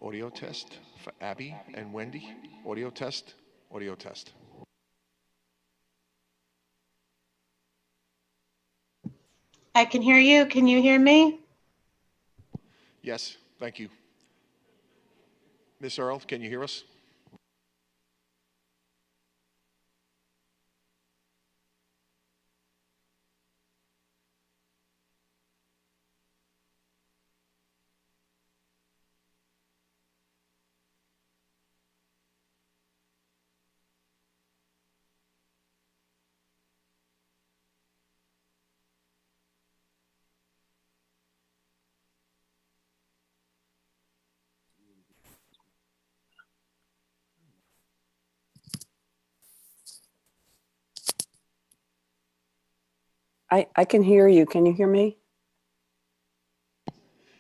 Audio test for Abby and Wendy. Audio test, audio test. I can hear you. Can you hear me? Yes, thank you. Miss Earl, can you hear us? I can hear you. Can you hear me?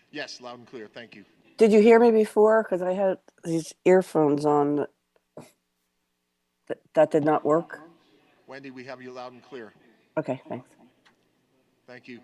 Yes, loud and clear, thank you. Did you hear me before? Because I had these earphones on that did not work. Wendy, we have you loud and clear. Okay, thanks. Thank you.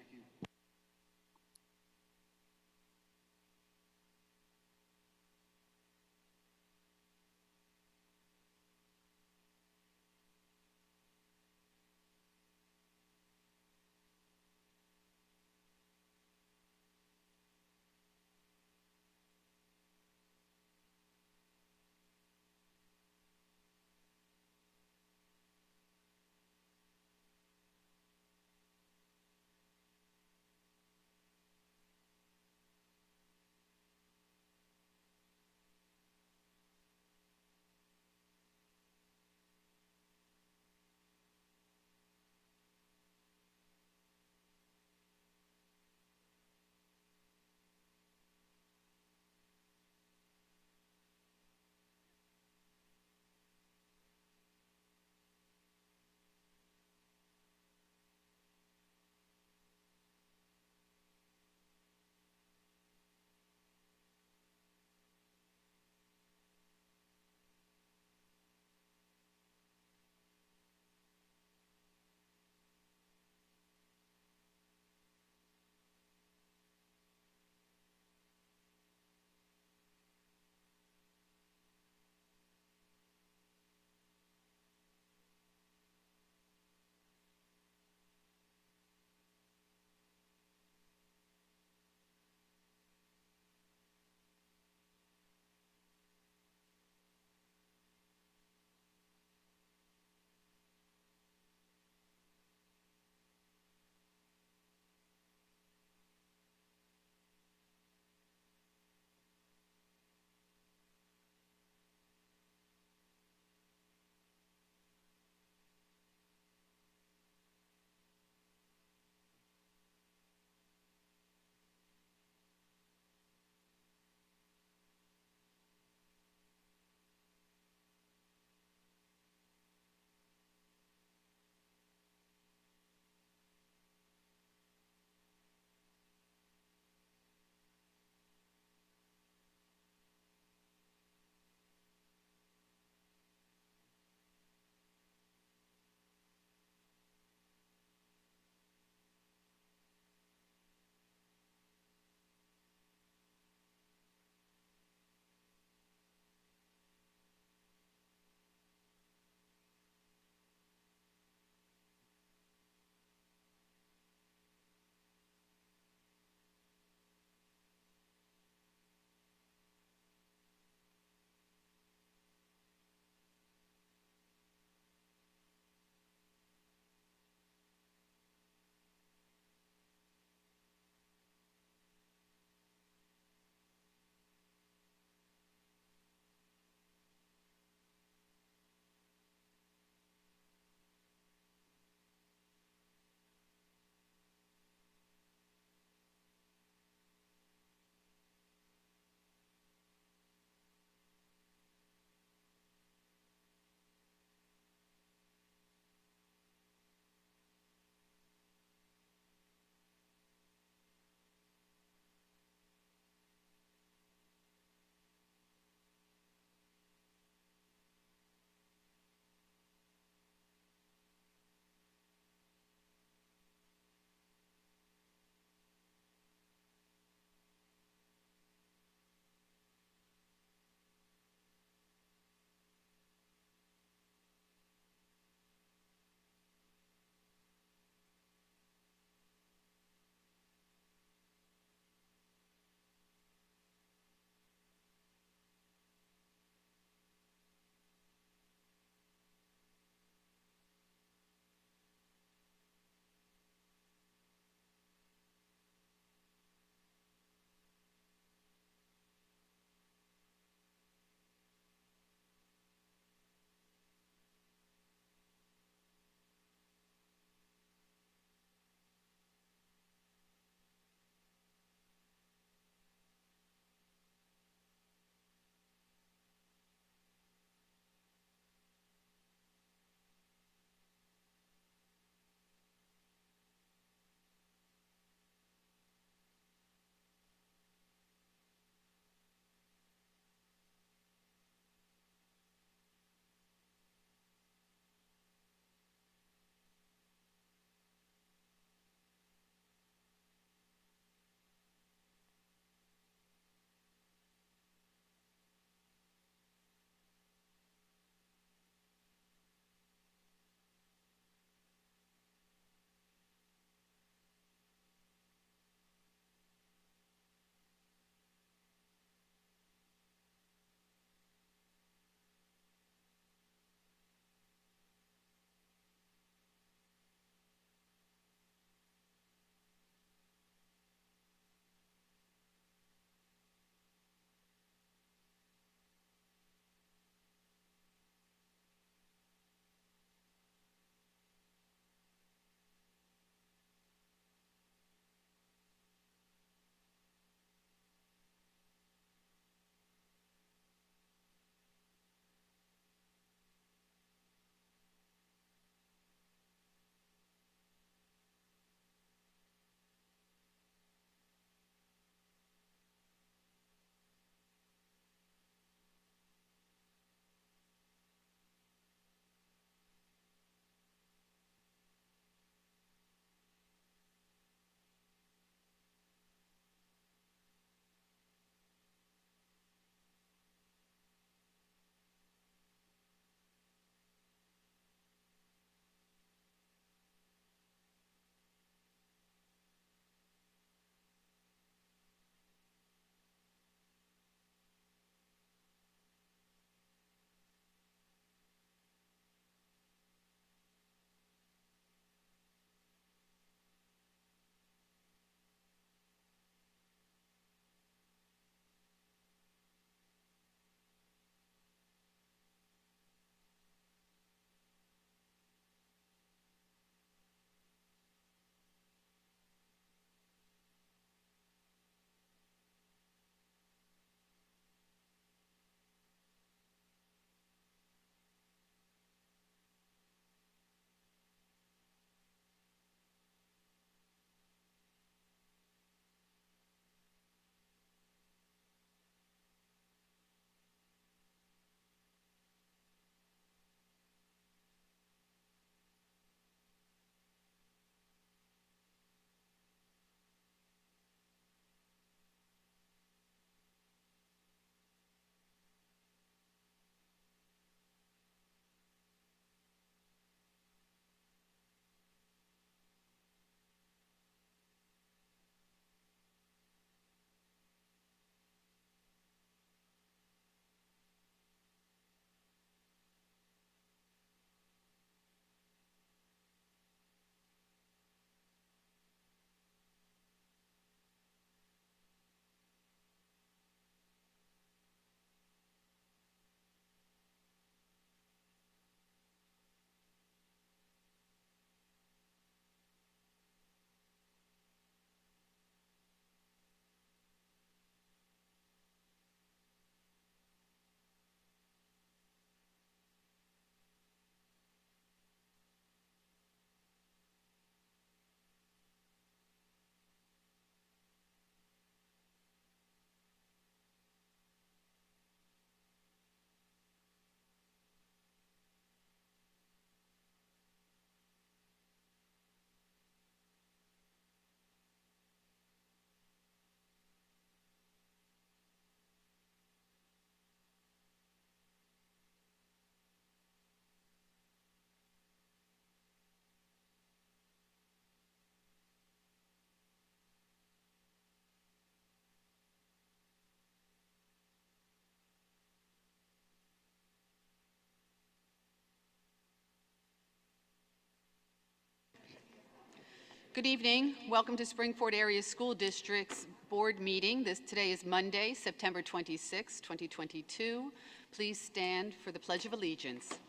Good evening. Welcome to Springford Area School District's board meeting. Today is Monday, September 26, 2022. Please stand for the Pledge of Allegiance.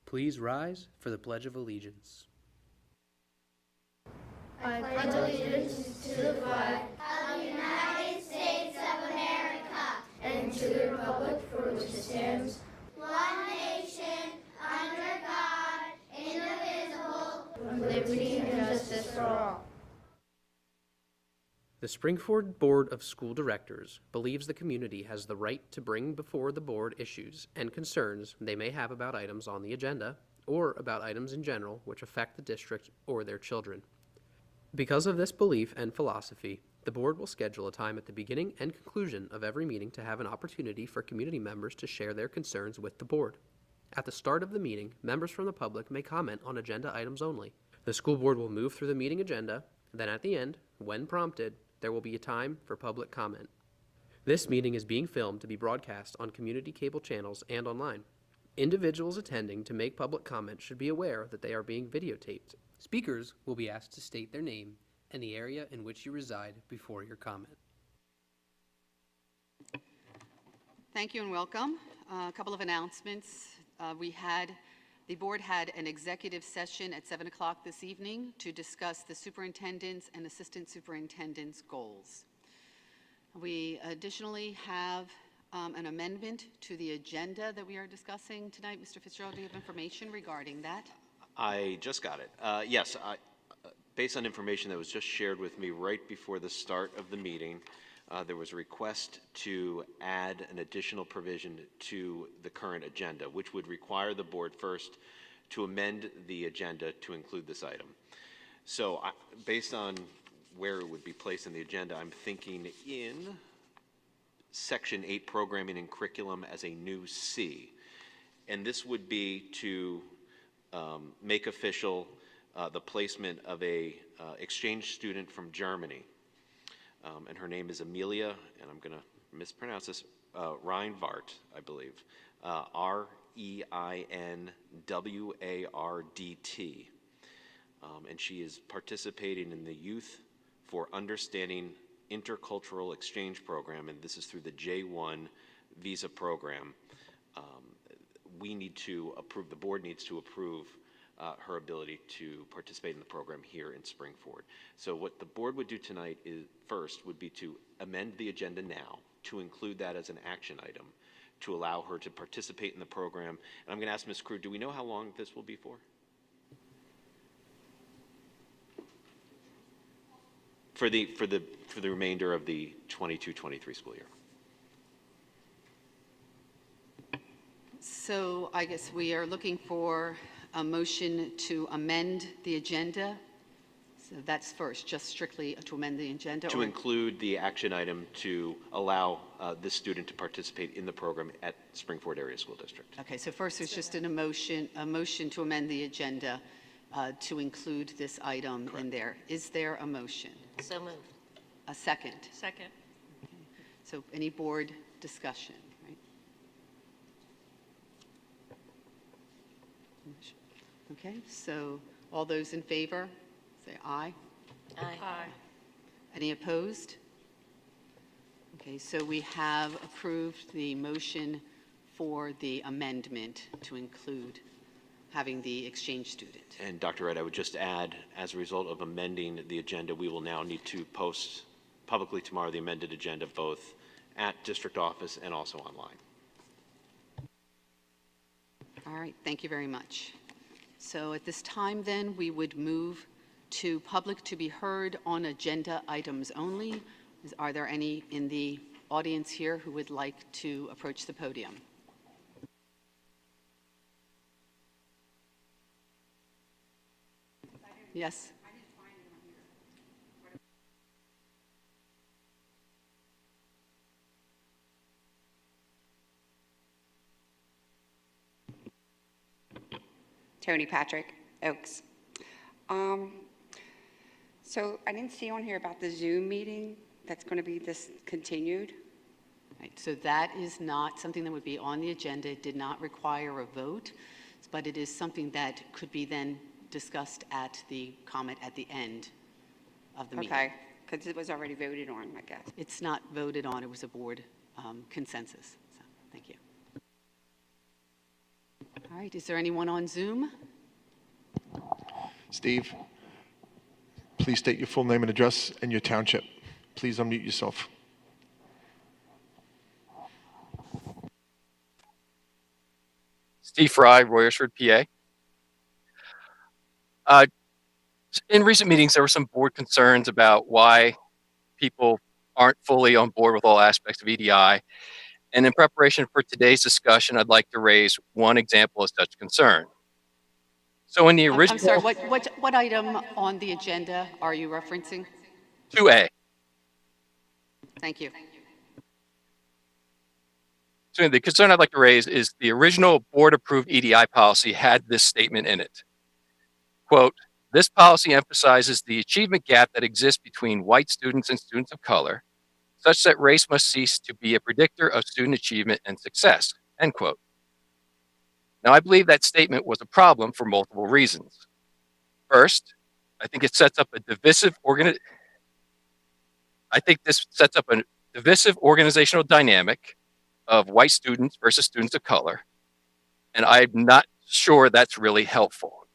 Please rise for the Pledge of Allegiance. I pledge allegiance to the flag of the United States of America and to the republic for which it stands, one nation, under God, indivisible, with liberty and justice for all. The Springford Board of School Directors believes the community has the right to bring before the board issues and concerns they may have about items on the agenda or about items in general which affect the district or their children. Because of this belief and philosophy, the board will schedule a time at the beginning and conclusion of every meeting to have an opportunity for community members to share their concerns with the board. At the start of the meeting, members from the public may comment on agenda items only. The school board will move through the meeting agenda, then at the end, when prompted, there will be a time for public comment. This meeting is being filmed to be broadcast on community cable channels and online. Individuals attending to make public comment should be aware that they are being videotaped. Speakers will be asked to state their name and the area in which you reside before your comment. Thank you and welcome. A couple of announcements. The board had an executive session at 7 o'clock this evening to discuss the superintendent's and assistant superintendent's goals. We additionally have an amendment to the agenda that we are discussing tonight. Mr. Fitzgerald, do you have information regarding that? I just got it. Yes, based on information that was just shared with me right before the start of the meeting, there was a request to add an additional provision to the current agenda, which would require the board first to amend the agenda to include this item. So based on where it would be placed in the agenda, I'm thinking in Section 8, Programming and Curriculum, as a new C. And this would be to make official the placement of a exchange student from Germany. And her name is Amelia, and I'm going to mispronounce this, Reinwart, I believe, R-E-I-N-W-A-R-D-T. And she is participating in the Youth for Understanding Intercultural Exchange Program, and this is through the J1 visa program. We need to approve, the board needs to approve her ability to participate in the program here in Springford. So what the board would do tonight is first would be to amend the agenda now to include that as an action item to allow her to participate in the program. And I'm going to ask Ms. Crew, do we know how long this will be for? For the remainder of the 22-23 school year. So I guess we are looking for a motion to amend the agenda. So that's first, just strictly to amend the agenda. To include the action item to allow this student to participate in the program at Springford Area School District. Okay, so first there's just a motion to amend the agenda to include this item in there. Is there a motion? So moved. A second? Second. Okay. So any board discussion, right? Okay, so all those in favor, say aye. Aye. Any opposed? Okay, so we have approved the motion for the amendment to include having the exchange student. And Dr. Wright, I would just add, as a result of amending the agenda, we will now need to post publicly tomorrow the amended agenda both at district office and also online. All right, thank you very much. So at this time then, we would move to public to be heard on agenda items only. Are there any in the audience here who would like to approach the podium? Yes? Tony Patrick, Oaks. So I didn't see on here about the Zoom meeting that's going to be discontinued. Right, so that is not something that would be on the agenda. It did not require a vote, but it is something that could be then discussed at the comment at the end of the meeting. Okay, because it was already voted on, I guess. It's not voted on, it was a board consensus. So, thank you. All right, is there anyone on Zoom? Steve, please state your full name and address and your township. Please unmute yourself. Steve Fry, Royersford, PA. In recent meetings, there were some board concerns about why people aren't fully on board with all aspects of EDI. And in preparation for today's discussion, I'd like to raise one example of such concern. So in the original— I'm sorry, what item on the agenda are you referencing? 2A. Thank you. So the concern I'd like to raise is the original board-approved EDI policy had this statement in it. Quote, "This policy emphasizes the achievement gap that exists between white students and students of color, such that race must cease to be a predictor of student achievement and success," end quote. Now, I believe that statement was a problem for multiple reasons. First, I think this sets up a divisive organizational dynamic of white students versus students of color, and I'm not sure that's really helpful.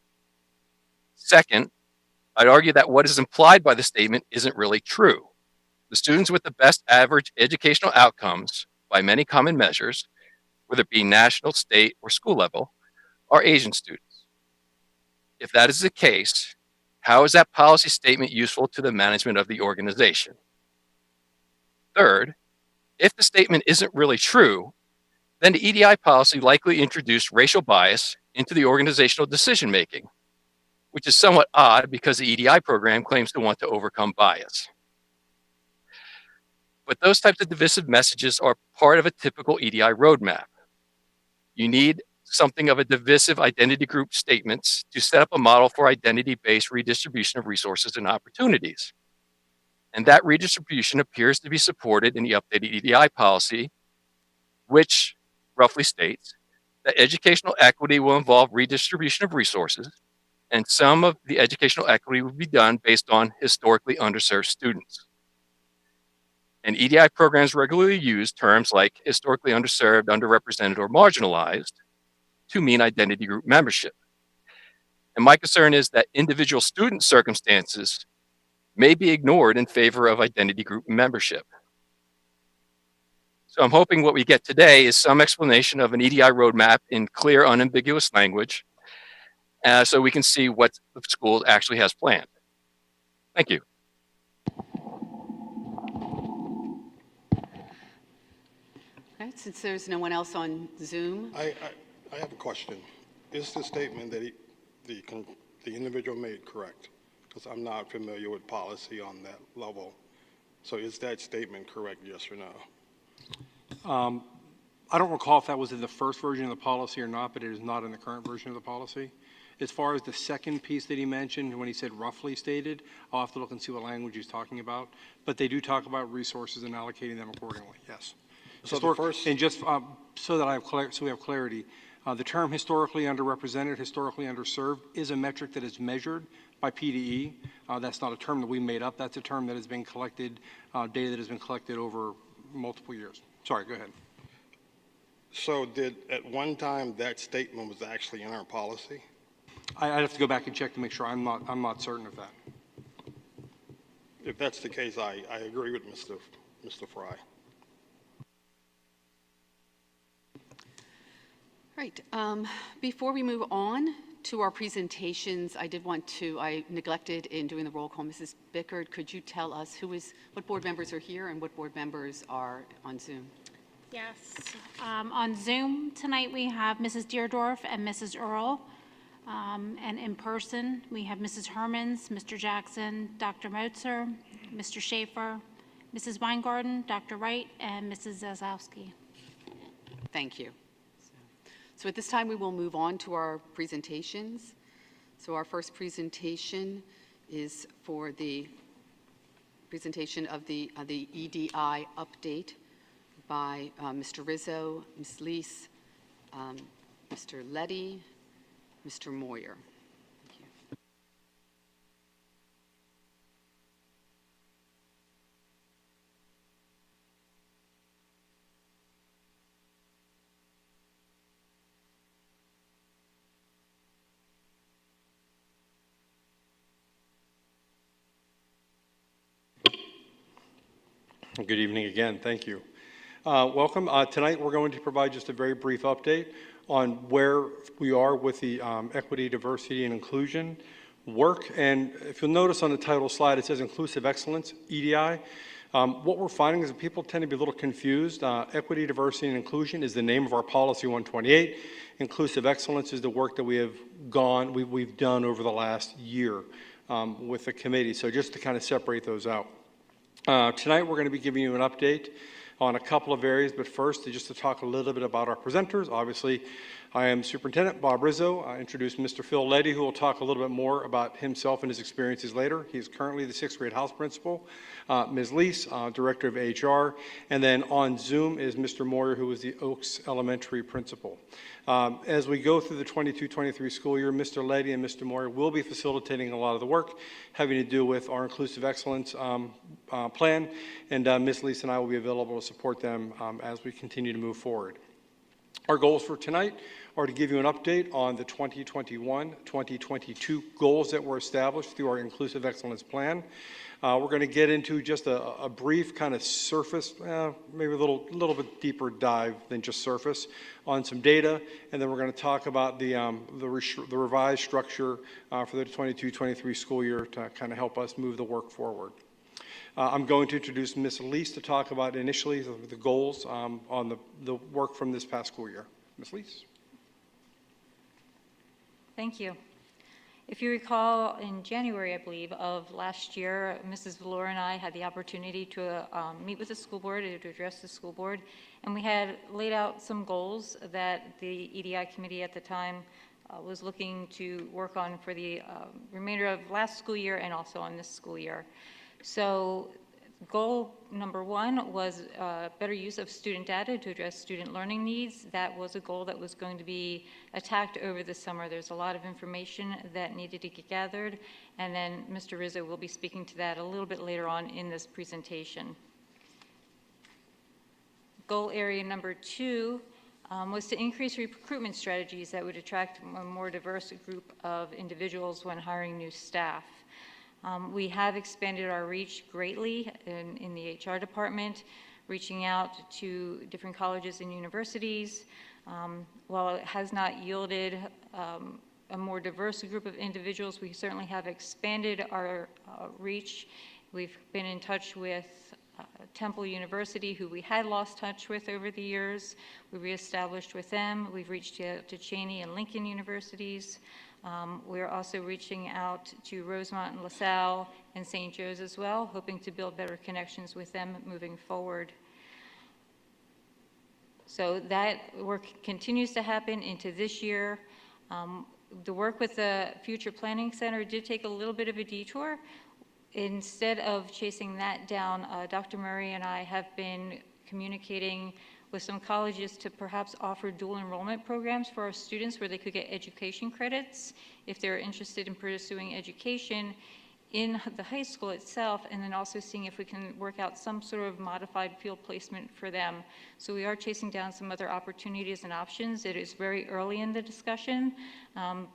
Second, I'd argue that what is implied by the statement isn't really true. The students with the best average educational outcomes by many common measures, whether it be national, state, or school level, are Asian students. If that is the case, how is that policy statement useful to the management of the organization? Third, if the statement isn't really true, then the EDI policy likely introduced racial bias into the organizational decision-making, which is somewhat odd because the EDI program claims to want to overcome bias. But those types of divisive messages are part of a typical EDI roadmap. You need something of a divisive identity group statements to set up a model for identity-based redistribution of resources and opportunities. And that redistribution appears to be supported in the updated EDI policy, which roughly states that educational equity will involve redistribution of resources, and some of the educational equity will be done based on historically underserved students. And EDI programs regularly use terms like historically underserved, underrepresented, or marginalized to mean identity group membership. And my concern is that individual student circumstances may be ignored in favor of identity group membership. So I'm hoping what we get today is some explanation of an EDI roadmap in clear, unambiguous language, so we can see what the school actually has planned. Thank you. Okay, since there's no one else on Zoom, I have a question. Is the statement that the individual made correct? Because I'm not familiar with policy on that level. So is that statement correct, yes or no? I don't recall if that was in the first version of the policy or not, but it is not in the current version of the policy. As far as the second piece that he mentioned, when he said roughly stated, I'll have to look and see what language he's talking about. But they do talk about resources and allocating them accordingly, yes. So the first— And just so that we have clarity, the term historically underrepresented, historically underserved is a metric that is measured by PDE. That's not a term that we made up. That's a term that has been collected, data that has been collected over multiple years. Sorry, go ahead. So did at one time that statement was actually in our policy? I'd have to go back and check to make sure. I'm not certain of that. If that's the case, I agree with Mr. Fry. right. Before we move on to our presentations, I neglected in doing the roll call. Mrs. Bickard, could you tell us what board members are here and what board members are on Zoom? Yes. On Zoom tonight, we have Mrs. Deerdorf and Mrs. Earl. And in person, we have Mrs. Hermans, Mr. Jackson, Dr. Motzer, Mr. Schaefer, Mrs. Weingarten, Dr. Wright, and Mrs. Zazowski. Thank you. So at this time, we will move on to our presentations. So our first presentation is for the presentation of the EDI update by Mr. Rizzo, Ms. Leese, Mr. Letty, Mr. Moyer. Thank you. Good evening again. Thank you. Welcome. Tonight, we're going to provide just a very brief update on where we are with the equity, diversity, and inclusion work. And if you'll notice on the title slide, it says Inclusive Excellence, EDI. What we're finding is that people tend to be a little confused. Equity, diversity, and inclusion is the name of our policy 128. Inclusive excellence is the work that we've done over the last year with the committee. So just to kind of separate those out. Tonight, we're going to be giving you an update on a couple of areas, but first, just to talk a little bit about our presenters. Obviously, I am Superintendent Bob Rizzo. I introduced Mr. Phil Leddy, who will talk a little bit more about himself and his experiences later. He's currently the 6th grade house principal. Ms. Leese, Director of HR. And then on Zoom is Mr. Moyer, who is the Oaks Elementary principal. As we go through the 22-23 school year, Mr. Leddy and Mr. Moyer will be facilitating a lot of the work having to do with our Inclusive Excellence plan, and Ms. Leese and I will be available to support them as we continue to move forward. Our goals for tonight are to give you an update on the 2021-2022 goals that were established through our Inclusive Excellence plan. We're going to get into just a brief kind of surface, maybe a little bit deeper dive than just surface on some data, and then we're going to talk about the revised structure for the 22-23 school year to kind of help us move the work forward. I'm going to introduce Ms. Leese to talk about initially the goals on the work from this past school year. Ms. Leese. Thank you. If you recall, in January, I believe, of last year, Mrs. Valor and I had the opportunity to meet with the school board, to address the school board, and we had laid out some goals that the EDI committee at the time was looking to work on for the remainder of last school year and also on this school year. So goal number 1 was better use of student data to address student learning needs. That was a goal that was going to be attacked over the summer. There's a lot of information that needed to get gathered, and then Mr. Rizzo will be speaking to that a little bit later on in this presentation. Goal area number 2 was to increase recruitment strategies that would attract a more diverse group of individuals when hiring new staff. We have expanded our reach greatly in the HR department, reaching out to different colleges and universities. While it has not yielded a more diverse group of individuals, we certainly have expanded our reach. We've been in touch with Temple University, who we had lost touch with over the years. We reestablished with them. We've reached out to Cheney and Lincoln universities. We're also reaching out to Rosemont and LaSalle and St. Joe's as well, hoping to build better connections with them moving forward. So that work continues to happen into this year. The work with the Future Planning Center did take a little bit of a detour. Instead of chasing that down, Dr. Murray and I have been communicating with some colleges to perhaps offer dual enrollment programs for our students where they could get education credits if they're interested in pursuing education in the high school itself, and then also seeing if we can work out some sort of modified field placement for them. So we are chasing down some other opportunities and options. It is very early in the discussion,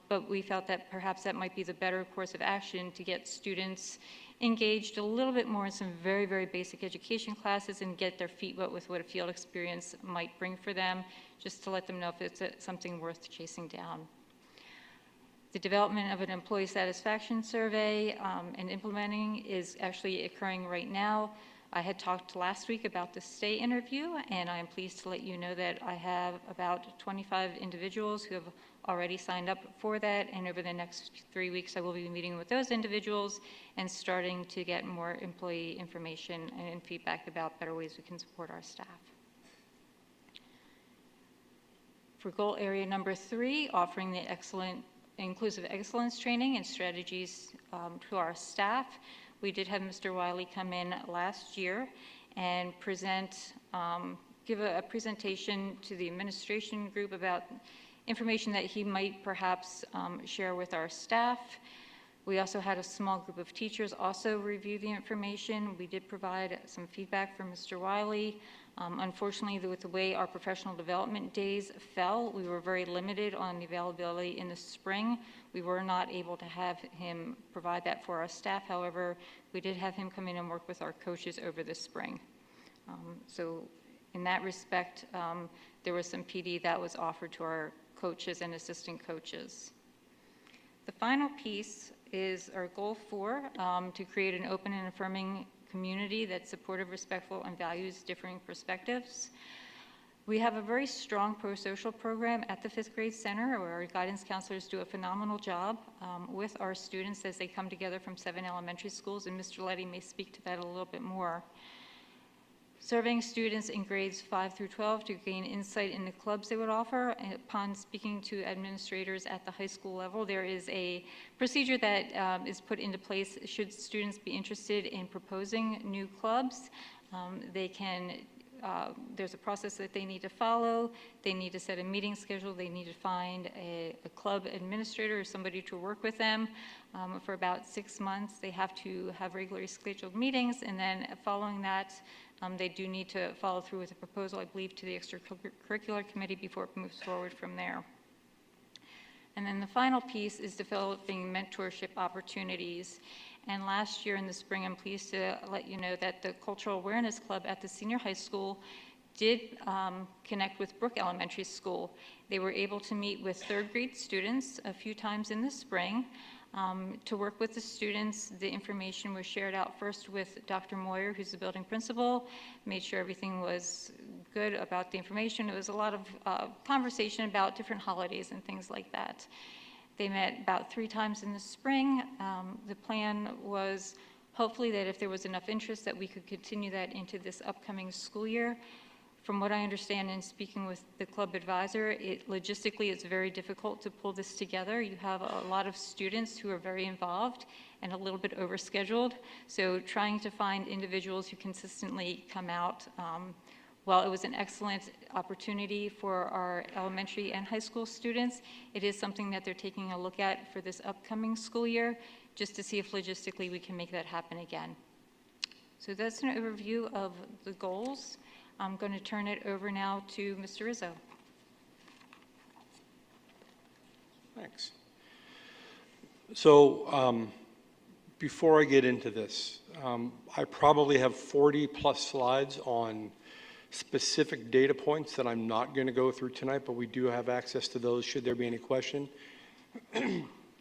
but we felt that perhaps that might be the better course of action to get students engaged a little bit more in some very, very basic education classes and get their feet wet with what a field experience might bring for them, just to let them know if it's something worth chasing down. The development of an employee satisfaction survey and implementing is actually occurring right now. I had talked last week about the stay interview, and I am pleased to let you know that I have about 25 individuals who have already signed up for that, and over the next 3 weeks I will be meeting with those individuals and starting to get more employee information and feedback about better ways we can support our staff. For goal area number 3, offering the inclusive excellence training and strategies to our staff. We did have Mr. Wiley come in last year and give a presentation to the administration group about information that he might perhaps share with our staff. We also had a small group of teachers also review the information. We did provide some feedback from Mr. Wiley. Unfortunately, with the way our professional development days fell, we were very limited on the availability in the spring. We were not able to have him provide that for our staff. However, we did have him come in and work with our coaches over the spring. So in that respect, there was some PD that was offered to our coaches and assistant coaches. The final piece is our goal 4, to create an open and affirming community that's supportive, respectful, and values differing perspectives. We have a very strong pro-social program at the 5th grade center where our guidance counselors do a phenomenal job with our students as they come together from 7 elementary schools, and Mr. Letty may speak to that a little bit more. Surveying students in grades 5 through 12 to gain insight in the clubs they would offer. And upon speaking to administrators at the high school level, there is a procedure that is put into place should students be interested in proposing new clubs. There's a process that they need to follow. They need to set a meeting schedule. They need to find a club administrator or somebody to work with them for about 6 months. They have to have regularly scheduled meetings, and then following that, they do need to follow through with a proposal, I believe, to the extracurricular committee before it moves forward from there. And then the final piece is developing mentorship opportunities. And last year in the spring, I'm pleased to let you know that the Cultural Awareness Club at the senior high school did connect with Brook Elementary School. They were able to meet with 3rd grade students a few times in the spring. To work with the students, the information was shared out first with Dr. Moyer, who's the building principal, made sure everything was good about the information. It was a lot of conversation about different holidays and things like that. They met about 3 times in the spring. The plan was hopefully that if there was enough interest that we could continue that into this upcoming school year. From what I understand in speaking with the club advisor, logistically it's very difficult to pull this together. You have a lot of students who are very involved and a little bit overscheduled. So trying to find individuals who consistently come out, while it was an excellent opportunity for our elementary and high school students, it is something that they're taking a look at for this upcoming school year, just to see if logistically we can make that happen again. So that's an overview of the goals. I'm going to turn it over now to Mr. Rizzo. Thanks. So before I get into this, I probably have 40 plus slides on specific data points that I'm not going to go through tonight, but we do have access to those should there be any question.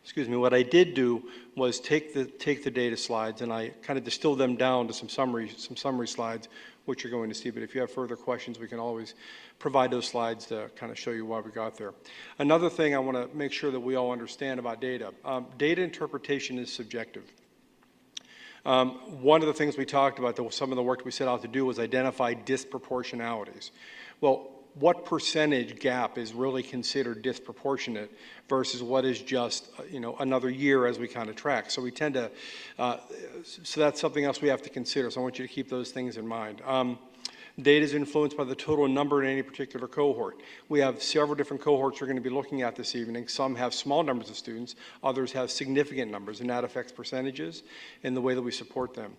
Excuse me. What I did do was take the data slides and I kind of distilled them down to some summary slides, which you're going to see. But if you have further questions, we can always provide those slides to kind of show you why we got there. Another thing I want to make sure that we all understand about data. Data interpretation is subjective. One of the things we talked about, some of the work we set out to do was identify disproportionalities. Well, what percentage gap is really considered disproportionate versus what is just, another year as we kind of track. So we tend to, so that's something else we have to consider. So I want you to keep those things in mind. Data is influenced by the total number in any particular cohort. We have several different cohorts we're going to be looking at this evening. Some have small numbers of students, others have significant numbers, and that affects percentages and the way that we support them.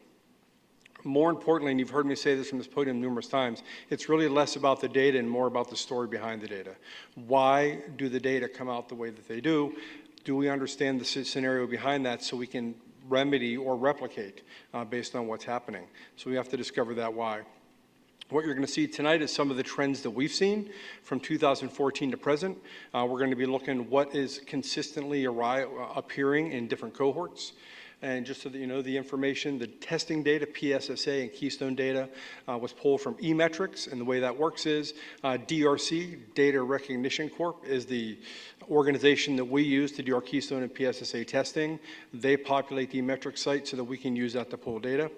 More importantly, and you've heard me say this from this podium numerous times, it's really less about the data and more about the story behind the data. Why do the data come out the way that they do? Do we understand the scenario behind that so we can remedy or replicate based on what's happening? So we have to discover that why. What you're going to see tonight is some of the trends that we've seen from 2014 to present. We're going to be looking at what is consistently appearing in different cohorts. And just so that you know, the information, the testing data, PSSA and Keystone Data, was pulled from eMetrics, and the way that works is DRC, Data Recognition Corp, is the organization that we use to do our Keystone and PSSA testing. They populate the eMetrics site so that we can use that to pull data.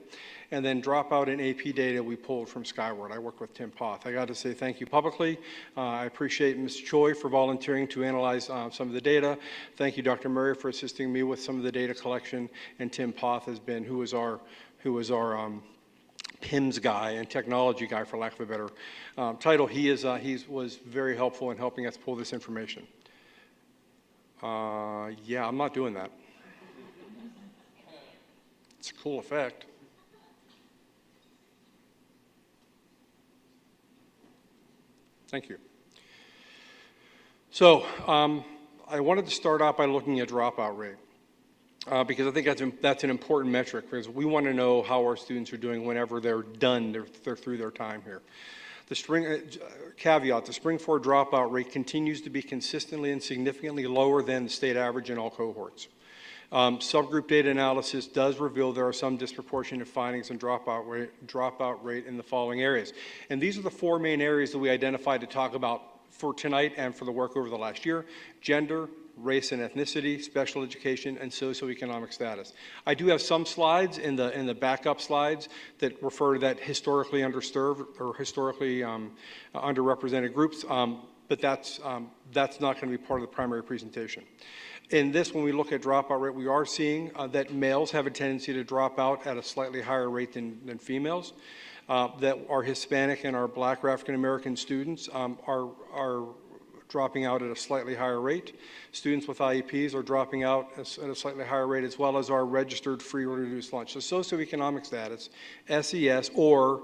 And then Dropout and AP data we pulled from Skyward. I work with Tim Poth. I got to say thank you publicly. I appreciate Ms. Choi for volunteering to analyze some of the data. Thank you, Dr. Murray, for assisting me with some of the data collection. And Tim Poth has been, who is our PIMS guy and technology guy, for lack of a better title. He was very helpful in helping us pull this information. Yeah, I'm not doing that. It's a cool effect. Thank you. So I wanted to start out by looking at dropout rate. because I think that's an important metric, because we want to know how our students are doing whenever they're done, they're through their time here. The caveat, the spring 4 dropout rate continues to be consistently and significantly lower than the state average in all cohorts. Subgroup data analysis does reveal there are some disproportionate findings in dropout rate in the following areas. And these are the 4 main areas that we identified to talk about for tonight and for the work over the last year: gender, race and ethnicity, special education, and socioeconomic status. I do have some slides in the backup slides that refer to that historically underserved or historically underrepresented groups, but that's not going to be part of the primary presentation. In this, when we look at dropout rate, we are seeing that males have a tendency to drop out at a slightly higher rate than females. That our Hispanic and our Black or African American students are dropping out at a slightly higher rate. Students with IEPs are dropping out at a slightly higher rate, as well as our registered free or reduced lunch. So socioeconomic status, SES, or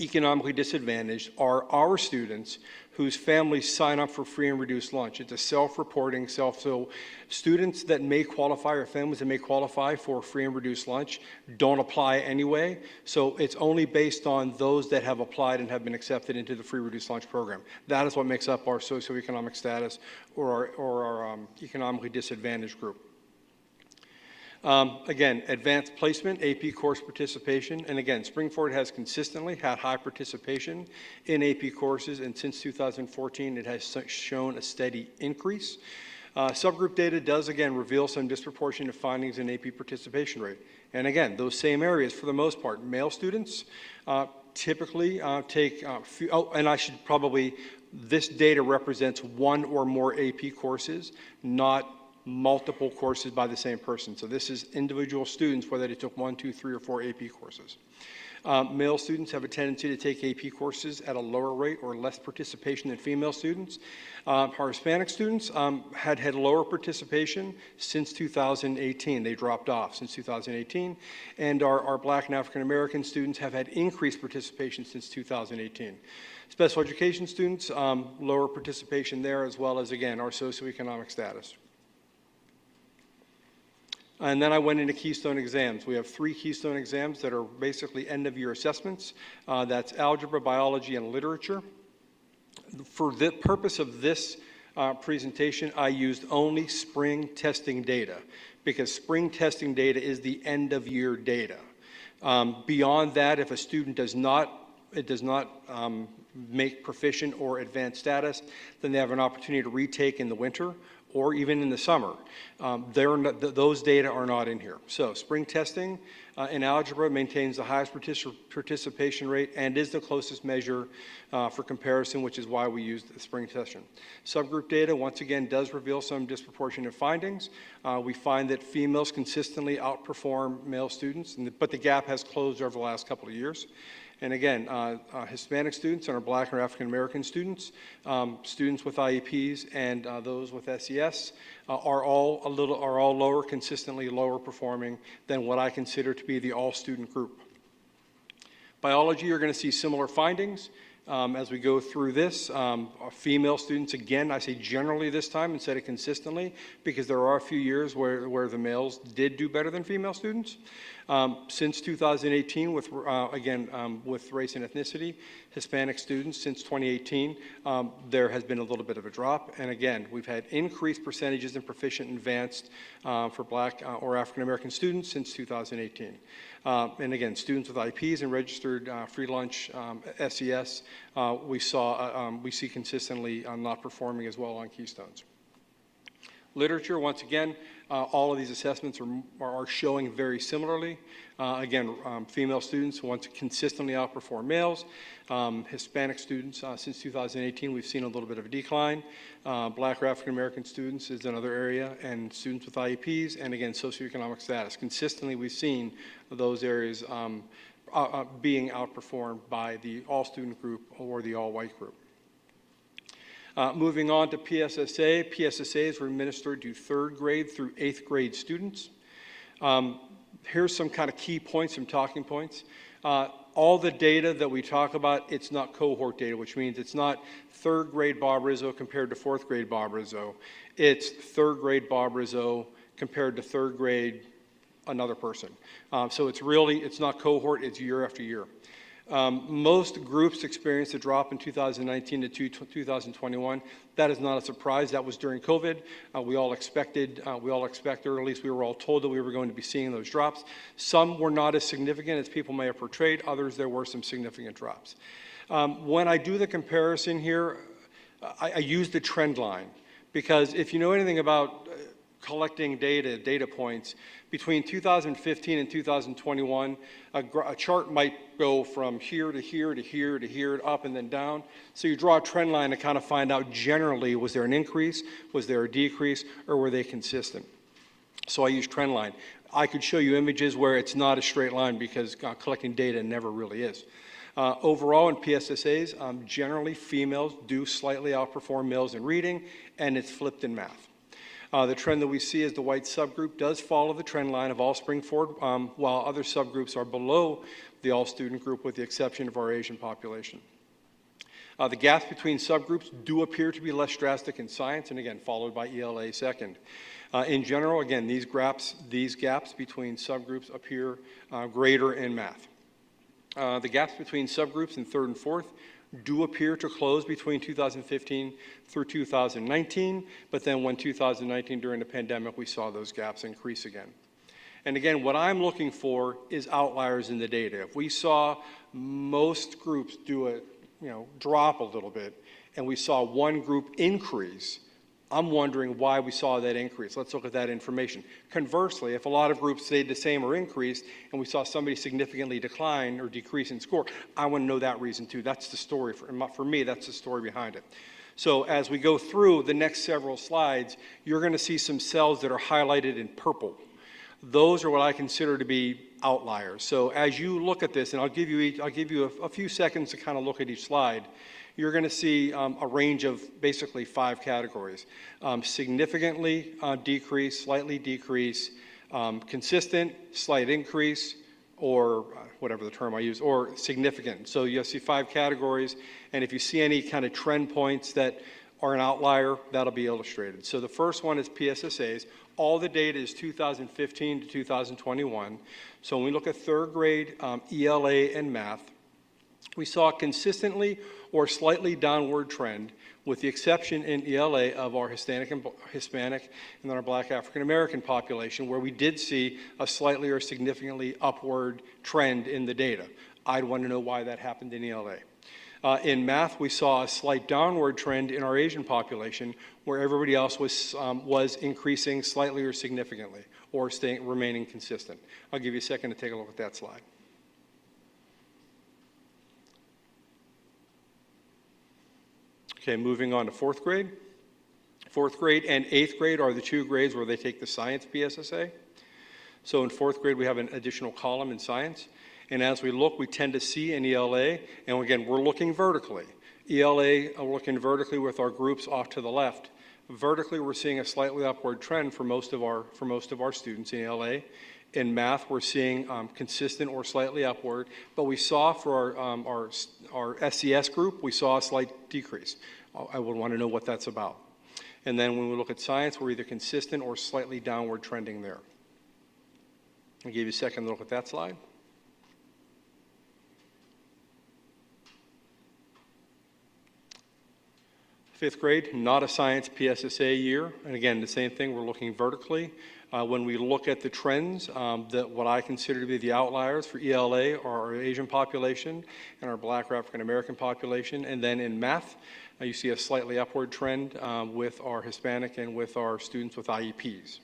economically disadvantaged are our students whose families sign up for free and reduced lunch. It's a self-reporting, so students that may qualify or families that may qualify for free and reduced lunch don't apply anyway. So it's only based on those that have applied and have been accepted into the free reduced lunch program. That is what makes up our socioeconomic status or our economically disadvantaged group. Again, advanced placement, AP course participation, and again, Springford has consistently had high participation in AP courses, and since 2014, it has shown a steady increase. Subgroup data does again reveal some disproportionate findings in AP participation rate. And again, those same areas for the most part. Male students typically take, and I should probably, this data represents 1 or more AP courses, not multiple courses by the same person. So this is individual students, whether they took 1, 2, 3, or 4 AP courses. Male students have a tendency to take AP courses at a lower rate or less participation than female students. Our Hispanic students had lower participation since 2018. They dropped off since 2018. And our Black and African American students have had increased participation since 2018. Special education students, lower participation there, as well as, again, our socioeconomic status. And then I went into Keystone Exams. We have 3 Keystone Exams that are basically end-of-year assessments. That's algebra, biology, and literature. For the purpose of this presentation, I used only spring testing data, because spring testing data is the end-of-year data. Beyond that, if a student does not make proficient or advanced status, then they have an opportunity to retake in the winter or even in the summer. Those data are not in here. So spring testing in algebra maintains the highest participation rate and is the closest measure for comparison, which is why we used the spring session. Subgroup data, once again, does reveal some disproportionate findings. We find that females consistently outperform male students, but the gap has closed over the last couple of years. And again, Hispanic students and our Black or African American students, students with IEPs, and those with SES are all lower, consistently lower performing than what I consider to be the all-student group. Biology, you're going to see similar findings as we go through this. Female students, again, I say generally this time instead of consistently, because there are a few years where the males did do better than female students. Since 2018, with race and ethnicity, Hispanic students, since 2018, there has been a little bit of a drop. And again, we've had increased percentages in proficient and advanced for Black or African American students since 2018. And again, students with IPs and registered free lunch SES, we see consistently not performing as well on Keystones. Literature, once again, all of these assessments are showing very similarly. Female students want to consistently outperform males. Hispanic students, since 2018, we've seen a little bit of a decline. Black or African American students is another area, and students with IEPs, and again, socioeconomic status. Consistently, we've seen those areas being outperformed by the all-student group or the all-white group. Moving on to PSSA. PSSAs were administered to 3rd grade through 8th grade students. Here's some kind of key points, some talking points. All the data that we talk about, it's not cohort data, which means it's not 3rd grade Bob Rizzo compared to 4th grade Bob Rizzo. It's 3rd grade Bob Rizzo compared to third grade, another person. So it's not cohort, it's year after year. Most groups experienced a drop in 2019 to 2021. That is not a surprise. That was during COVID. We all expected, or at least we were all told that we were going to be seeing those drops. Some were not as significant as people may have portrayed. Others, there were some significant drops. When I do the comparison here, I use the trend line, because if you know anything about collecting data points, between 2015 and 2021, a chart might go from here to here to here to here, up and then down. So you draw a trend line to kind of find out generally, was there an increase, was there a decrease, or were they consistent? So I use trend line. I could show you images where it's not a straight line, because collecting data never really is. Overall, in PSSAs, generally females do slightly outperform males in reading, and it's flipped in math. The trend that we see is the white subgroup does follow the trend line of all spring forward, while other subgroups are below the all-student group, with the exception of our Asian population. The gaps between subgroups do appear to be less drastic in science, and again, followed by ELA second. In general, again, these gaps between subgroups appear greater in math. The gaps between subgroups in third and fourth do appear to close between 2015 through 2019, but then when 2019, during the pandemic, we saw those gaps increase again. And again, what I'm looking for is outliers in the data. If we saw most groups drop a little bit, and we saw one group increase, I'm wondering why we saw that increase. Let's look at that information. Conversely, if a lot of groups stayed the same or increased, and we saw somebody significantly decline or decrease in score, I want to know that reason too. That's the story. For me, that's the story behind it. So as we go through the next several slides, you're going to see some cells that are highlighted in purple. Those are what I consider to be outliers. So as you look at this, and I'll give you a few seconds to kind of look at each slide, you're going to see a range of basically 5 categories. Significantly decrease, slightly decrease, consistent, slight increase, or whatever the term I use, or significant. So you'll see 5 categories, and if you see any kind of trend points that are an outlier, that'll be illustrated. So the first one is PSSAs. All the data is 2015 to 2021. So when we look at third grade ELA and math, we saw consistently or slightly downward trend, with the exception in ELA of our Hispanic and then our Black African American population, where we did see a slightly or significantly upward trend in the data. I'd want to know why that happened in ELA. In math, we saw a slight downward trend in our Asian population, where everybody else was increasing slightly or significantly, or remaining consistent. I'll give you a second to take a look at that slide. Okay, moving on to fourth grade. Fourth grade and eighth grade are the 2 grades where they take the science PSSA. So in fourth grade, we have an additional column in science. And as we look, we tend to see in ELA, and again, we're looking vertically. ELA, we're looking vertically with our groups off to the left. Vertically, we're seeing a slightly upward trend for most of our students in ELA. In math, we're seeing consistent or slightly upward, but we saw for our SES group, we saw a slight decrease. I would want to know what that's about. And then when we look at science, we're either consistent or slightly downward trending there. I'll give you a second to look at that slide. Fifth grade, not a science PSSA year. And again, the same thing, we're looking vertically. When we look at the trends, what I consider to be the outliers for ELA are our Asian population and our Black or African American population. And then in math, you see a slightly upward trend with our Hispanic and with our students with IEPs.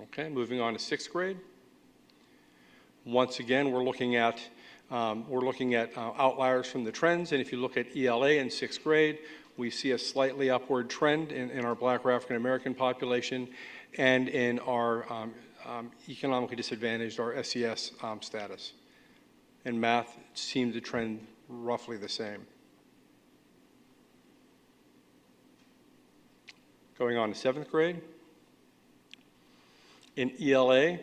Okay, moving on to sixth grade. Once again, we're looking at outliers from the trends, and if you look at ELA in sixth grade, we see a slightly upward trend in our Black or African American population, and in our economically disadvantaged, our SES status. In math, it seemed to trend roughly the same. Going on to seventh grade. In ELA,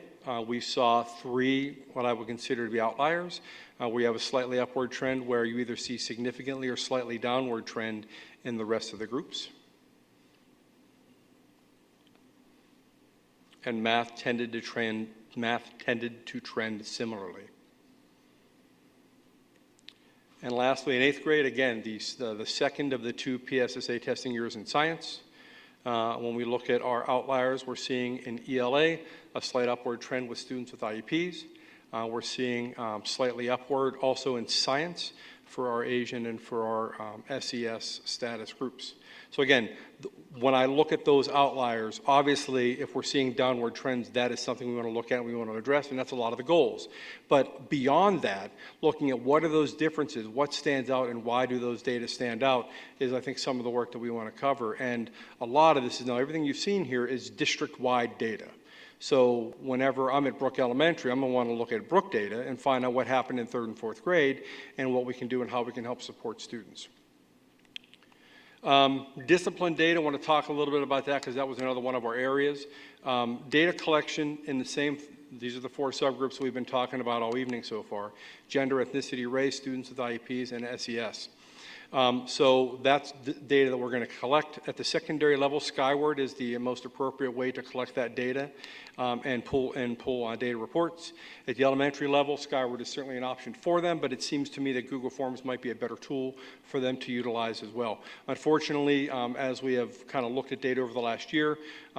we saw 3 what I would consider to be outliers. We have a slightly upward trend where you either see significantly or slightly downward trend in the rest of the groups. And math tended to trend similarly. And lastly, in 8th grade, again, the second of the 2 PSSA testing years in science. When we look at our outliers, we're seeing in ELA a slight upward trend with students with IEPs. We're seeing slightly upward also in science for our Asian and for our SES status groups. So again, when I look at those outliers, obviously, if we're seeing downward trends, that is something we want to look at and we want to address, and that's a lot of the goals. But beyond that, looking at what are those differences, what stands out, and why do those data stand out is, I think, some of the work that we want to cover. And a lot of this is now, everything you've seen here is district-wide data. So whenever I'm at Brook Elementary, I'm going to want to look at Brook data and find out what happened in 3rd and 4th grade and what we can do and how we can help support students. Discipline data, I want to talk a little bit about that because that was another one of our areas. Data collection in the same, these are the 4 subgroups we've been talking about all evening so far: gender, ethnicity, race, students with IEPs, and SES. So that's data that we're going to collect. At the secondary level, Skyward is the most appropriate way to collect that data and pull data reports. At the elementary level, Skyward is certainly an option for them, but it seems to me that Google Forms might be a better tool for them to utilize as well. Unfortunately, as we have kind of looked at data over the last year,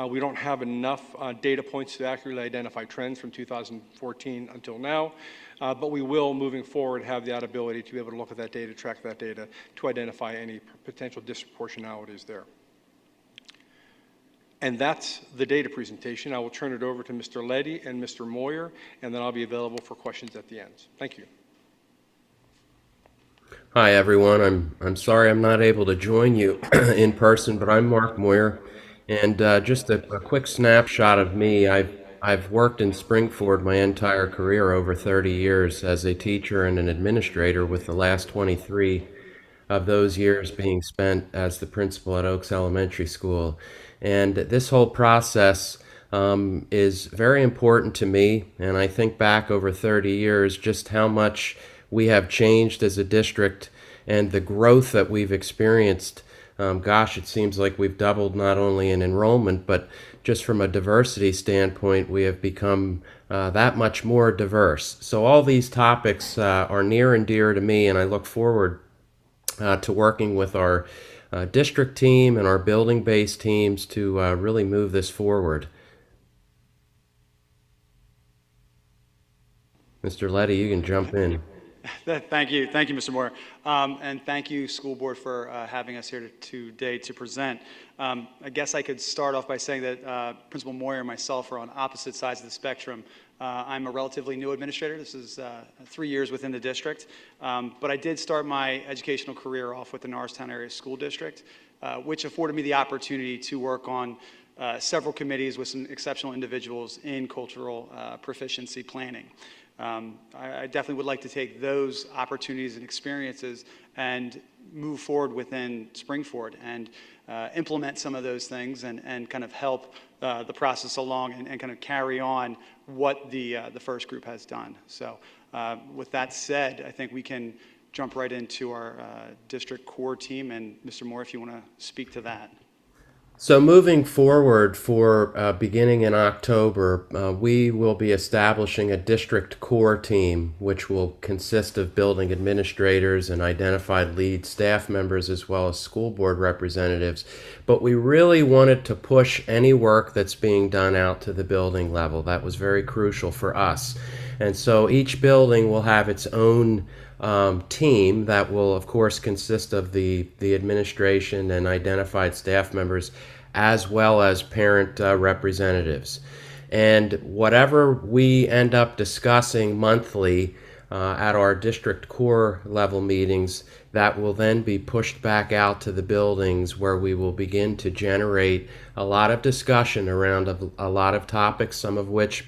we don't have enough data points to accurately identify trends from 2014 until now. But we will, moving forward, have that ability to be able to look at that data, track that data, to identify any potential disproportionalities there. And that's the data presentation. I will turn it over to Mr. Leddy and Mr. Moyer, and then I'll be available for questions at the end. Thank you. Hi, everyone. I'm sorry I'm not able to join you in person, but I'm Mark Moyer. And just a quick snapshot of me. I've worked in Springford my entire career, over 30 years, as a teacher and an administrator, with the last 23 of those years being spent as the principal at Oaks Elementary School. And this whole process is very important to me, and I think back over 30 years just how much we have changed as a district and the growth that we've experienced. Gosh, it seems like we've doubled not only in enrollment, but just from a diversity standpoint, we have become that much more diverse. So all these topics are near and dear to me, and I look forward to working with our district team and our building-based teams to really move this forward. Mr. Leddy, you can jump in. Thank you, Mr. Moyer, and thank you, school board, for having us here today to present. I guess I could start off by saying that Principal Moyer and myself are on opposite sides of the spectrum. I'm a relatively new administrator. This is 3 years within the district, but I did start my educational career off with the Norristown Area School District, which afforded me the opportunity to work on several committees with some exceptional individuals in cultural proficiency planning. I definitely would like to take those opportunities and experiences and move forward within Springford and implement some of those things and kind of help the process along and kind of carry on what the first group has done. So with that said, I think we can jump right into our district core team, and Mr. Moore, if you want to speak to that. So moving forward for beginning in October, we will be establishing a district core team, which will consist of building administrators and identified lead staff members, as well as school board representatives. But we really wanted to push any work that's being done out to the building level. That was very crucial for us. And so each building will have its own team that will, of course, consist of the administration and identified staff members, as well as parent representatives. And whatever we end up discussing monthly at our district core level meetings, that will then be pushed back out to the buildings, where we will begin to generate a lot of discussion around a lot of topics, some of which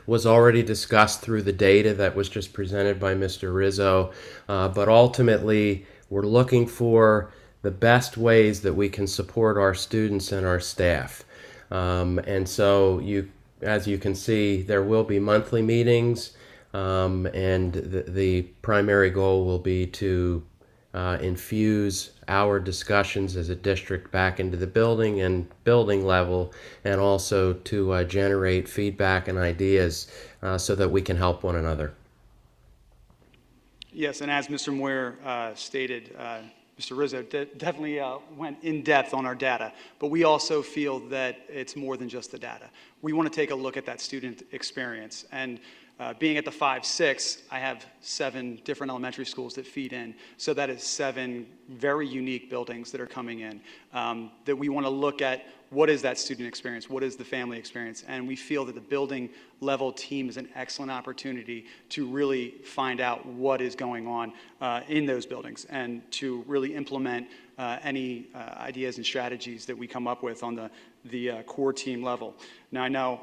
was already discussed through the data that was just presented by Mr. Rizzo. But ultimately, we're looking for the best ways that we can support our students and our staff. And so you as you can see, there will be monthly meetings, and the primary goal will be to infuse our discussions as a district back into the building and building level, and also to generate feedback and ideas so that we can help one another. Yes, and as Mr. Moyer stated, Mr. Rizzo definitely went in depth on our data, but we also feel that it's more than just the data. We want to take a look at that student experience, and being at the 5-6, I have 7 different elementary schools that feed in, so that is 7 very unique buildings that are coming in, that we want to look at what is that student experience, what is the family experience, and we feel that the building level team is an excellent opportunity to really find out what is going on in those buildings and to really implement any ideas and strategies that we come up with on the core team level. Now I know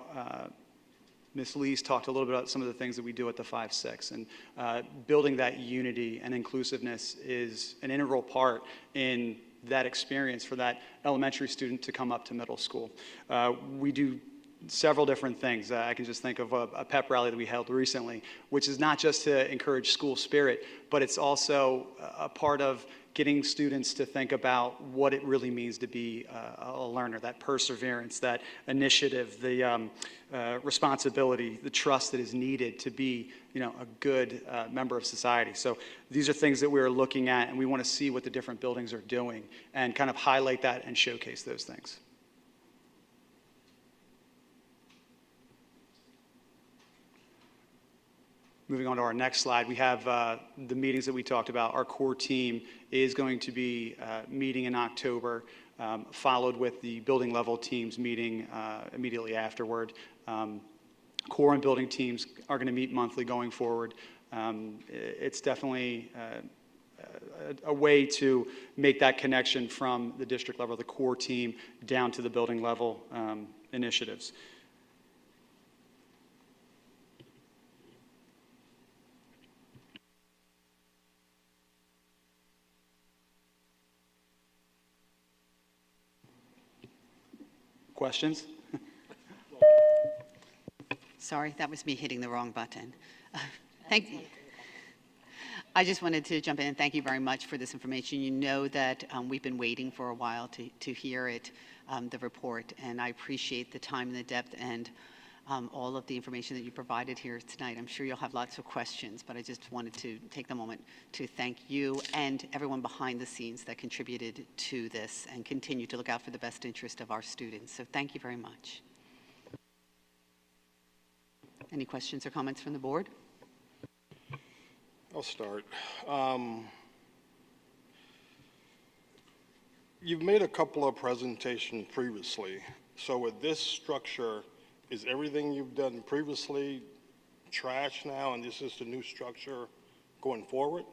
Ms. Lee's talked a little bit about some of the things that we do at the 5-6, and building that unity and inclusiveness is an integral part in that experience for that elementary student to come up to middle school. We do several different things. I can just think of a pep rally that we held recently, which is not just to encourage school spirit, but it's also a part of getting students to think about what it really means to be a learner, that perseverance, that initiative, the responsibility, the trust that is needed to be, a good member of society. So these are things that we're looking at, and we want to see what the different buildings are doing and kind of highlight that and showcase those things. Moving on to our next slide, we have the meetings that we talked about. Our core team is going to be meeting in October, followed with the building level teams meeting immediately afterward. Core and building teams are going to meet monthly going forward. It's definitely a way to make that connection from the district level, the core team, down to the building level initiatives. Questions? Sorry, that was me hitting the wrong button. Thank you. I just wanted to jump in and thank you very much for this information. You know that we've been waiting for a while to hear it, the report, and I appreciate the time and the depth and all of the information that you provided here tonight. I'm sure you'll have lots of questions, but I just wanted to take the moment to thank you and everyone behind the scenes that contributed to this and continue to look out for the best interest of our students. So thank you very much. Any questions or comments from the board? I'll start. You've made a couple of presentations previously. So with this structure, is everything you've done previously trash now, and this is the new structure going forward?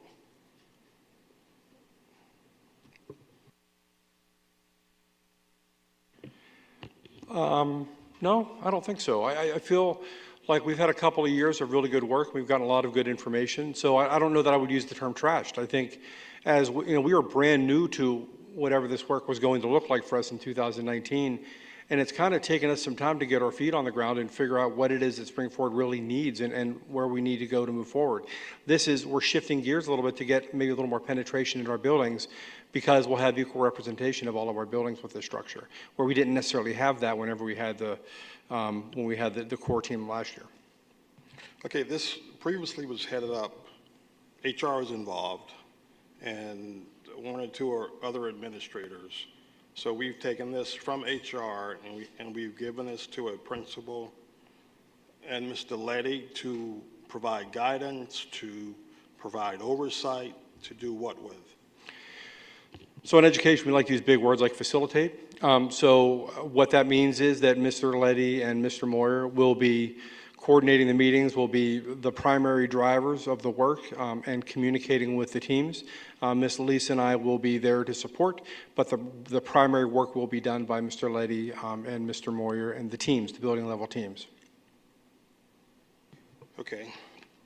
No, I don't think so. I feel like we've had a couple of years of really good work. We've gotten a lot of good information. So I don't know that I would use the term trashed. I think as we were brand new to whatever this work was going to look like for us in 2019. And it's kind of taken us some time to get our feet on the ground and figure out what it is that Spring-Ford really needs and where we need to go to move forward. We're shifting gears a little bit to get maybe a little more penetration into our buildings, because we'll have equal representation of all of our buildings with this structure, where we didn't necessarily have that whenever we had the core team last year. Okay, this previously was headed up, HR was involved, and 1 or 2 other administrators. So we've taken this from HR and we've given this to a principal and Mr. Letty to provide guidance, to provide oversight, to do what with? So in education, we like to use big words like facilitate. So what that means is that Mr. Letty and Mr. Moyer will be coordinating the meetings, will be the primary drivers of the work and communicating with the teams. Ms. Lisa and I will be there to support, but the primary work will be done by Mr. Letty and Mr. Moyer and the teams, the building level teams. Okay.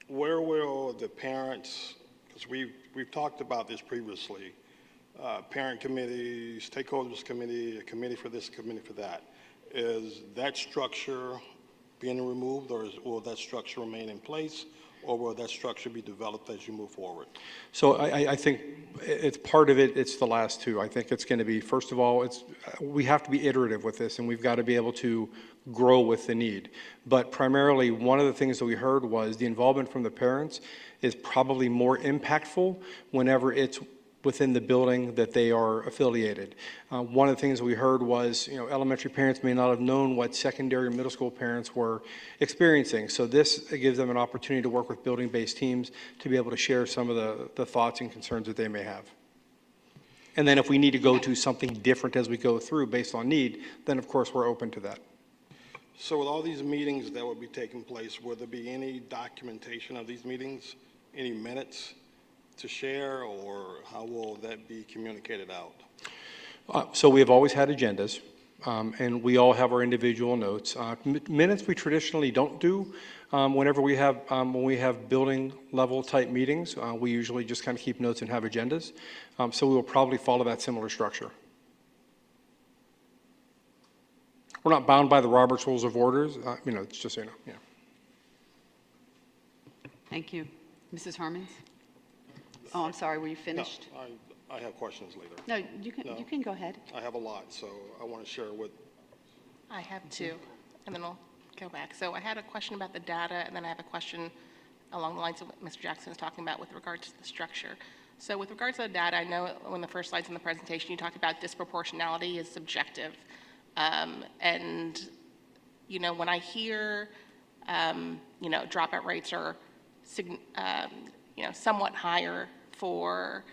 Where will the parents, because we've talked about this previously, parent committee, stakeholders committee, a committee for this, committee for that. Is that structure being removed, or will that structure remain in place, or will that structure be developed as you move forward? So I think it's part of it, it's the last two. I think it's going to be, first of all, we have to be iterative with this, and we've got to be able to grow with the need. But primarily, one of the things that we heard was the involvement from the parents is probably more impactful whenever it's within the building that they are affiliated. One of the things we heard was, elementary parents may not have known what secondary and middle school parents were experiencing. So this gives them an opportunity to work with building-based teams to be able to share some of the thoughts and concerns that they may have. And then if we need to go to something different as we go through based on need, then of course we're open to that. So with all these meetings that will be taking place, will there be any documentation of these meetings, any minutes to share, or how will that be communicated out? So we have always had agendas, and we all have our individual notes. Minutes we traditionally don't do. Whenever we have when we have building level type meetings, we usually just kind of keep notes and have agendas. So we will probably follow that similar structure. We're not bound by the Robert's Rules of Orders. It's just yeah. Thank you. Mrs. Hermans? Oh, I'm sorry, were you finished? No, I have questions later. No, you can go ahead. I have a lot, so I want to share with. I have two, and then I'll go back. So I had a question about the data, and then I have a question along the lines of what Mr. Jackson was talking about with regards to the structure. So with regards to the data, I know when the first slides in the presentation, you talked about disproportionality is subjective. And, when I hear, dropout rates are, somewhat higher for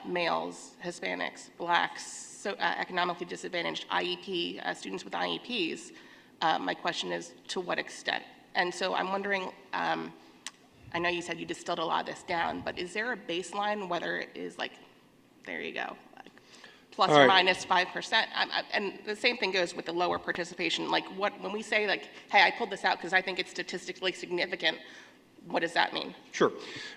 males, Hispanics, Blacks, so economically disadvantaged IEP, students with IEPs, my question is, to what extent? And so I'm wondering, I know you said you distilled a lot of this down, but is there a baseline, whether it is there you go, plus or minus 5%? And the same thing goes with the lower participation. When we say hey, I pulled this out because I think it's statistically significant, what does that mean? Sure.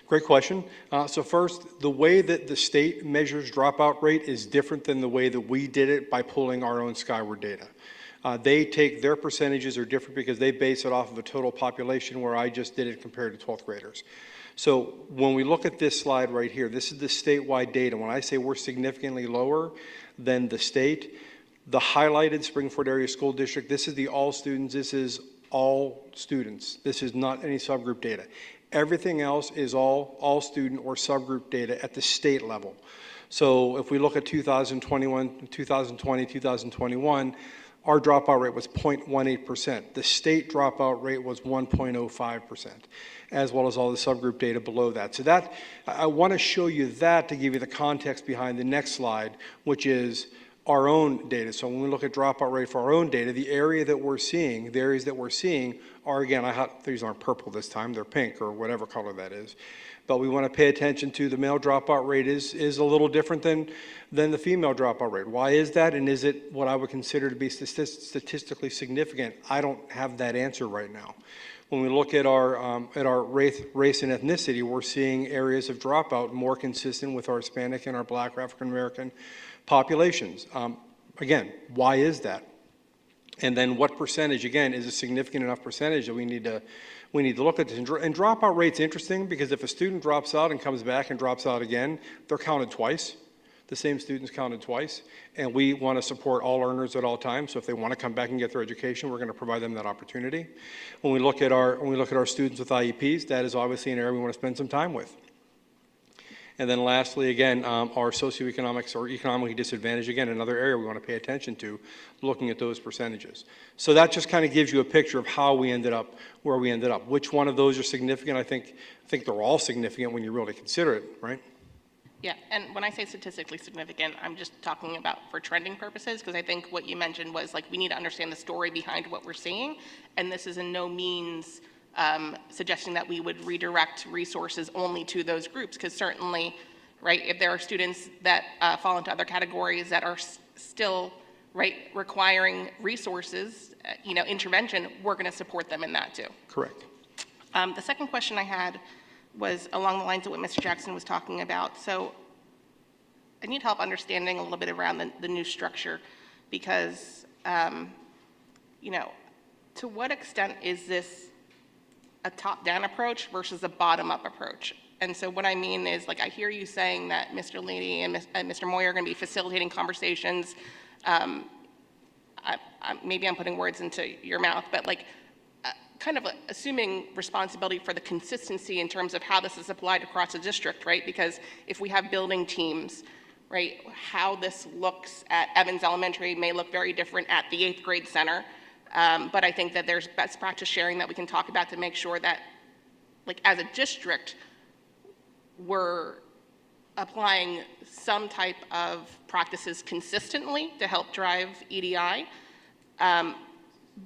Great question. So first, the way that the state measures dropout rate is different than the way that we did it by pulling our own Skyward data. They take their percentages are different because they base it off of a total population, where I just did it compared to 12th graders. So when we look at this slide right here, this is the statewide data. When I say we're significantly lower than the state, the highlighted Springford Area School District, this is the all students, this is all students. This is not any subgroup data. Everything else is all student or subgroup data at the state level. So if we look at 2021, 2020, 2021, our dropout rate was 0.18%. The state dropout rate was 1.05%, as well as all the subgroup data below that. So that, I want to show you that to give you the context behind the next slide, which is our own data. So when we look at dropout rate for our own data, the areas that we're seeing are, again, these aren't purple this time, they're pink or whatever color that is. But we want to pay attention to the male dropout rate is a little different than the female dropout rate. Why is that? And is it what I would consider to be statistically significant? I don't have that answer right now. When we look at our race and ethnicity, we're seeing areas of dropout more consistent with our Hispanic and our Black or African American populations. Again, why is that? And then what percentage, again, is a significant enough percentage that we need to look at this. And dropout rate's interesting because if a student drops out and comes back and drops out again, they're counted twice. The same student's counted twice. And we want to support all learners at all times. So if they want to come back and get their education, we're going to provide them that opportunity. When we look at our students with IEPs, that is obviously an area we want to spend some time with. And then lastly, again, our socioeconomics or economically disadvantaged, again, another area we want to pay attention to, looking at those percentages. So that just kind of gives you a picture of how we ended up where we ended up. Which one of those are significant? I think they're all significant when you really consider it, right? Yeah, and when I say statistically significant, I'm just talking about for trending purposes, because I think what you mentioned was we need to understand the story behind what we're seeing, and this is in no means suggesting that we would redirect resources only to those groups, because certainly, right, if there are students that fall into other categories that are still, right, requiring resources, intervention, we're going to support them in that too. Correct. The second question I had was along the lines of what Mr. Jackson was talking about. So I need help understanding a little bit around the new structure, because, to what extent is this a top-down approach versus a bottom-up approach? And so what I mean is, like, I hear you saying that Mr. Leedy and Mr. Moyer are going to be facilitating conversations. Maybe I'm putting words into your mouth, but like, kind of assuming responsibility for the consistency in terms of how this is applied across the district, right? Because if we have building teams, right, how this looks at Evans Elementary may look very different at the 8th grade center. But I think that there's best practice sharing that we can talk about to make sure that, like, as a district, we're applying some type of practices consistently to help drive EDI.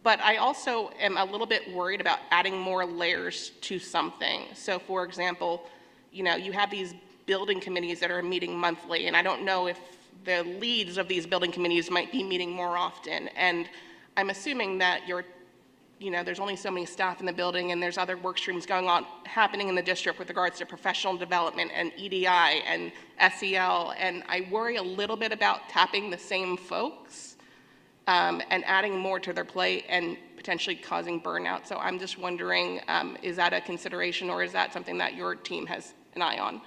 But I also am a little bit worried about adding more layers to something. So for example, you know, you have these building committees that are meeting monthly, and I don't know if the leads of these building committees might be meeting more often. And I'm assuming that there's only so many staff in the building, and there's other work streams going on happening in the district with regards to professional development and EDI and SEL. And I worry a little bit about tapping the same folks and adding more to their plate and potentially causing burnout. So I'm just wondering, is that a consideration, or is that something that your team has an eye on?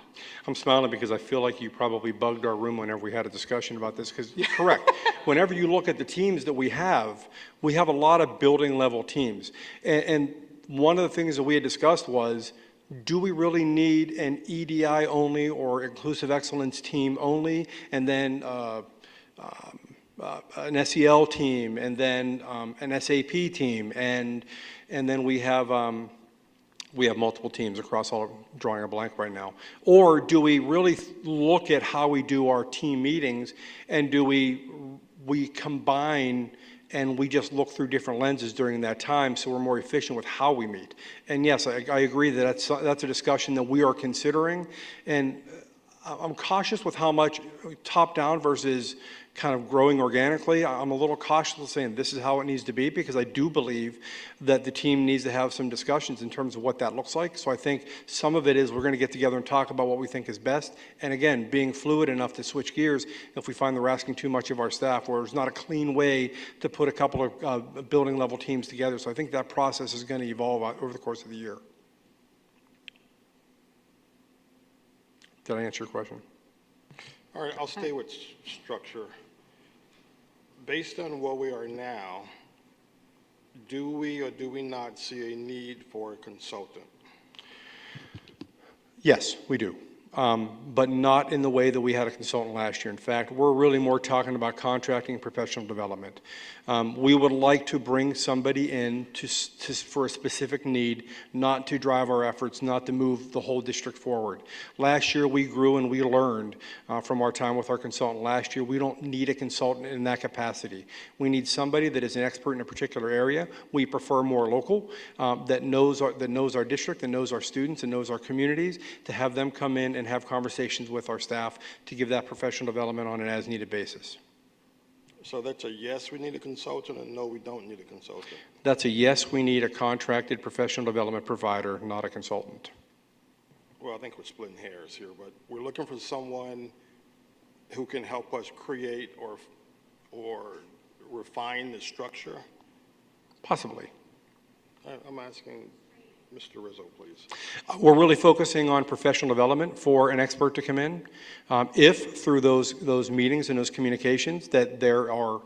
I'm smiling because I feel like you probably bugged our room whenever we had a discussion about this, because you're correct. Whenever you look at the teams that we have a lot of building level teams. And one of the things that we had discussed was, do we really need an EDI only or inclusive excellence team only, and then an SEL team, and then an SAP team, and then we have multiple teams across all, drawing a blank right now. Or do we really look at how we do our team meetings, and do we combine and we just look through different lenses during that time so we're more efficient with how we meet? And yes, I agree that that's a discussion that we are considering, and I'm cautious with how much top-down versus kind of growing organically. I'm a little cautious of saying this is how it needs to be, because I do believe that the team needs to have some discussions in terms of what that looks like. So I think some of it is we're going to get together and talk about what we think is best. And again, being fluid enough to switch gears if we find that we're asking too much of our staff, or there's not a clean way to put a couple of building level teams together. So I think that process is going to evolve over the course of the year. Did I answer your question? All right, I'll stay with structure. Based on where we are now, do we or do we not see a need for a consultant? Yes, we do. But not in the way that we had a consultant last year. In fact, we're really more talking about contracting and professional development. We would like to bring somebody in for a specific need, not to drive our efforts, not to move the whole district forward. Last year, we grew and we learned from our time with our consultant last year. We don't need a consultant in that capacity. We need somebody that is an expert in a particular area. We prefer more local, that knows our district, that knows our students, and knows our communities, to have them come in and have conversations with our staff to give that professional development on an as-needed basis. So that's a yes, we need a consultant, and no, we don't need a consultant. That's a yes, we need a contracted professional development provider, not a consultant. Well, I think we're splitting hairs here, but we're looking for someone who can help us create or refine the structure. Possibly. I'm asking Mr. Rizzo, please. We're really focusing on professional development for an expert to come in. If through those meetings and those communications that there are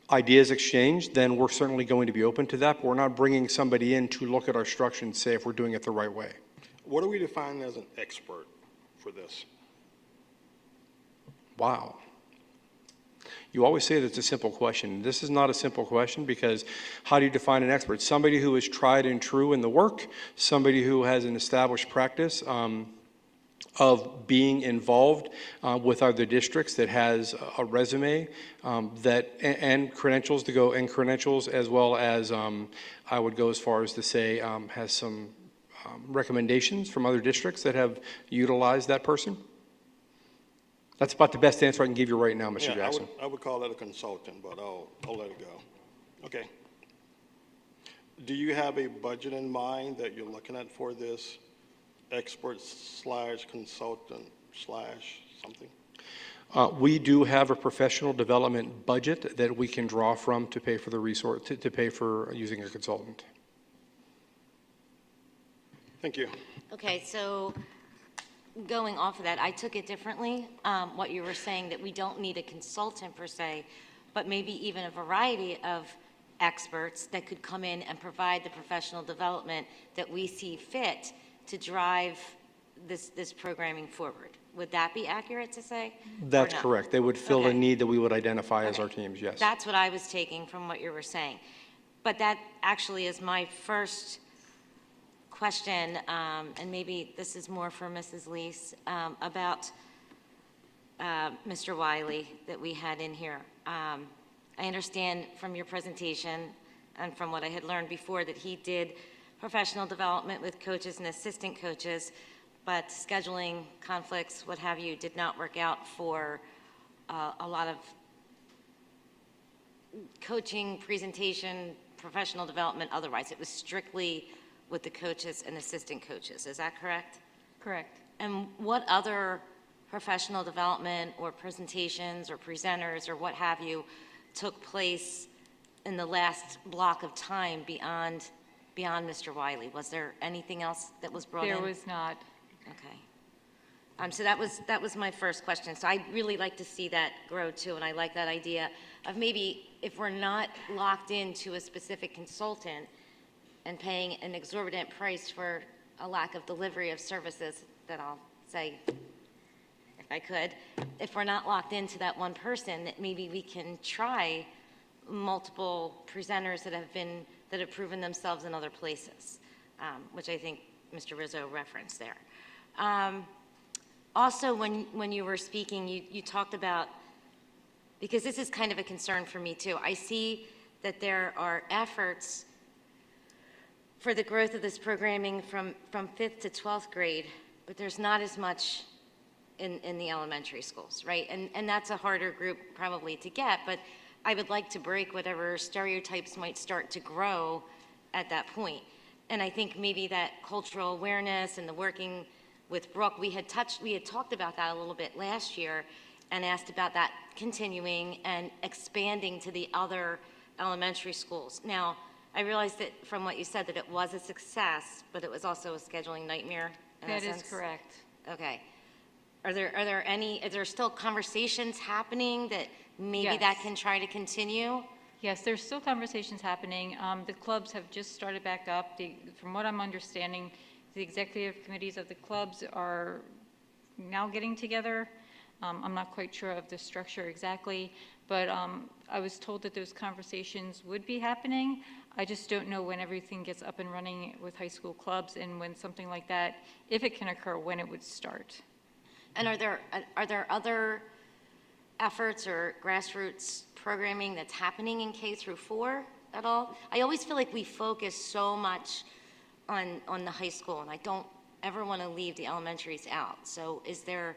ideas exchanged, then we're certainly going to be open to that. But we're not bringing somebody in to look at our structure and say if we're doing it the right way. What do we define as an expert for this? Wow. You always say that it's a simple question. This is not a simple question, because how do you define an expert? Somebody who is tried and true in the work, somebody who has an established practice of being involved with other districts, that has a resume and credentials to go, and credentials as well as I would go as far as to say has some recommendations from other districts that have utilized that person. That's about the best answer I can give you right now, Mr. Jackson. I would call it a consultant, but I'll let it go. Okay. Do you have a budget in mind that you're looking at for this expert / consultant / something? We do have a professional development budget that we can draw from to pay for the resource, to pay for using a consultant. Thank you. Okay, so going off of that, I took it differently. What you were saying, that we don't need a consultant per se, but maybe even a variety of experts that could come in and provide the professional development that we see fit to drive this programming forward. Would that be accurate to say? That's Or not? correct. They would fill a Okay. need that we would identify as our teams, yes. That's what I was taking from what you were saying. But that actually is my first question, and maybe this is more for Mrs. Leese, about Mr. Wiley that we had in here. I understand from your presentation and from what I had learned before that he did professional development with coaches and assistant coaches, but scheduling conflicts, what have you, did not work out for a lot of coaching, presentation, professional development, otherwise. It was strictly with the coaches and assistant coaches. Is that correct? Correct. And what other professional development or presentations or presenters or what have you took place in the last block of time beyond Mr. Wiley? Was there anything else that was brought in? There was not. Okay. So that was my first question. So I'd really like to see that grow too, and I like that idea of maybe if we're not locked into a specific consultant and paying an exorbitant price for a lack of delivery of services, that I'll say, if I could, if we're not locked into that one person, that maybe we can try multiple presenters that have proven themselves in other places, which I think Mr. Rizzo referenced there. Also, when you were speaking, you talked about, because this is kind of a concern for me too, I see that there are efforts for the growth of this programming from 5th to 12th grade, but there's not as much in the elementary schools, right? And that's a harder group probably to get, but I would like to break whatever stereotypes might start to grow at that point. And I think maybe that cultural awareness and the working with Brooke, we had talked about that a little bit last year and asked about that continuing and expanding to the other elementary schools. Now, I realized that from what you said that it was a success, but it was also a scheduling nightmare in a sense. That is correct. Okay. Are there still conversations happening that maybe Yes. that can try to continue? Yes, there's still conversations happening. The clubs have just started back up. From what I'm understanding, the executive committees of the clubs are now getting together. I'm not quite sure of the structure exactly, but I was told that those conversations would be happening. I just don't know when everything gets up and running with high school clubs and when something like that, if it can occur, when it would start. And are there other efforts or grassroots programming that's happening in K through 4 at all? I always feel like we focus so much on the high school, and I don't ever want to leave the elementaries out. So is there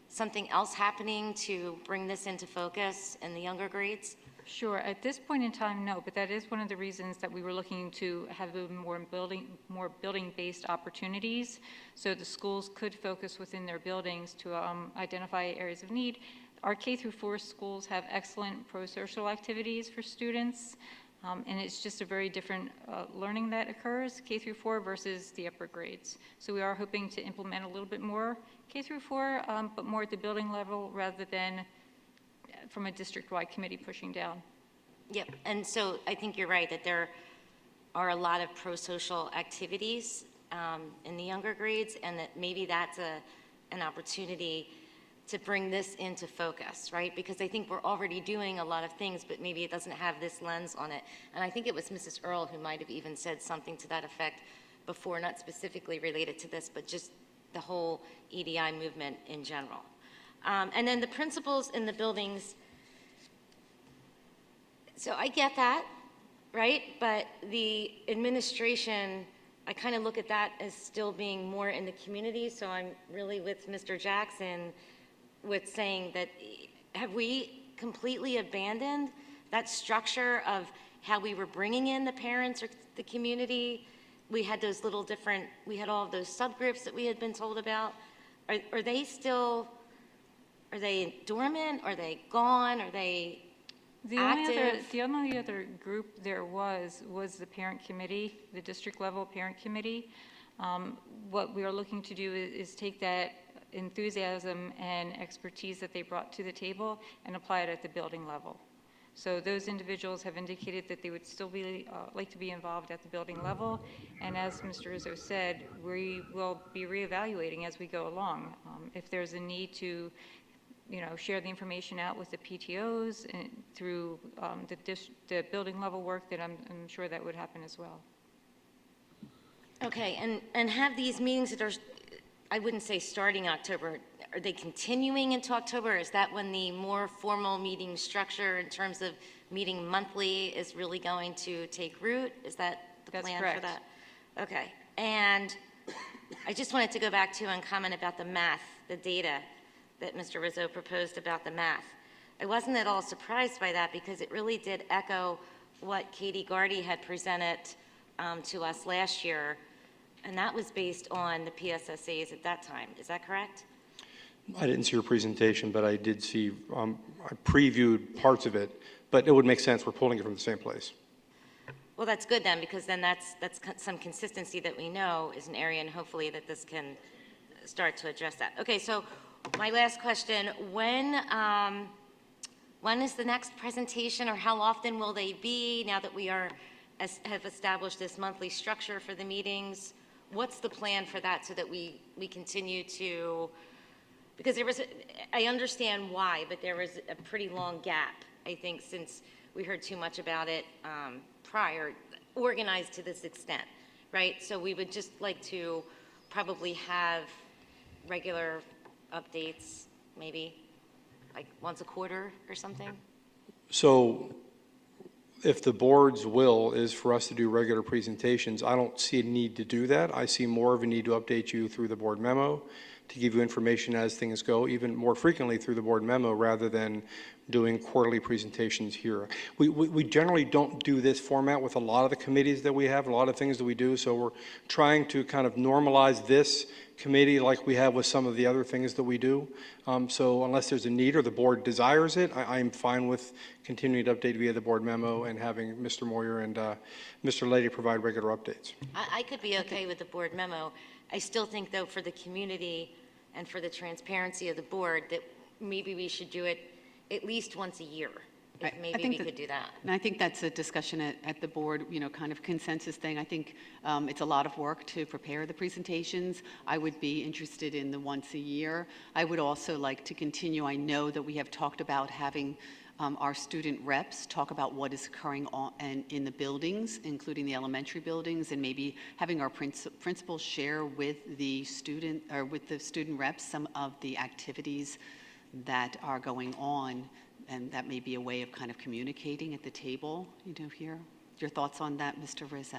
something else happening to bring this into focus in the younger grades? Sure. At this point in time, no, but that is one of the reasons that we were looking to have more building-based opportunities, so the schools could focus within their buildings to identify areas of need. Our K through 4 schools have excellent pro-social activities for students, and it's just a very different learning that occurs, K through 4 versus the upper grades. So we are hoping to implement a little bit more K through 4, but more at the building level rather than from a district-wide committee pushing down. Yep, and so I think you're right that there are a lot of pro-social activities in the younger grades, and that maybe that's an opportunity to bring this into focus, right? Because I think we're already doing a lot of things, but maybe it doesn't have this lens on it. And I think it was Mrs. Earle who might have even said something to that effect before, not specifically related to this, but just the whole EDI movement in general. And then the principals in the buildings, so I get that, right? But the administration, I kind of look at that as still being more in the community, so I'm really with Mr. Jackson with saying that, have we completely abandoned that structure of how we were bringing in the parents or the community? We had those little different, we had all of those subgroups that we had been told about. Are they still Are they dormant? Are they gone? Are they active? The only other group there was the parent committee, the district level parent committee. What we are looking to do is take that enthusiasm and expertise that they brought to the table and apply it at the building level. So those individuals have indicated that they would still be like to be involved at the building level. And as Mr. Rizzo said, we will be reevaluating as we go along. If there's a need to share the information out with the PTOs and through the building level work, that I'm sure that would happen as well. Okay, and have these meetings that are, I wouldn't say starting October, are they continuing into October? Is that when the more formal meeting structure in terms of meeting monthly is really going to take root? Is that the plan for that? Okay, and I just wanted to go back to and comment about the math, the data that Mr. Rizzo proposed about the math. I wasn't at all surprised by that because it really did echo what Katie Gardy had presented to us last year, and that was based on the PSSAs at that time. Is that correct? I didn't see your presentation, but I did see, I previewed parts of it, but it would make sense. We're pulling it from the same place. Well, that's good then, because then that's some consistency that we know is an area, and hopefully that this can start to address that. Okay, so my last question, when is the next presentation, or how often will they be now that we have established this monthly structure for the meetings? What's the plan for that so that we continue to, because I understand why, but there was a pretty long gap, I think, since we heard too much about it prior, organized to this extent, right? So we would just like to probably have regular updates, maybe like once a quarter or something? So if the board's will is for us to do regular presentations, I don't see a need to do that. I see more of a need to update you through the board memo, to give you information as things go, even more frequently through the board memo rather than doing quarterly presentations here. We generally don't do this format with a lot of the committees that we have, a lot of things that we do, so we're trying to kind of normalize this committee like we have with some of the other things that we do. So unless there's a need or the board desires it, I'm fine with continuing to update via the board memo and having Mr. Moyer and Mr. Lady provide regular updates. I could be okay with the board memo. I still think, though, for the community and for the transparency of the board, that maybe we should do it at least once a year. If maybe we could do that. And I think that's a discussion at the board, kind of consensus thing. I think it's a lot of work to prepare the presentations. I would be interested in the once a year. I would also like to continue. I know that we have talked about having our student reps talk about what is occurring in the buildings, including the elementary buildings, and maybe having our principals share with the student reps some of the activities that are going on. And that may be a way of kind of communicating at the table, here. Your thoughts on that, Mr. Rizzo?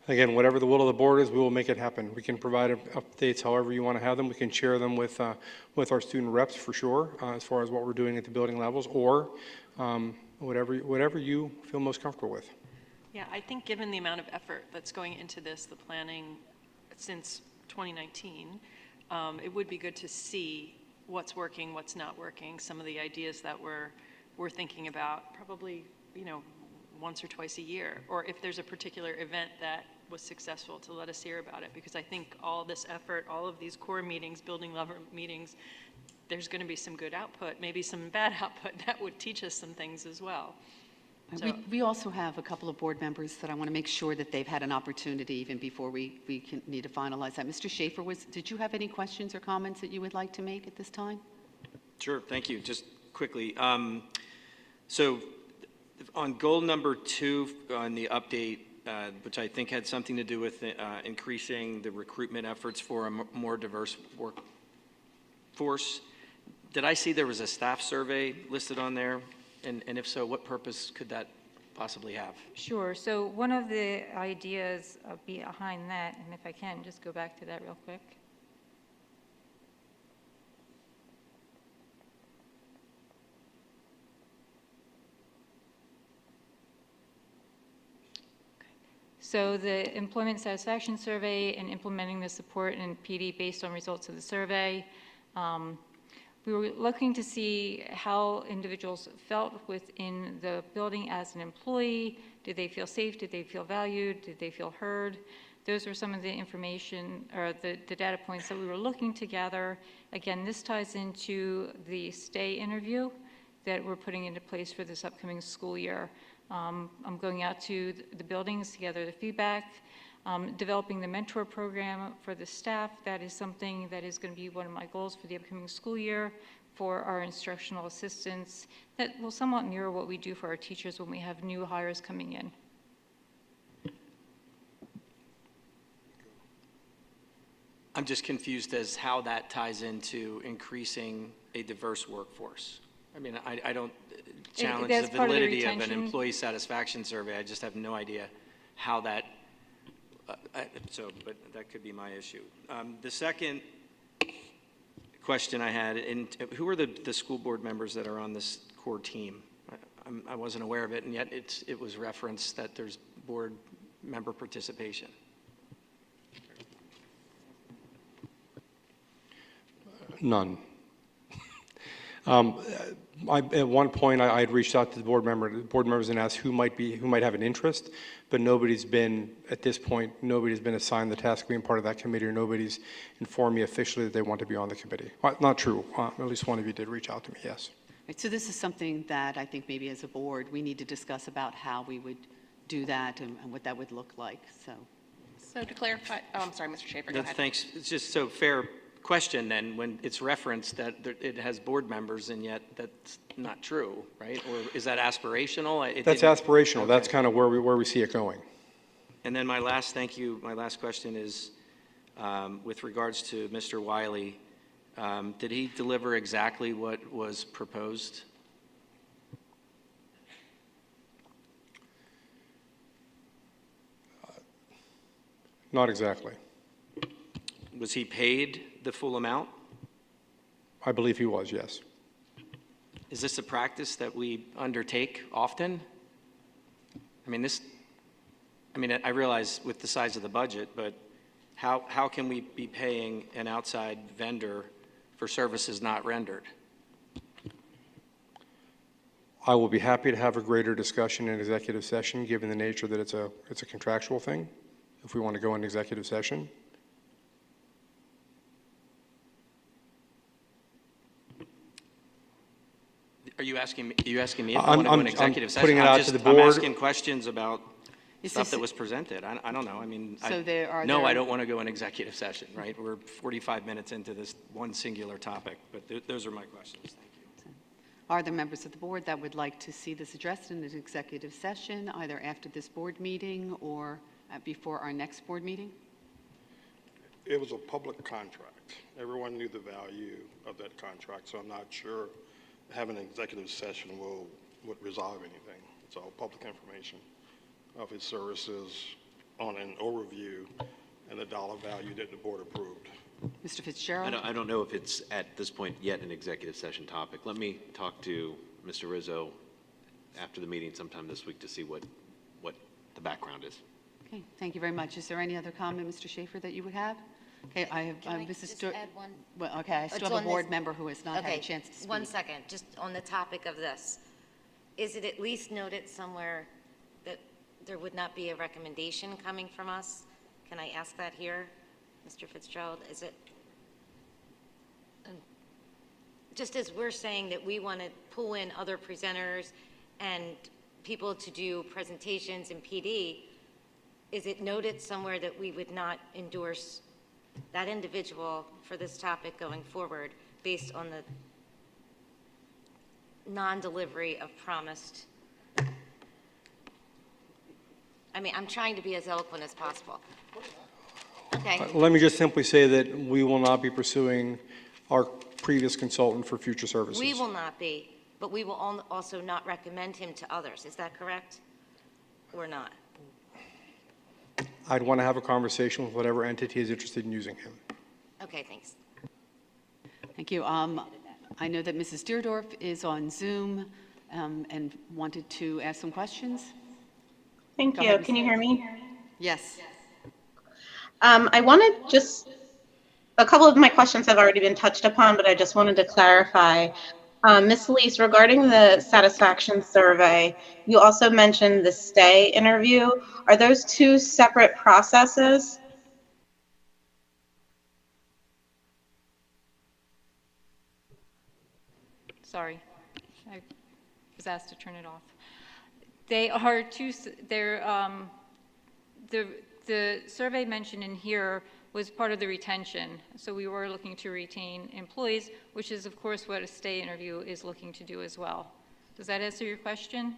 Again, whatever the will of the board is, we will make it happen. We can provide updates however you want to have them. We can share them with our student reps for sure, as far as what we're doing at the building levels, or whatever you feel most comfortable with. Yeah, I think given the amount of effort that's going into this, the planning since 2019, it would be good to see what's working, what's not working, some of the ideas that we're thinking about, probably, once or twice a year, or if there's a particular event that was successful, to let us hear about it, because I think all this effort, all of these core meetings, building level meetings, there's going to be some good output, maybe some bad output that would teach us some things as well. So, we also have a couple of board members that I want to make sure that they've had an opportunity even before we need to finalize that. Mr. Schaefer, did you have any questions or comments that you would like to make at this time? Sure, thank you. Just quickly, so on goal number 2 on the update, which I think had something to do with increasing the recruitment efforts for a more diverse workforce, did I see there was a staff survey listed on there? And if so, what purpose could that possibly have? Sure. So one of the ideas behind that, and if I can just go back to that real quick. So the employment satisfaction survey and implementing the support and PD based on results of the survey. We were looking to see how individuals felt within the building as an employee. Did they feel safe? Did they feel valued? Did they feel heard? Those were some of the information or the data points that we were looking to gather. Again, this ties into the stay interview that we're putting into place for this upcoming school year. I'm going out to the buildings to gather the feedback, developing the mentor program for the staff. That is something that is going to be one of my goals for the upcoming school year for our instructional assistants that will somewhat mirror what we do for our teachers when we have new hires coming in. I'm just confused as how that ties into increasing a diverse workforce. I mean, I don't challenge the validity of an employee satisfaction survey. I just have no idea how that, but that could be my issue. The second question I had, who are the school board members that are on this core team? I wasn't aware of it, and yet it was referenced that there's board member participation. None. At one point, I had reached out to the board members and asked who might have an interest, but nobody's been, at this point, nobody's been assigned the task of being part of that committee, or nobody's informed me officially that they want to be on the committee. Not true. At least one of you did reach out to me, yes. Right, so this is something that I think maybe as a board, we need to discuss about how we would do that and what that would look like, so. So to clarify, I'm sorry, Mr. Schaefer, go ahead. Thanks. It's just so fair question then when it's referenced that it has board members and yet that's not true, right? Or is that aspirational? That's aspirational. Okay. That's kind of where we see it going. And then my last question is with regards to Mr. Wiley. Did he deliver exactly what was proposed? Not exactly. Was he paid the full amount? I believe he was, yes. Is this a practice that we undertake often? I realize with the size of the budget, but how can we be paying an outside vendor for services not rendered? I will be happy to have a greater discussion in executive session, given the nature that it's a contractual thing, if we want to go into executive session. Are you asking me if I want to go in executive session? Putting it out to the board. I'm asking questions about stuff that was presented. I don't know. I don't want to go in executive session, right? We're 45 minutes into this one singular topic, but those are my questions. Thank you. Are there members of the board that would like to see this addressed in an executive session, either after this board meeting or before our next board meeting? It was a public contract. Everyone knew the value of that contract, so I'm not sure having an executive session would resolve anything. It's all public information of his services on an overview and the dollar value that the board approved. Mr. Fitzgerald? I don't know if it's at this point yet an executive session topic. Let me talk to Mr. Rizzo after the meeting sometime this week to see what the background is. Okay, thank you very much. Is there any other comment, Mr. Schaefer, that you would have? Okay, I have Mrs. Just add one? Well, okay, I still have a board member who has not had a chance to speak. 1 second, just on the topic of this. Is it at least noted somewhere that there would not be a recommendation coming from us? Can I ask that here, Mr. Fitzgerald? Is it, just as we're saying that we want to pull in other presenters and people to do presentations in PD, is it noted somewhere that we would not endorse that individual for this topic going forward based on the non-delivery of promised? I'm trying to be as eloquent as possible. Okay. Let me just simply say that we will not be pursuing our previous consultant for future services. We will not be, but we will also not recommend him to others. Is that correct or not? I'd want to have a conversation with whatever entity is interested in using him. Okay, thanks. Thank you. I know that Mrs. Deerdorf is on Zoom and wanted to ask some questions. Thank Go you. ahead, Can you hear me? Yes. I want to just a couple of my questions have already been touched upon, but I just wanted to clarify. Ms. Lees, regarding the satisfaction survey, you also mentioned the stay interview. Are those two separate processes? Sorry, I was asked to turn it off. They are two, the survey mentioned in here was part of the retention. So we were looking to retain employees, which is of course what a stay interview is looking to do as well. Does that answer your question?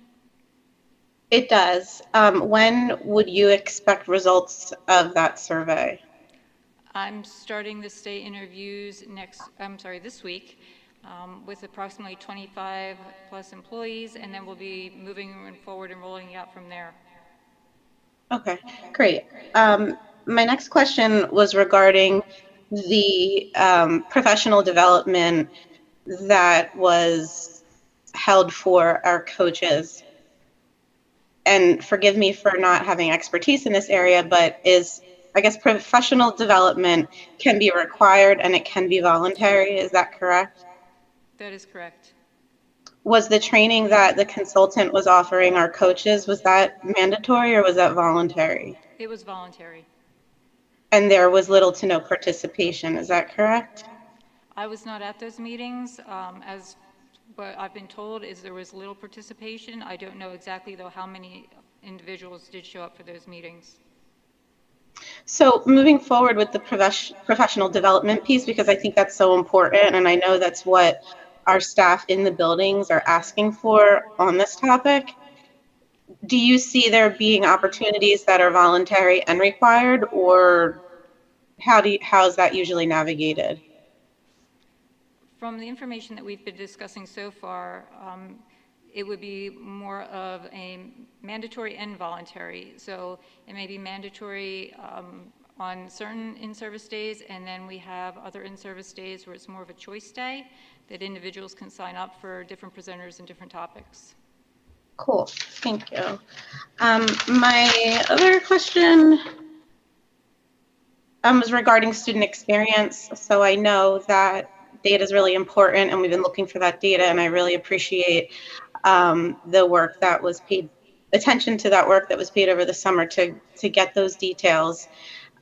It does. When would you expect results of that survey? I'm starting the stay interviews this week with approximately 25 plus employees, and then we'll be moving forward and rolling out from there. Okay, great. My next question was regarding the professional development that was held for our coaches. And forgive me for not having expertise in this area, but I guess professional development can be required and it can be voluntary. Is that correct? That is correct. Was the training that the consultant was offering our coaches, was that mandatory or was that voluntary? It was voluntary. And there was little to no participation, is that correct? I was not at those meetings. As what I've been told is there was little participation. I don't know exactly though how many individuals did show up for those meetings. So moving forward with the professional development piece, because I think that's so important, and I know that's what our staff in the buildings are asking for on this topic, do you see there being opportunities that are voluntary and required, or how is that usually navigated? From the information that we've been discussing so far, it would be more of a mandatory and voluntary. So it may be mandatory on certain in-service days, and then we have other in-service days where it's more of a choice day that individuals can sign up for different presenters and different topics. Cool, thank you. My other question was regarding student experience. So I know that data is really important and we've been looking for that data, and I really appreciate the work that was paid, attention to that work that was paid over the summer to get those details.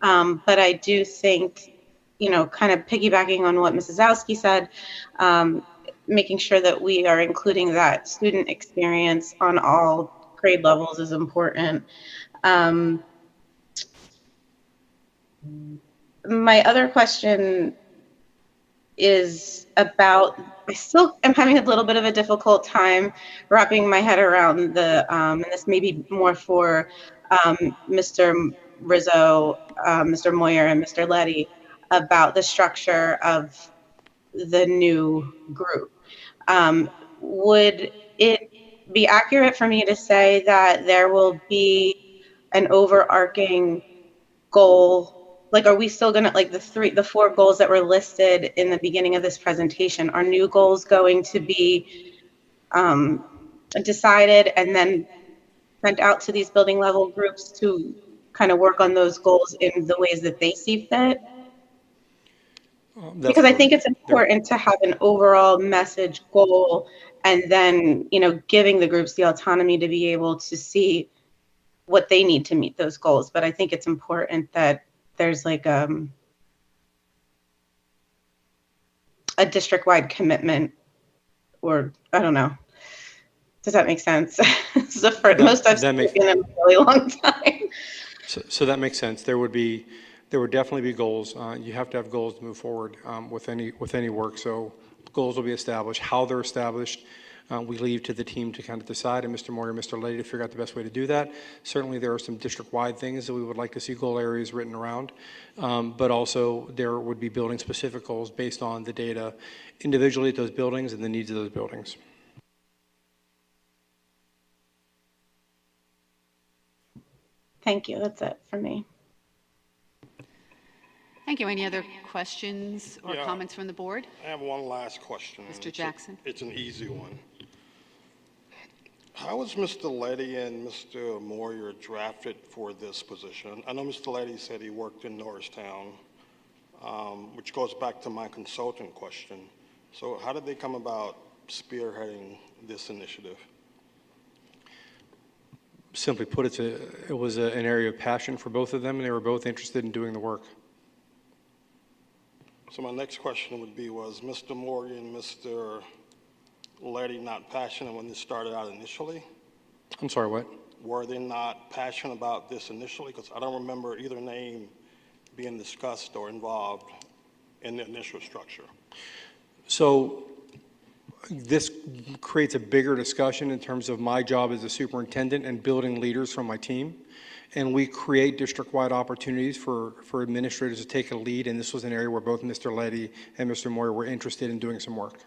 But I do think, kind of piggybacking on what Mrs. Zowski said, making sure that we are including that student experience on all grade levels is important. My other question is about, I still am having a little bit of a difficult time wrapping my head around and this may be more for Mr. Rizzo, Mr. Moyer, and Mr. Letty, about the structure of the new group. Would it be accurate for me to say that there will be an overarching goal? Like, are we still gonna, like the 4 goals that were listed in the beginning of this presentation, are new goals going to be decided and then sent out to these building level groups to kind of work on those goals in the ways that they see fit? Because I think it's important to have an overall message goal, and then, giving the groups the autonomy to be able to see what they need to meet those goals. But I think it's important that there's like a district-wide commitment, or I don't know. Does that make sense? This is the first, most I've seen in a really long time. So that makes sense. There would definitely be goals. You have to have goals to move forward with any work. So goals will be established. How they're established, we leave to the team to kind of decide, and Mr. Moyer and Mr. Letty to figure out the best way to do that. Certainly there are some district-wide things that we would like to see goal areas written around, but also there would be building-specific goals based on the data individually at those buildings and the needs of those buildings. Thank you. That's it for me. Thank you. Any other questions or comments from the board? I have one last question. Mr. Jackson. It's an easy one. How was Mr. Letty and Mr. Moyer drafted for this position? I know Mr. Letty said he worked in Norristown. which goes back to my consultant question. So how did they come about spearheading this initiative? Simply put, it was an area of passion for both of them, and they were both interested in doing the work. So my next question would be, was Mr. Morgan and Mr. Letty not passionate when this started out initially? I'm sorry, what? Were they not passionate about this initially? Because I don't remember either name being discussed or involved in the initial structure. So this creates a bigger discussion in terms of my job as a superintendent and building leaders from my team. And we create district-wide opportunities for administrators to take a lead, and this was an area where both Mr. Letty and Mr. Moyer were interested in doing some work.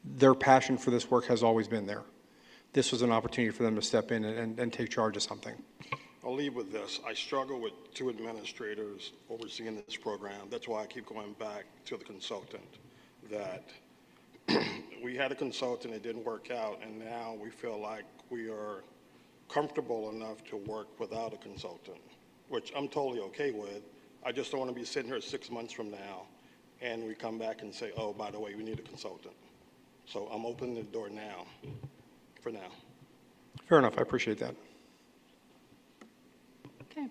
Their passion for this work has always been there. This was an opportunity for them to step in and take charge of something. I'll leave with this. I struggle with two administrators overseeing this program. That's why I keep going back to the consultant, that we had a consultant, it didn't work out, and now we feel like we are comfortable enough to work without a consultant, which I'm totally okay with. I just don't want to be sitting here 6 months from now and we come back and say, oh, by the way, we need a consultant. So I'm opening the door now, for now. Fair enough, I appreciate that. Okay.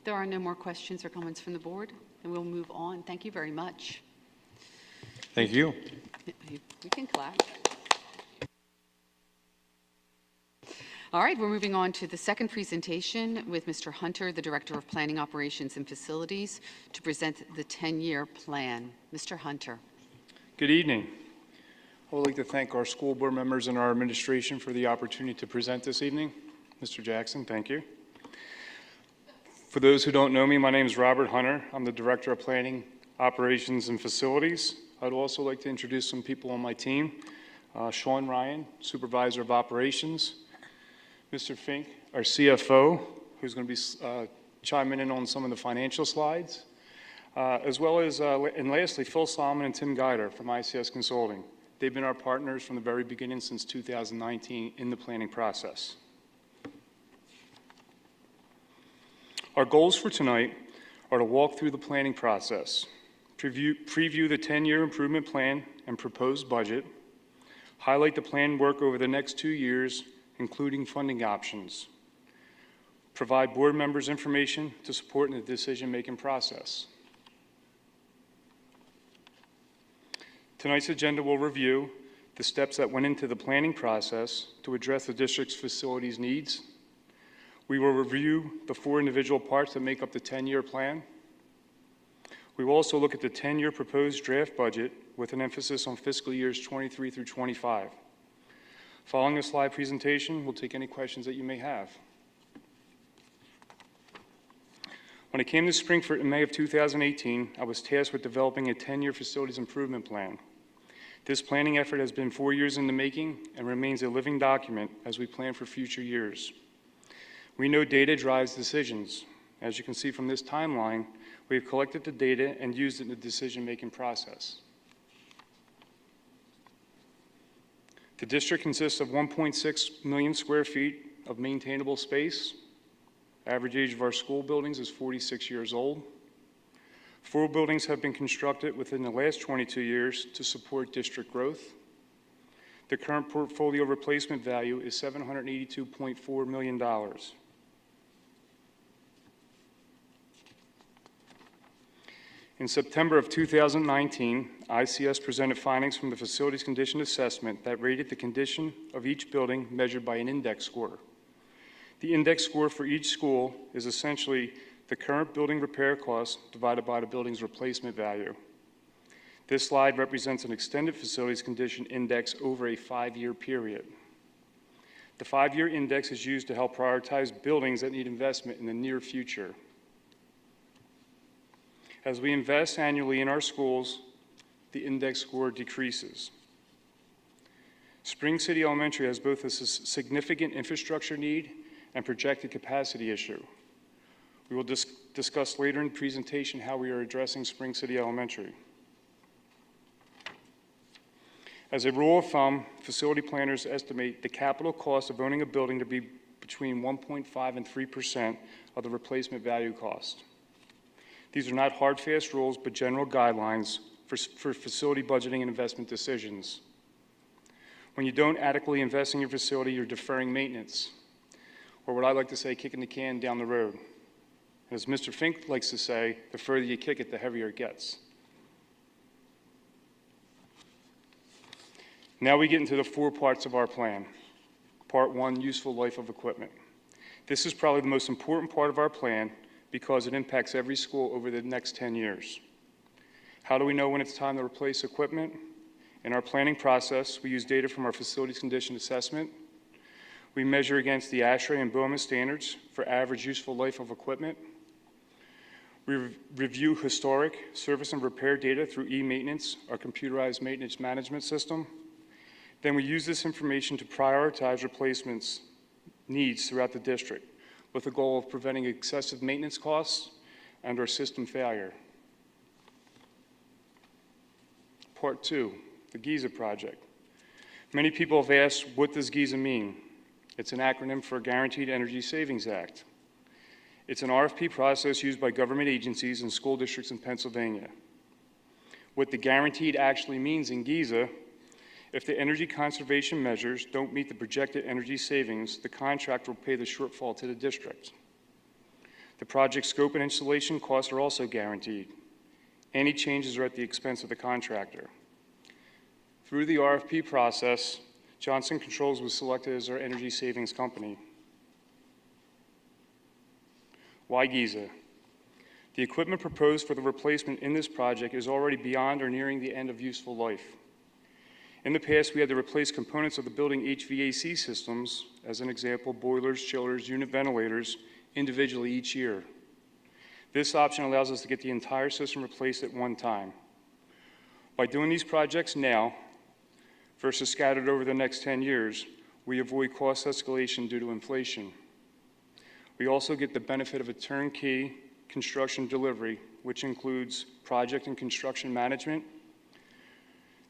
There are no more questions or comments from the board, and we'll move on. Thank you very much. Thank you. We can clap. All right, we're moving on to the second presentation with Mr. Hunter, the Director of Planning Operations and Facilities, to present the 10-year plan. Mr. Hunter. Good evening. I would like to thank our school board members and our administration for the opportunity to present this evening. Mr. Jackson, thank you. For those who don't know me, my name is Robert Hunter. I'm the Director of Planning Operations and Facilities. I'd also like to introduce some people on my team. Sean Ryan, Supervisor of Operations. Mr. Fink, our CFO, who's going to be chiming in on some of the financial slides, as well as, and lastly, Phil Solomon and Tim Guider from ICS Consulting. They've been our partners from the very beginning since 2019 in the planning process. Our goals for tonight are to walk through the planning process, preview the 10-year improvement plan and proposed budget, highlight the planned work over the next 2 years, including funding options, provide board members information to support in the decision-making process. Tonight's agenda will review the steps that went into the planning process to address the district's facilities needs. We will review the 4 individual parts that make up the 10-year plan. We will also look at the 10-year proposed draft budget with an emphasis on fiscal years 23 through 25. Following the slide presentation, we'll take any questions that you may have. When I came to Springford in May of 2018, I was tasked with developing a 10-year facilities improvement plan. This planning effort has been 4 years in the making and remains a living document as we plan for future years. We know data drives decisions. As you can see from this timeline, we have collected the data and used it in the decision-making process. The district consists of 1.6 million square feet of maintainable space. Average age of our school buildings is 46 years old. 4 buildings have been constructed within the last 22 years to support district growth. The current portfolio replacement value is $782.4 million. In September of 2019, ICS presented findings from the Facilities Condition Assessment that rated the condition of each building measured by an index score. The index score for each school is essentially the current building repair cost divided by the building's replacement value. This slide represents an extended facilities condition index over a 5-year period. The 5-year index is used to help prioritize buildings that need investment in the near future. As we invest annually in our schools, the index score decreases. Spring City Elementary has both a significant infrastructure need and projected capacity issue. We will discuss later in the presentation how we are addressing Spring City Elementary. As a rule of thumb, facility planners estimate the capital cost of owning a building to be between 1.5% and 3% of the replacement value cost. These are not hard, fast rules, but general guidelines for facility budgeting and investment decisions. When you don't adequately invest in your facility, you're deferring maintenance, or what I like to say, kicking the can down the road. As Mr. Fink likes to say, the further you kick it, the heavier it gets. Now we get into the 4 parts of our plan. Part 1, useful life of equipment. This is probably the most important part of our plan because it impacts every school over the next 10 years. How do we know when it's time to replace equipment? In our planning process, we use data from our facilities condition assessment. We measure against the ASHRAE and BOMA standards for average useful life of equipment. We review historic service and repair data through e-maintenance, our computerized maintenance management system. Then we use this information to prioritize replacements needs throughout the district with the goal of preventing excessive maintenance costs and or system failure. Part 2, the Giza project. Many people have asked, what does Giza mean? It's an acronym for Guaranteed Energy Savings Act. It's an RFP process used by government agencies and school districts in Pennsylvania. What the guaranteed actually means in Giza, if the energy conservation measures don't meet the projected energy savings, the contractor will pay the shortfall to the district. The project scope and installation costs are also guaranteed. Any changes are at the expense of the contractor. Through the RFP process, Johnson Controls was selected as our energy savings company. Why Giza? The equipment proposed for the replacement in this project is already beyond or nearing the end of useful life. In the past, we had to replace components of the building HVAC systems, as an example, boilers, chillers, unit ventilators, individually each year. This option allows us to get the entire system replaced at one time. By doing these projects now, versus scattered over the next 10 years, we avoid cost escalation due to inflation. We also get the benefit of a turnkey construction delivery, which includes project and construction management.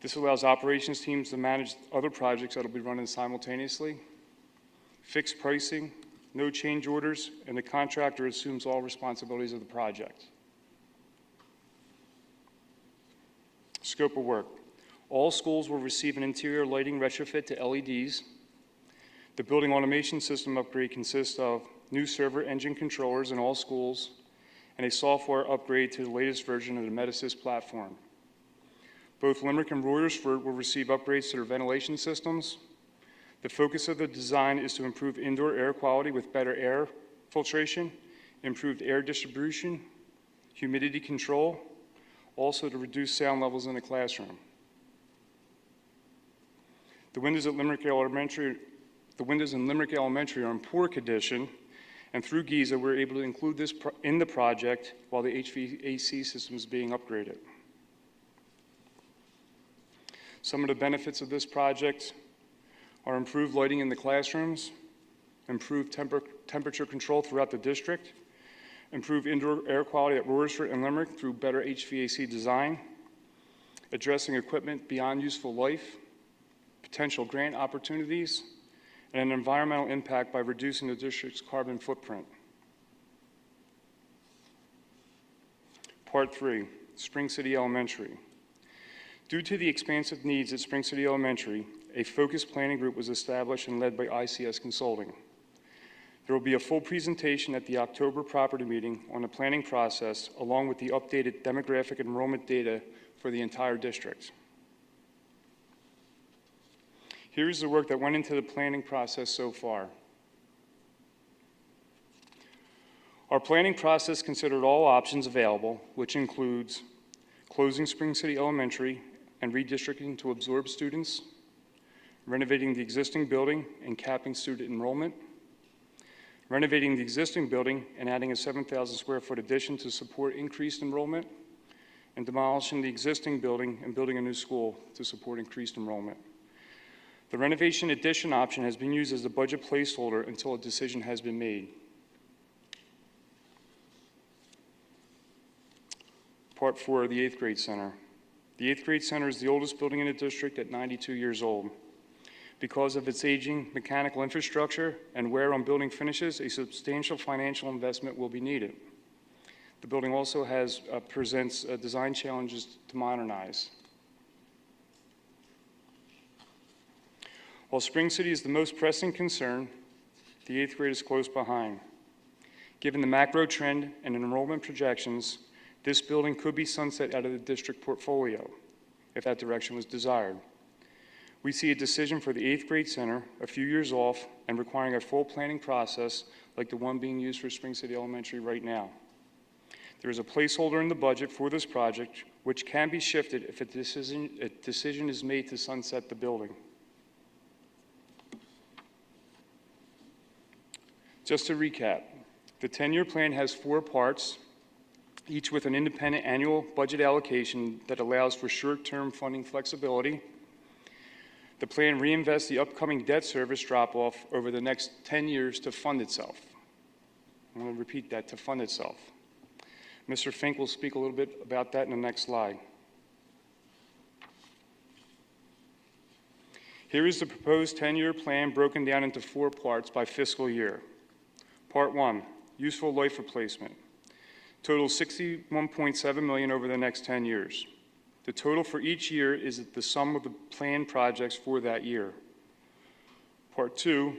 This allows operations teams to manage other projects that will be running simultaneously, fixed pricing, no change orders, and the contractor assumes all responsibilities of the project. Scope of work. All schools will receive an interior lighting retrofit to LEDs. The building automation system upgrade consists of new server engine controllers in all schools and a software upgrade to the latest version of the Metasys platform. Both Limerick and Royersford will receive upgrades to their ventilation systems. The focus of the design is to improve indoor air quality with better air filtration, improved air distribution, humidity control, also to reduce sound levels in the classroom. The windows in Limerick Elementary are in poor condition, and through Giza, we're able to include this in the project while the HVAC system is being upgraded. Some of the benefits of this project are improved lighting in the classrooms, improved temperature control throughout the district, improved indoor air quality at Royersford and Limerick through better HVAC design, addressing equipment beyond useful life, potential grant opportunities, and an environmental impact by reducing the district's carbon footprint. Part 3, Spring City Elementary. Due to the expansive needs at Spring City Elementary, a focused planning group was established and led by ICS Consulting. There will be a full presentation at the October property meeting on the planning process, along with the updated demographic enrollment data for the entire district. Here's the work that went into the planning process so far. Our planning process considered all options available, which includes closing Spring City Elementary and redistricting to absorb students, renovating the existing building and capping student enrollment, renovating the existing building and adding a 7,000 square foot addition to support increased enrollment, and demolishing the existing building and building a new school to support increased enrollment. The renovation addition option has been used as a budget placeholder until a decision has been made. Part 4 of the 8th grade center. The 8th grade center is the oldest building in the district at 92 years old. Because of its aging mechanical infrastructure and wear on building finishes, a substantial financial investment will be needed. The building also presents design challenges to modernize. While Spring City is the most pressing concern, the 8th grade is close behind. Given the macro trend and enrollment projections, this building could be sunset out of the district portfolio if that direction was desired. We see a decision for the 8th grade center a few years off and requiring a full planning process like the one being used for Spring City Elementary right now. There is a placeholder in the budget for this project which can be shifted if a decision is made to sunset the building. Just to recap, the 10-year plan has 4 parts, each with an independent annual budget allocation that allows for short-term funding flexibility. The plan reinvests the upcoming debt service drop-off over the next 10 years to fund itself. I'm going to repeat that, to fund itself. Mr. Fink will speak a little bit about that in the next slide. Here is the proposed 10-year plan broken down into 4 parts by fiscal year. Part 1, useful life replacement. Total $61.7 million over the next 10 years. The total for each year is the sum of the planned projects for that year. Part 2,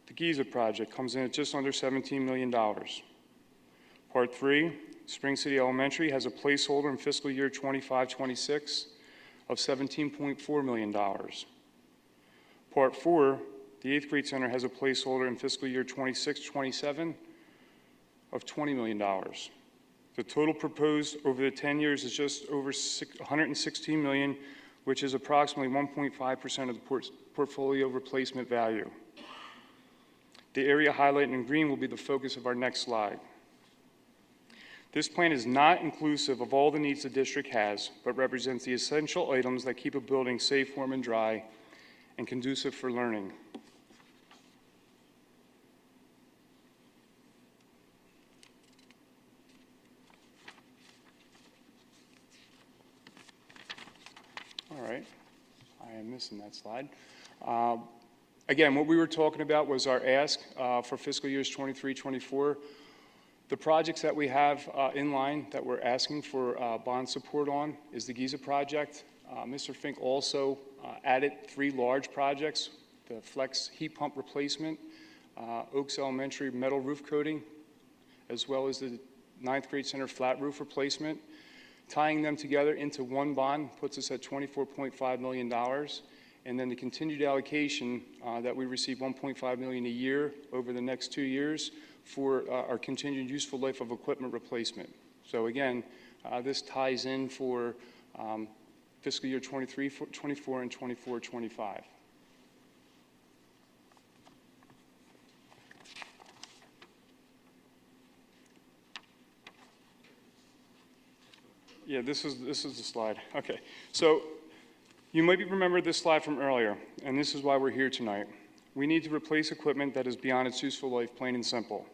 the Giza project comes in at just under $17 million. Part 3, Spring City Elementary has a placeholder in fiscal year 25-26 of $17.4 million. Part 4, the 8th grade center has a placeholder in fiscal year 26-27 of $20 million. The total proposed over the 10 years is just over $116 million, which is approximately 1.5% of the portfolio replacement value. The area highlighted in green will be the focus of our next slide. This plan is not inclusive of all the needs the district has, but represents the essential items that keep a building safe, warm, and dry, and conducive for learning. All right, I am missing that slide. Again, what we were talking about was our ask for fiscal years 23-24. The projects that we have in line that we're asking for bond support on is the Giza project. Mr. Fink also added 3 large projects, the Flex heat pump replacement, Oaks Elementary metal roof coating, as well as the 9th grade center flat roof replacement. Tying them together into one bond puts us at $24.5 million. And then the continued allocation that we receive $1.5 million a year over the next 2 years for our continued useful life of equipment replacement. So again, this ties in for fiscal year 23-24 and 24-25. Yeah, this is the slide. Okay, so you might remember this slide from earlier, and this is why we're here tonight. We need to replace equipment that is beyond its useful life, plain and simple.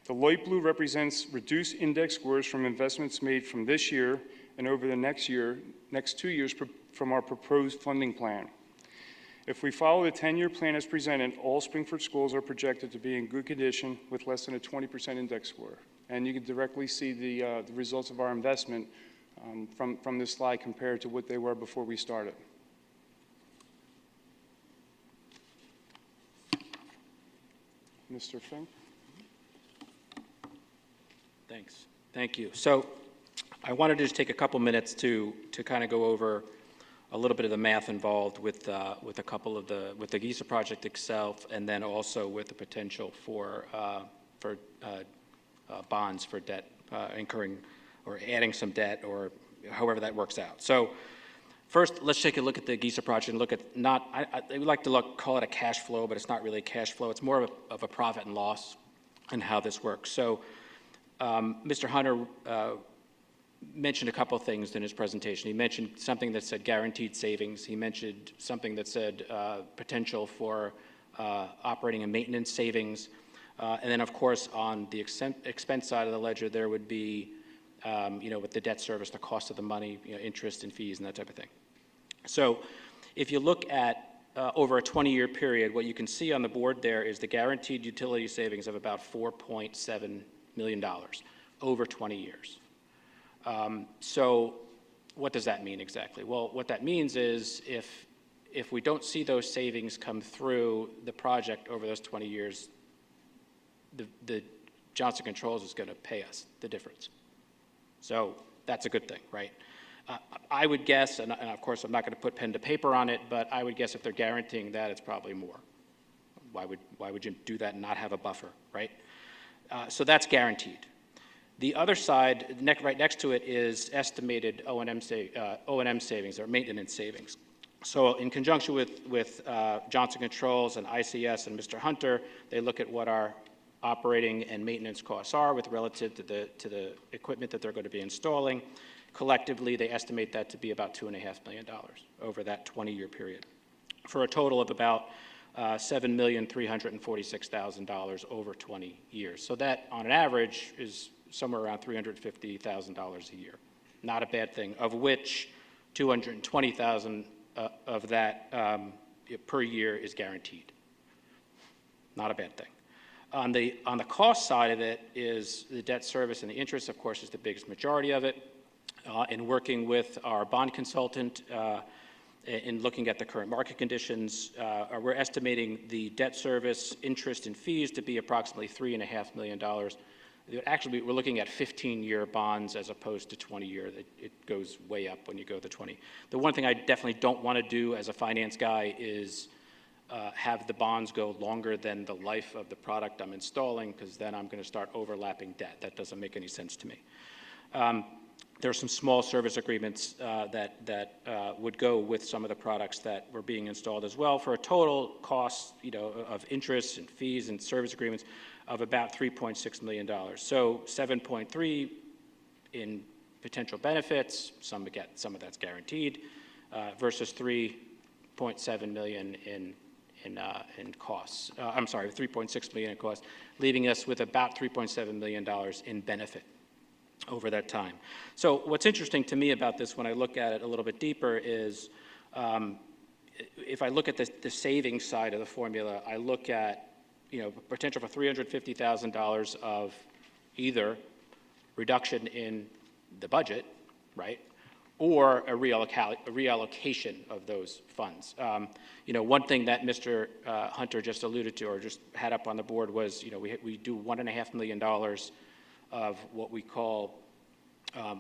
The light blue represents reduced index scores from investments made from this year and over the next 2 years from our proposed funding plan. If we follow the 10-year plan as presented, all Springford schools are projected to be in good condition with less than a 20% index score. And you can directly see the results of our investment from this slide compared to what they were before we started. Mr. Fink? Thanks. Thank you. So I wanted to just take a couple minutes to kind of go over a little bit of the math involved with a couple of with the Giza project itself, and then also with the potential for bonds for debt incurring or adding some debt, or however that works out. So first, let's take a look at the Giza project and look at I would like to call it a cash flow, but it's not really a cash flow. It's more of a profit and loss and how this works. So Mr. Hunter mentioned a couple of things in his presentation. He mentioned something that said guaranteed savings. He mentioned something that said potential for operating and maintenance savings. And then, of course, on the expense side of the ledger, there would be, with the debt service, the cost of the money, interest and fees and that type of thing. So if you look at over a 20-year period, what you can see on the board there is the guaranteed utility savings of about $4.7 million over 20 years. So what does that mean exactly? Well, what that means is if we don't see those savings come through the project over those 20 years, the Johnson Controls is going to pay us the difference. So that's a good thing, right? I would guess, and of course I'm not going to put pen to paper on it, but I would guess if they're guaranteeing that, it's probably more. Why would you do that and not have a buffer, right? So that's guaranteed. The other side, right next to it, is estimated O&M savings or maintenance savings. So in conjunction with Johnson Controls and ICS and Mr. Hunter, they look at what our operating and maintenance costs are with relative to the equipment that they're going to be installing. Collectively, they estimate that to be about $2.5 million over that 20-year period, for a total of about $7,346,000 over 20 years. So that, on an average, is somewhere around $350,000 a year. Not a bad thing, of which $220,000 of that per year is guaranteed. Not a bad thing. On the cost side of it is the debt service and the interest, of course, is the biggest majority of it. In working with our bond consultant, in looking at the current market conditions, we're estimating the debt service, interest, and fees to be approximately $3.5 million. Actually, we're looking at 15-year bonds as opposed to 20-year. It goes way up when you go to 20. The one thing I definitely don't want to do as a finance guy is have the bonds go longer than the life of the product I'm installing, because then I'm going to start overlapping debt. That doesn't make any sense to me. There are some small service agreements that would go with some of the products that were being installed as well, for a total cost, of interest and fees and service agreements of about $3.6 million. So 7.3 in potential benefits, some of that's guaranteed, versus 3.7 million in costs. I'm sorry, 3.6 million in costs, leaving us with about $3.7 million in benefit over that time. So what's interesting to me about this, when I look at it a little bit deeper, is if I look at the savings side of the formula, I look at potential for $350,000 of either reduction in the budget, right, or a reallocation of those funds. One thing that Mr. Hunter just alluded to, or just had up on the board, was we do $1.5 million of what we call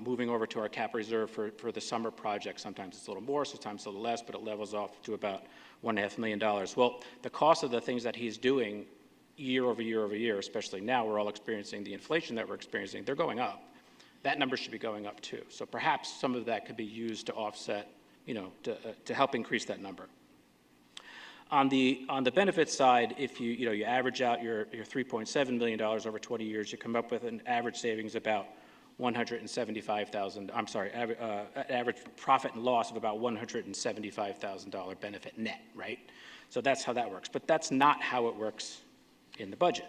moving over to our cap reserve for the summer project. Sometimes it's a little more, sometimes a little less, but it levels off to about $1.5 million. Well, the cost of the things that he's doing year over year over year, especially now we're all experiencing the inflation that we're experiencing, they're going up. That number should be going up too. So perhaps some of that could be used to offset, to help increase that number. On the benefits side, if you average out your $3.7 million over 20 years, you come up with an average savings about $175,000. I'm sorry, average profit and loss of about $175,000 benefit net, right? So that's how that works. But that's not how it works in the budget.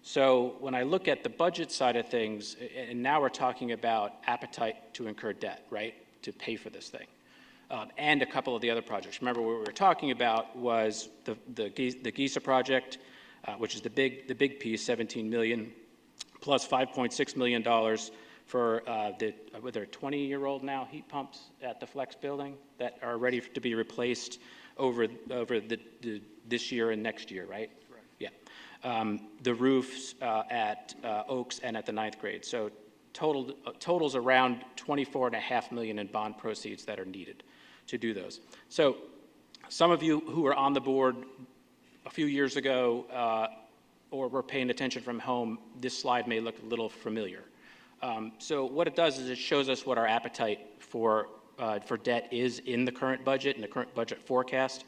So when I look at the budget side of things, and now we're talking about appetite to incur debt, right, to pay for this thing. And a couple of the other projects. Remember, what we were talking about was the Giza project, which is the big piece, $17 million, plus $5.6 million for the 20-year-old now heat pumps at the Flex building that are ready to be replaced over this year and next year, right? Correct. Yeah. The roofs at Oaks and at the 9th grade. So totals around $24.5 million in bond proceeds that are needed to do those. So some of you who were on the board a few years ago or were paying attention from home, this slide may look a little familiar. So what it does is it shows us what our appetite for debt is in the current budget and the current budget forecast.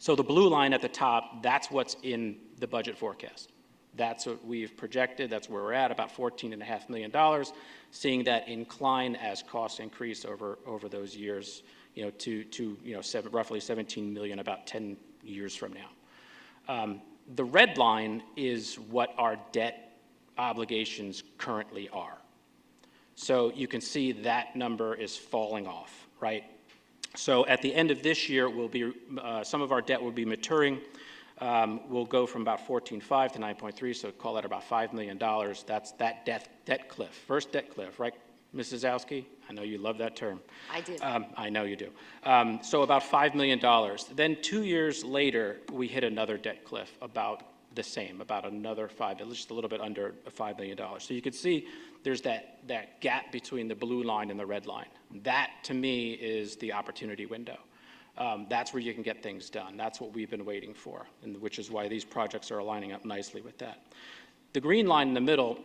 So the blue line at the top, that's what's in the budget forecast. That's what we've projected. That's where we're at, about $14.5 million, seeing that incline as costs increase over those years, to roughly $17 million about 10 years from now. The red line is what our debt obligations currently are. So you can see that number is falling off, right? So at the end of this year, some of our debt will be maturing. will go from about 14.5 to 9.3, so call that about $5 million. That's that debt cliff, first debt cliff, right, Mrs. Zowski? I know you love that term. I do. I know you do. So about $5 million. Then 2 years later, we hit another debt cliff, about the same, about another just a little bit under $5 million. So you can see there's that gap between the blue line and the red line. That, to me, is the opportunity window. That's where you can get things done. That's what we've been waiting for, and which is why these projects are lining up nicely with that. The green line in the middle,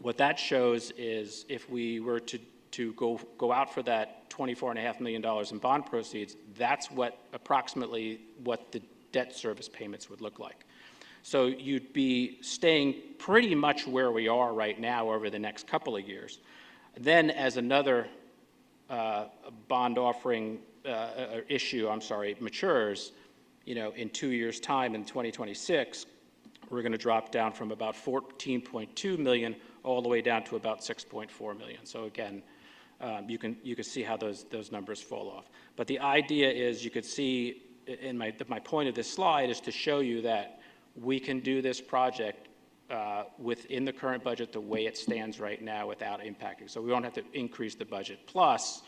what that shows is if we were to go out for that $24.5 million in bond proceeds, that's approximately what the debt service payments would look like. So you'd be staying pretty much where we are right now over the next couple of years. Then as another bond offering matures, in 2 years' time in 2026, we're going to drop down from about 14.2 million all the way down to about 6.4 million. So again, you can see how those numbers fall off. But the idea is, you could see, my point of this slide is to show you that we can do this project within the current budget the way it stands right now without impacting. So we don't have to increase the budget. Plus,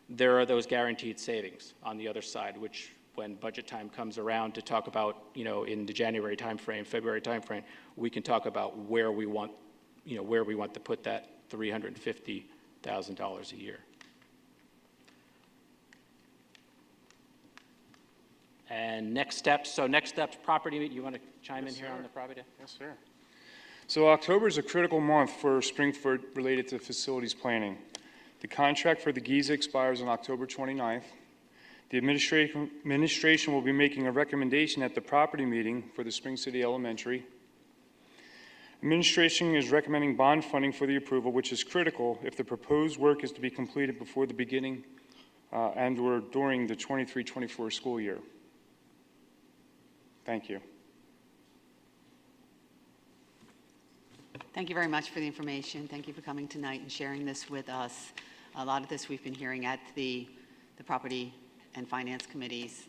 there are those guaranteed savings on the other side, which when budget time comes around to talk about, in the January timeframe, February timeframe, we can talk about where we want to put that $350,000 a year. And next steps. So next steps, property. You want to chime in here on the property? Yes, sir. So October is a critical month for Springford related to facilities planning. The contract for the Giza expires on October 29th. The administration will be making a recommendation at the property meeting for the Spring City Elementary. Administration is recommending bond funding for the approval, which is critical if the proposed work is to be completed before the beginning and/or during the 23-24 school year. Thank you. Thank you very much for the information. Thank you for coming tonight and sharing this with us. A lot of this we've been hearing at the Property and Finance Committees.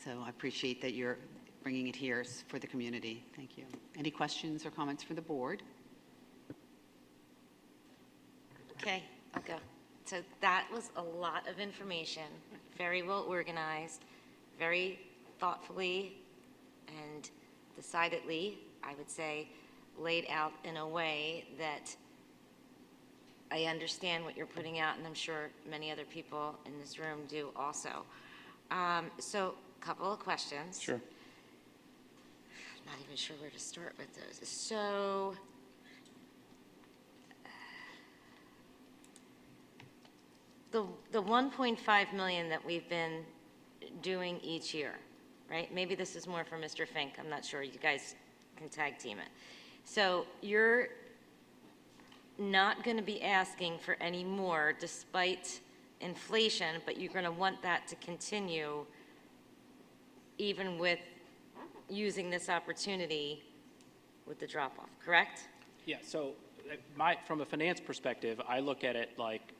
So I appreciate that you're bringing it here for the community. Thank you. Any questions or comments for the board? Okay, I'll go. So that was a lot of information, very well organized, very thoughtfully and decidedly, I would say, laid out in a way that I understand what you're putting out, and I'm sure many other people in this room do also. So a couple of questions. Sure. I'm not even sure where to start with those. So the 1.5 million that we've been doing each year, right? Maybe this is more for Mr. Fink. I'm not sure. You guys can tag team it. So you're not going to be asking for any more despite inflation, but you're going to want that to continue even with using this opportunity with the drop-off, correct? Yeah, so from a finance perspective, I look at it like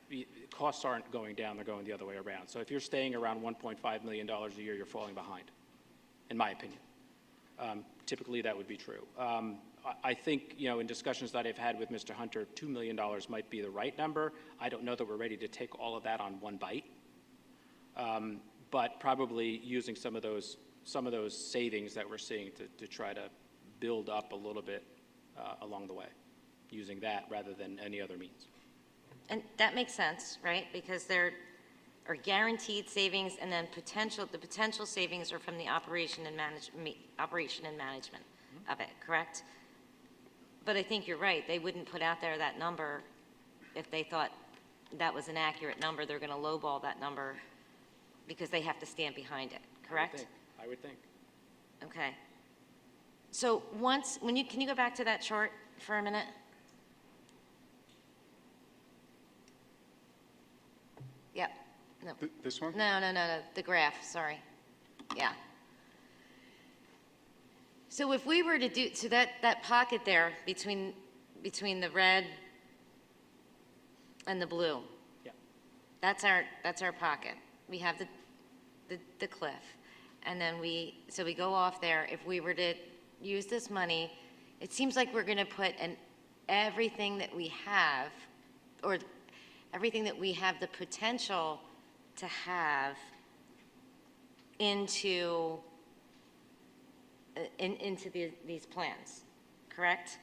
costs aren't going down, they're going the other way around. So if you're staying around $1.5 million a year, you're falling behind, in my opinion. Typically, that would be true. I think, in discussions that I've had with Mr. Hunter, $2 million might be the right number. I don't know that we're ready to take all of that on one bite, but probably using some of those savings that we're seeing to try to build up a little bit along the way, using that rather than any other means. And that makes sense, right? Because there are guaranteed savings, and then the potential savings are from the operation and management of it, correct? But I think you're right. They wouldn't put out there that number if they thought that was an accurate number. They're going to lowball that number because they have to stand behind it, correct? I would think. Okay. So can you go back to that chart for a minute? Yep. No. This one? No, the graph, sorry. Yeah. So if we were to do, so that pocket there between the red and the blue, yeah, that's our pocket. We have the cliff. and then we go off there. If we were to use this money, it seems like we're going to put everything that we have, or everything that we have the potential to have into these plans, correct?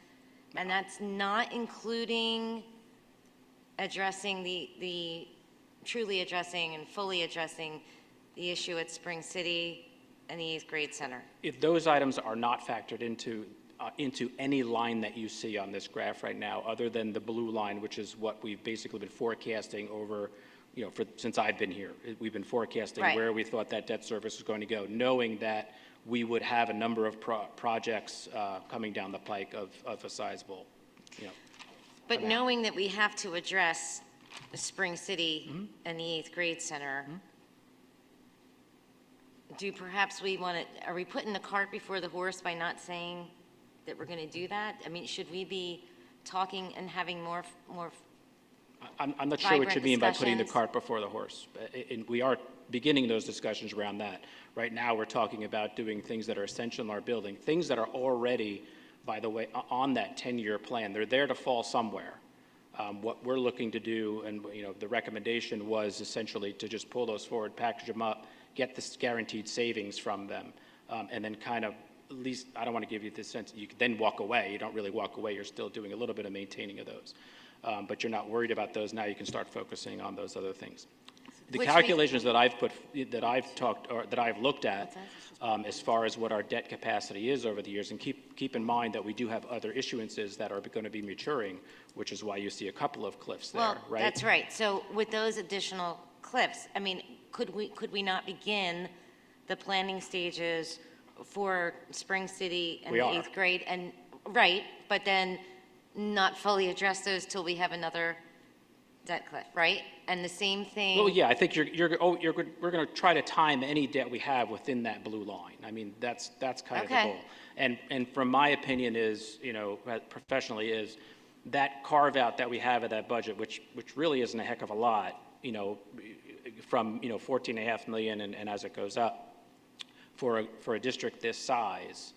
And that's not including addressing truly addressing and fully addressing the issue at Spring City and the 8th grade center. If those items are not factored into any line that you see on this graph right now, other than the blue line, which is what we've basically been forecasting over, since I've been here. We've been forecasting where we thought that debt service was going to go, knowing that we would have a number of projects coming down the pike of a sizable, But knowing that we have to address Spring City and the 8th grade center, are we putting the cart before the horse by not saying that we're going to do that? I mean, should we be talking and having more I'm not sure what you mean by putting the cart before the horse. We are beginning those discussions around that. Right now, we're talking about doing things that are essential in our building, things that are already, by the way, on that 10-year plan. They're there to fall somewhere. What we're looking to do, and the recommendation was essentially to just pull those forward, package them up, get this guaranteed savings from them, and then kind of, at least, I don't want to give you this sense, you can then walk away. You don't really walk away. You're still doing a little bit of maintaining of those. But you're not worried about those. Now you can start focusing on those other things. The calculations that I've looked at as far as what our debt capacity is over the years, and keep in mind that we do have other issuances that are going to be maturing, which is why you see a couple of cliffs there, right? That's right. So with those additional cliffs, I mean, could we not begin the planning stages for Spring City and the 8th grade? And but then not fully address those till we have another debt cliff, right? And the same thing. Well, yeah, I think we're going to try to time any debt we have within that blue line. I mean, that's kind of the goal. And from my opinion is, professionally, is that carve out that we have of that budget, which really isn't a heck of a lot, from $14.5 million and as it goes up for a district this size.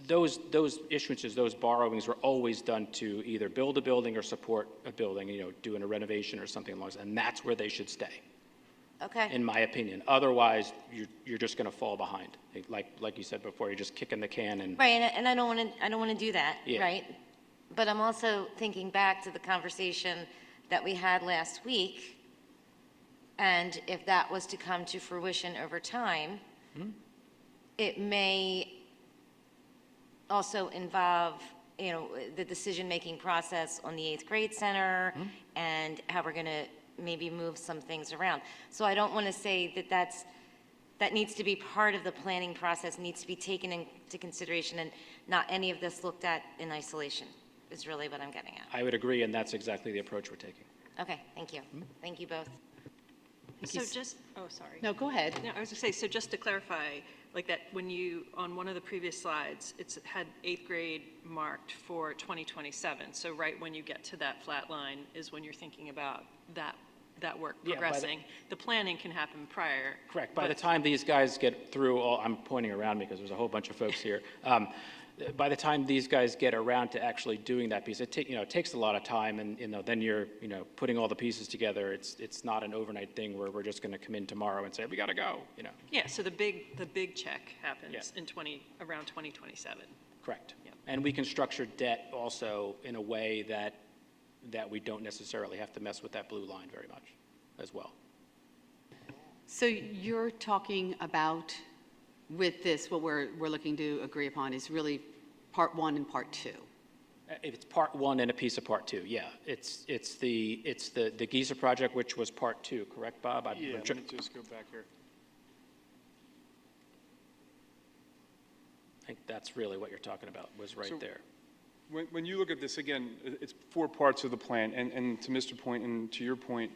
Those issuances, those borrowings were always done to either build a building or support a building, doing a renovation or something along those, and that's where they should stay. Okay. In my opinion. Otherwise, you're just going to fall behind. Like you said before, you're just kicking the can and. Right, and I don't want to do that, Yeah. right? But I'm also thinking back to the conversation that we had last week, and if that was to come to fruition over time, it may also involve, the decision-making process on the 8th grade center and how we're going to maybe move some things around. So I don't want to say that needs to be part of the planning process, needs to be taken into consideration, and not any of this looked at in isolation is really what I'm getting at. I would agree, and that's exactly the approach we're taking. Okay, thank you. Thank you both. So just, oh, sorry. No, go ahead. No, I was going to say, so just to clarify, like that when on one of the previous slides, it's had 8th grade marked for 2027. So right when you get to that flat line is when you're thinking about that work progressing. The planning can happen prior. Correct. By the time these guys get through I'm pointing around because there's a whole bunch of folks here. By the time these guys get around to actually doing that piece, it takes a lot of time, and then you're putting all the pieces together. It's not an overnight thing where we're just going to come in tomorrow and say we got to go. Yeah. So the big check happens around 2027. Correct. Yeah. And we can structure debt also in a way that we don't necessarily have to mess with that blue line very much, as well. So you're talking about, with this, what we're looking to agree upon is really part 1 and part 2. It's part 1 and a piece of part 2. Yeah, it's the Giza project, which was part 2. Correct, Bob? Let me just go back here. I think that's really what you're talking about. Was right there. When you look at this again, it's 4 parts of the plan, and to Mr. Point and to your point,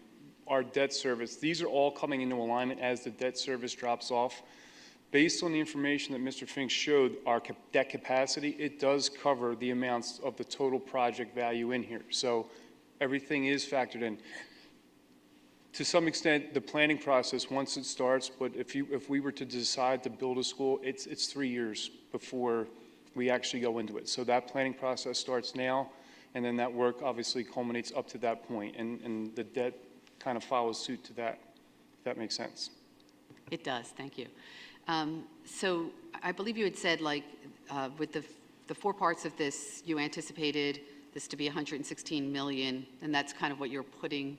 our debt service. These are all coming into alignment as the debt service drops off. Based on the information that Mr. Fink showed, our debt capacity, it does cover the amounts of the total project value in here. So everything is factored in. To some extent, the planning process, once it starts, but if we were to decide to build a school, it's 3 years before we actually go into it. So that planning process starts now, and then that work obviously culminates up to that point, and the debt kind of follows suit to that, if that makes sense. It does, thank you. So I believe you had said, like, with the 4 parts of this, you anticipated this to be 116 million, and that's kind of what you're putting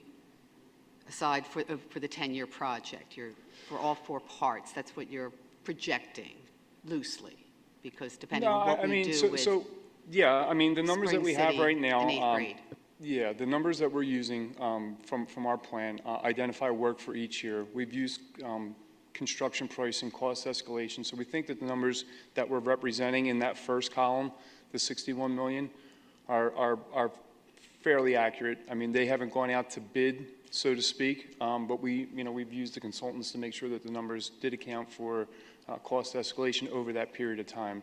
aside for the 10-year project. For all 4 parts, that's what you're projecting loosely, because depending on what we do with yeah, I mean, the numbers that we have right now, and 8th grade. yeah, the numbers that we're using from our plan identify work for each year. We've used construction price and cost escalation, so we think that the numbers that we're representing in that first column, the 61 million, are fairly accurate. I mean, they haven't gone out to bid, so to speak, but we've used the consultants to make sure that the numbers did account for cost escalation over that period of time.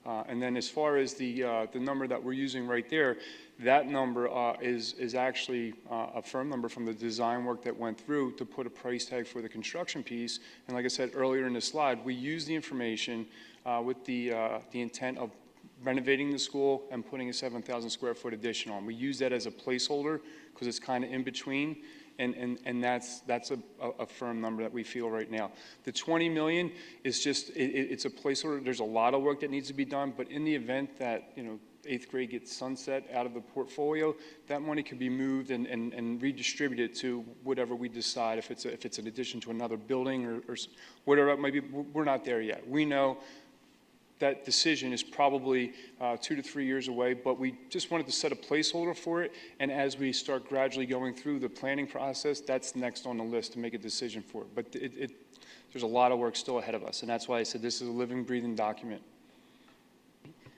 And then as far as the number that we're using right there, that number is actually a firm number from the design work that went through to put a price tag for the construction piece. And like I said earlier in the slide, we use the information with the intent of renovating the school and putting a 7,000 square foot addition on. We use that as a placeholder because it's kind of in between, and that's a firm number that we feel right now. The 20 million is just, it's a placeholder. There's a lot of work that needs to be done, but in the event that, 8th grade gets sunset out of the portfolio, that money could be moved and redistributed to whatever we decide, if it's an addition to another building or whatever it might be. We're not there yet. We know that decision is probably 2 to 3 years away, but we just wanted to set a placeholder for it, and as we start gradually going through the planning process, that's next on the list to make a decision for it. But there's a lot of work still ahead of us, and that's why I said this is a living, breathing document.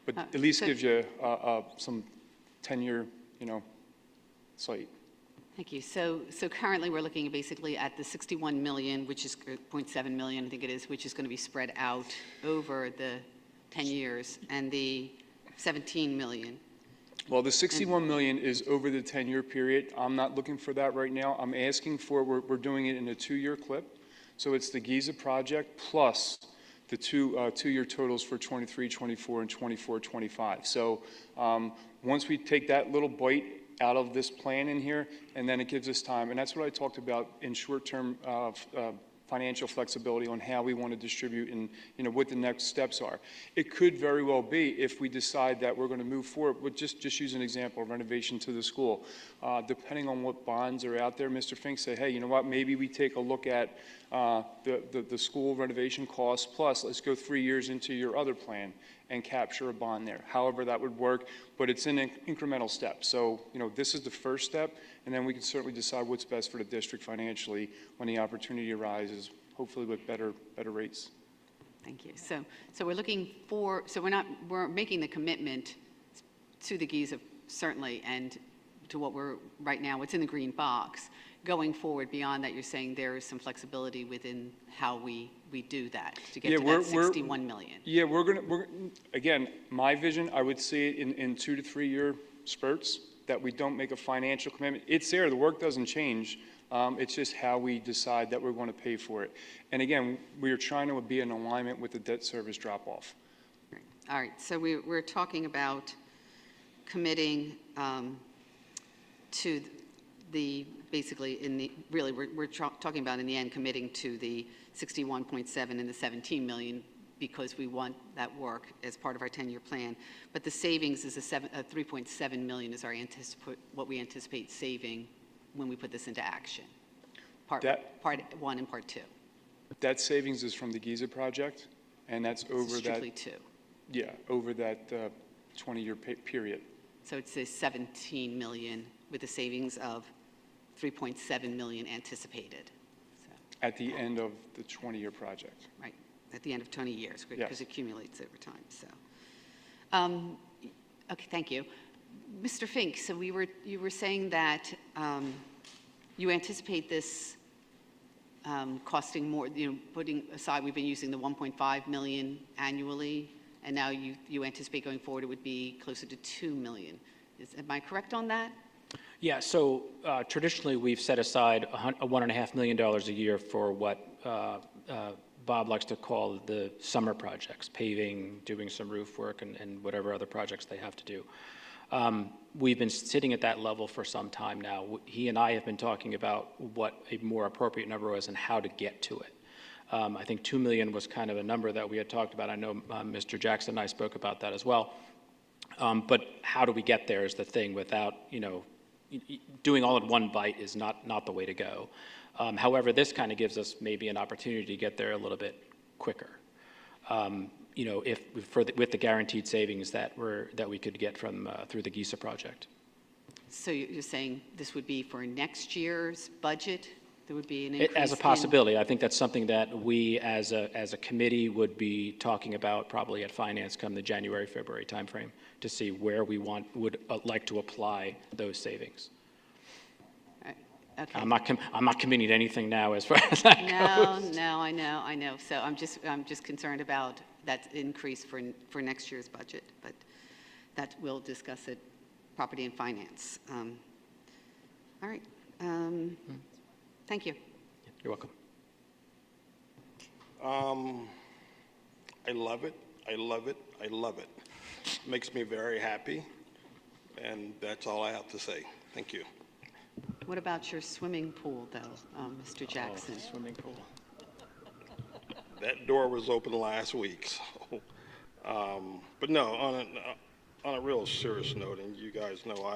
But at least gives you some 10-year, sight. Thank you. So currently we're looking basically at the 61 million, which is 0.7 million, I think it is, which is going to be spread out over the 10 years, and the 17 million. Well, the 61 million is over the 10-year period. I'm not looking for that right now. I'm asking for, we're doing it in a 2-year clip. So it's the Giza project plus the two-year totals for 23, 24, and 24, 25. So once we take that little bite out of this plan in here, and then it gives us time. And that's what I talked about in short-term financial flexibility on how we want to distribute and what the next steps are. It could very well be, if we decide that we're going to move forward with just use an example of renovation to the school. Depending on what bonds are out there, Mr. Fink say, hey, you know what, maybe we take a look at the school renovation costs, plus let's go 3 years into your other plan and capture a bond there. However that would work, but it's an incremental step. So, this is the first step, and then we can certainly decide what's best for the district financially when the opportunity arises, hopefully with better rates. Thank you. So we're looking for, we're making the commitment to the Giza, certainly, and to what we're, right now, what's in the green box. Going forward beyond that, you're saying there is some flexibility within how we do that to get to that 61 million. Yeah, we're again, my vision, I would see it in 2 to 3 year spurts, that we don't make a financial commitment. It's there, the work doesn't change. It's just how we decide that we're going to pay for it. And again, we are trying to be in alignment with the debt service drop-off. All right, so we're talking about committing to the, basically, we're talking about in the end committing to the 61.7 and the 17 million because we want that work as part of our 10-year plan. But the savings is a 3.7 million is what we anticipate saving when we put this into action. Part 1 and part 2. That savings is from the Giza project, and that's over that. Strictly 2. Yeah, over that 20-year period. So it's a 17 million with a savings of 3.7 million anticipated. So. At the end of the 20-year project. Right, at the end of 20 years, because yes. it accumulates over time. So, okay, thank you, Mr. Fink. So you were saying that you anticipate this costing more. Putting aside, we've been using the 1.5 million annually, and now you anticipate going forward it would be closer to 2 million. Am I correct on that? Yeah, so traditionally, we've set aside $1.5 million a year for what Bob likes to call the summer projects, paving, doing some roof work, and whatever other projects they have to do. We've been sitting at that level for some time now. He and I have been talking about what a more appropriate number was and how to get to it. I think $2 million was kind of a number that we had talked about. I know Mr. Jackson and I spoke about that as well. But how do we get there is the thing. Without, doing all in one bite is not the way to go. However, this kind of gives us maybe an opportunity to get there a little bit quicker. With the guaranteed savings that we could get from through the Giza project. So you're saying this would be for next year's budget? There would be an increase As a possibility. I think that's something that we as a committee would be talking about probably at Finance come the January, February timeframe to see where we would like to apply those savings. Okay. I'm not committing to anything now as far as that goes. No, I know. So I'm just concerned about that increase for next year's budget, but that we'll discuss at Property and Finance. All right. Thank you. You're welcome. I love it. I love it. I love it. Makes me very happy, and that's all I have to say. Thank you. What about your swimming pool, though, Mr. Jackson? Swimming pool. That door was open last week. So, but no, on a real serious note, and you guys know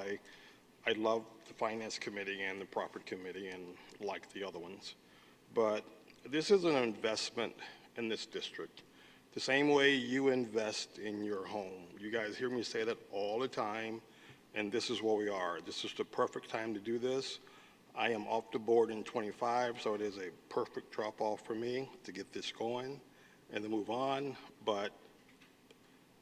I love the Finance Committee and the Property Committee and like the other ones. But this is an investment in this district. The same way you invest in your home. You guys hear me say that all the time, and this is where we are. This is the perfect time to do this. I am off the board in 25, so it is a perfect drop-off for me to get this going and to move on. But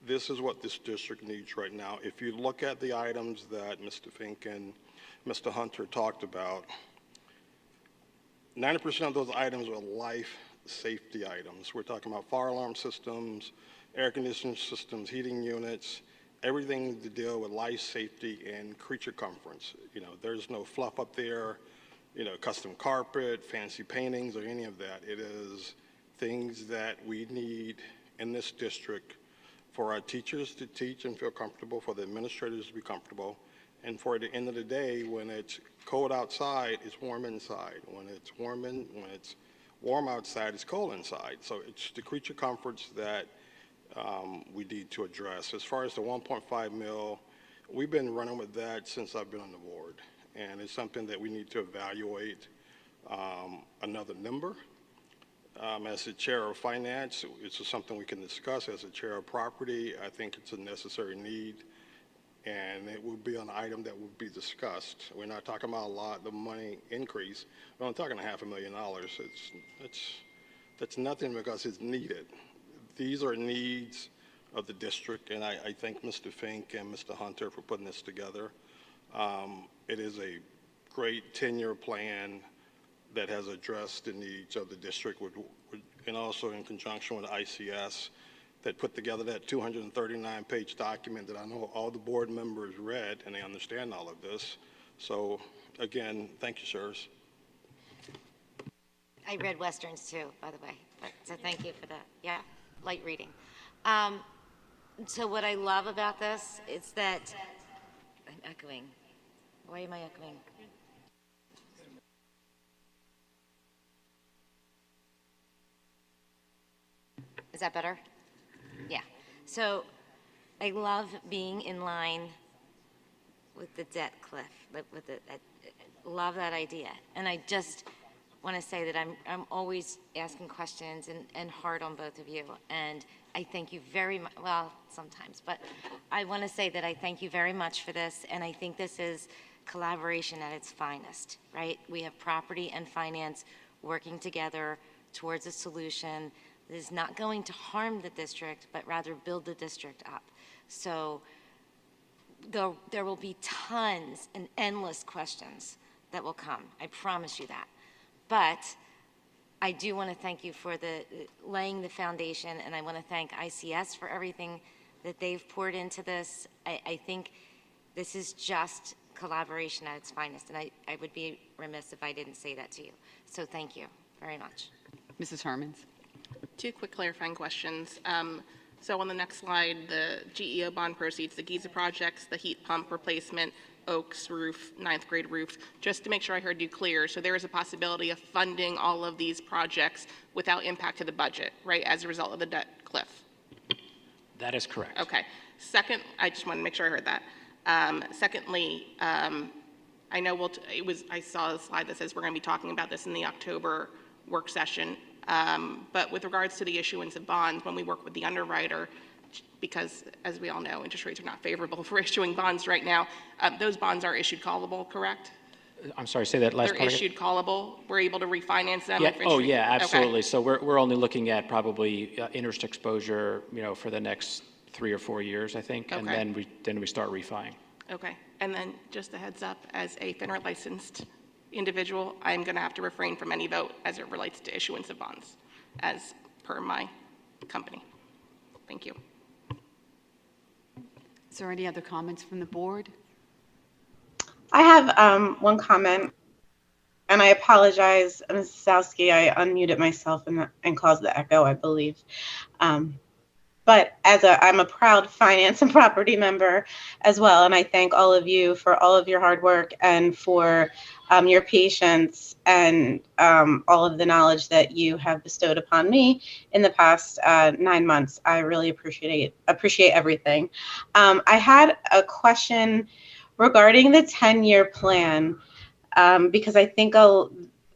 this is what this district needs right now. If you look at the items that Mr. Fink and Mr. Hunter talked about, 90% of those items are life safety items. We're talking about fire alarm systems, air conditioning systems, heating units, everything to deal with life safety and creature comforts. There's no fluff up there, custom carpet, fancy paintings, or any of that. It is things that we need in this district for our teachers to teach and feel comfortable, for the administrators to be comfortable, and for the end of the day, when it's cold outside, it's warm inside. When it's warm outside, it's cold inside. So it's the creature comforts that we need to address. As far as the 1.5 mil, we've been running with that since I've been on the board, and it's something that we need to evaluate another number. As the chair of finance, it's something we can discuss. As the chair of property, I think it's a necessary need, and it would be an item that would be discussed. We're not talking about a lot of money increase. We're only talking $500,000. That's nothing because it's needed. These are needs of the district, and I thank Mr. Fink and Mr. Hunter for putting this together. It is a great 10-year plan that has addressed the needs of the district, and also in conjunction with ICS, that put together that 239-page document that I know all the board members read, and they understand all of this. So, again, thank you, sirs. I read Westerns too, by the way, so thank you for that. Yeah, light reading. So what I love about this is that, I'm echoing. Why am I echoing? Is that better? Yeah. So I love being in line with the debt cliff. I love that idea. And I just want to say that I'm always asking questions and hard on both of you. And I thank you very much. Well, sometimes, but I want to say that I thank you very much for this. And I think this is collaboration at its finest, right? We have property and finance working together towards a solution that is not going to harm the district, but rather build the district up. So there will be tons and endless questions that will come. I promise you that. But I do want to thank you for laying the foundation, and I want to thank ICS for everything that they've poured into this. I think this is just collaboration at its finest, and I would be remiss if I didn't say that to you. So thank you very much. Mrs. Hermans. Two quick clarifying questions. So on the next slide, the GEO bond proceeds, the Giza projects, the heat pump replacement, Oaks roof, 9th grade roof, just to make sure I heard you clear. So there is a possibility of funding all of these projects without impact to the budget, right, as a result of the debt cliff? That is correct. Okay. Second, I just want to make sure I heard that. Secondly, I know I saw a slide that says we're going to be talking about this in the October work session. But with regards to the issuance of bonds, when we work with the underwriter, because as we all know, interest rates are not favorable for issuing bonds right now, those bonds are issued callable, correct? I'm sorry, say that last They're part again? issued callable? We're able to refinance them? Yeah. if Oh, interest- yeah, Okay. absolutely. So we're only looking at probably interest exposure, for the next 3 or 4 years, I think, and Okay. then we start refining. Okay. And then just a heads up, as a FINRA licensed individual, I'm going to have to refrain from any vote as it relates to issuance of bonds, as per my company. Thank you. Is there any other comments from the board? I have one comment, and I apologize, Mrs. Sowski, I unmuted myself and caused the echo, I believe. But I'm a proud finance and property member as well, and I thank all of you for all of your hard work and for your patience and all of the knowledge that you have bestowed upon me in the past 9 months. I really appreciate everything. I had a question regarding the 10-year plan, because I think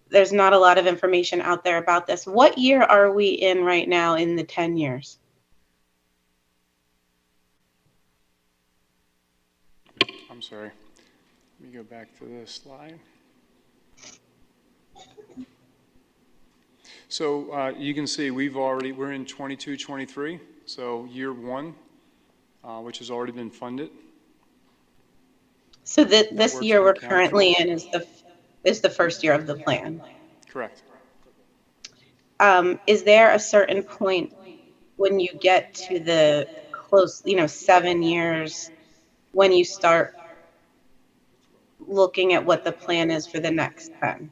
there's not a lot of information out there about this. What year are we in right now in the 10 years? I'm sorry. Let me go back to this slide. So you can see we're in 22, 23. So year 1, which has already been funded. So this year we're currently in is the first year of the plan. Correct. Is there a certain point when you get to the close, 7 years, when you start looking at what the plan is for the next 10?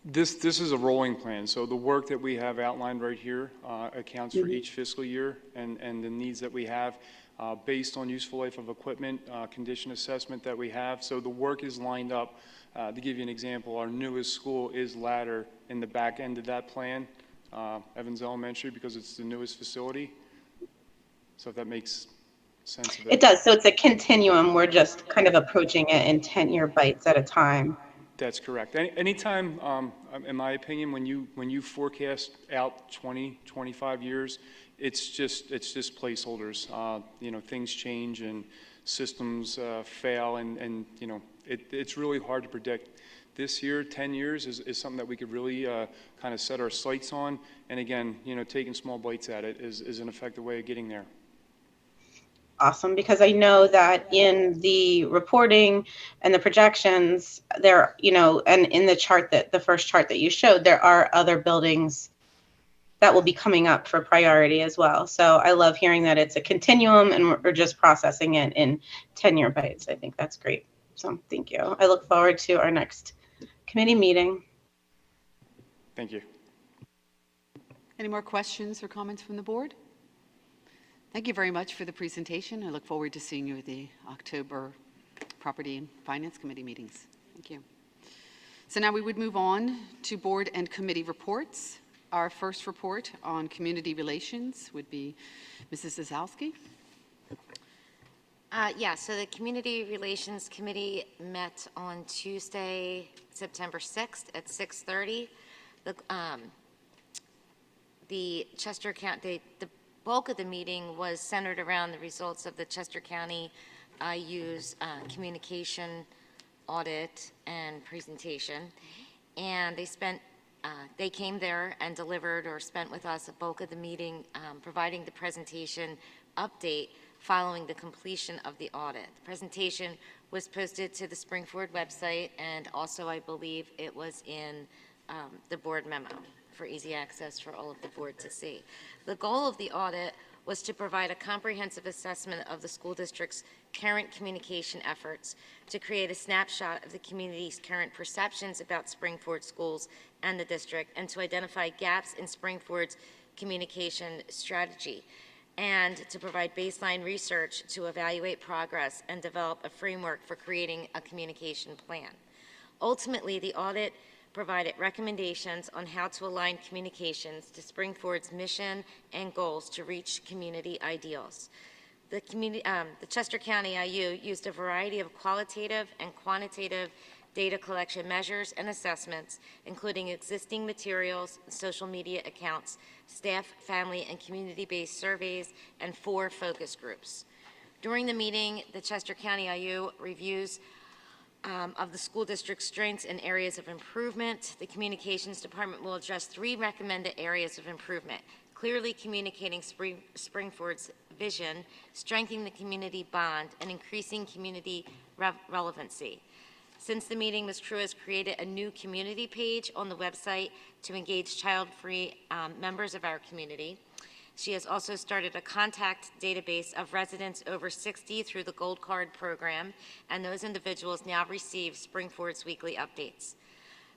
This is a rolling plan. So the work that we have outlined right here accounts for each fiscal year and the needs that we have based on useful life of equipment, condition assessment that we have. So the work is lined up. To give you an example, our newest school is Ladder in the back end of that plan, Evans Elementary, because it's the newest facility. So if that makes sense of it. It does. So it's a continuum. We're just kind of approaching it in 10-year bites at a time. That's correct. Anytime, in my opinion, when you forecast out 20, 25 years, it's just placeholders. Things change and systems fail, and it's really hard to predict. This year, 10 years is something that we could really kind of set our sights on. And again, taking small bites at it is an effective way of getting there. Awesome, because I know that in the reporting and the projections there, and in the first chart that you showed, there are other buildings that will be coming up for priority as well. So I love hearing that it's a continuum and we're just processing it in 10-year bites. I think that's great. So thank you. I look forward to our next committee meeting. Thank you. Any more questions or comments from the board? Thank you very much for the presentation. I look forward to seeing you at the October Property and Finance Committee meetings. Thank you. So now we would move on to board and committee reports. Our first report on community relations would be Mrs. Zasowski. So the Community Relations Committee met on Tuesday, September 6th at 6:30. The Chester County, the bulk of the meeting was centered around the results of the Chester County IU's communication audit and presentation. And they came there and delivered or spent with us a bulk of the meeting providing the presentation update following the completion of the audit. The presentation was posted to the Springford website, and also I believe it was in the board memo for easy access for all of the board to see. The goal of the audit was to provide a comprehensive assessment of the school district's current communication efforts, to create a snapshot of the community's current perceptions about Spring-Ford schools and the district, and to identify gaps in Spring-Ford's communication strategy, and to provide baseline research to evaluate progress and develop a framework for creating a communication plan. Ultimately, the audit provided recommendations on how to align communications to Spring-Ford's mission and goals to reach community ideals. The Chester County IU used a variety of qualitative and quantitative data collection measures and assessments, including existing materials, social media accounts, staff, family, and community-based surveys, and 4 focus groups. During the meeting, the Chester County IU reviews of the school district's strengths and areas of improvement. The Communications Department will address 3 recommended areas of improvement: clearly communicating Spring-Ford's vision, strengthening the community bond, and increasing community relevancy. Since the meeting, Ms. Crew has created a new community page on the website to engage child-free members of our community. She has also started a contact database of residents over 60 through the Gold Card program, and those individuals now receive Spring-Ford's weekly updates.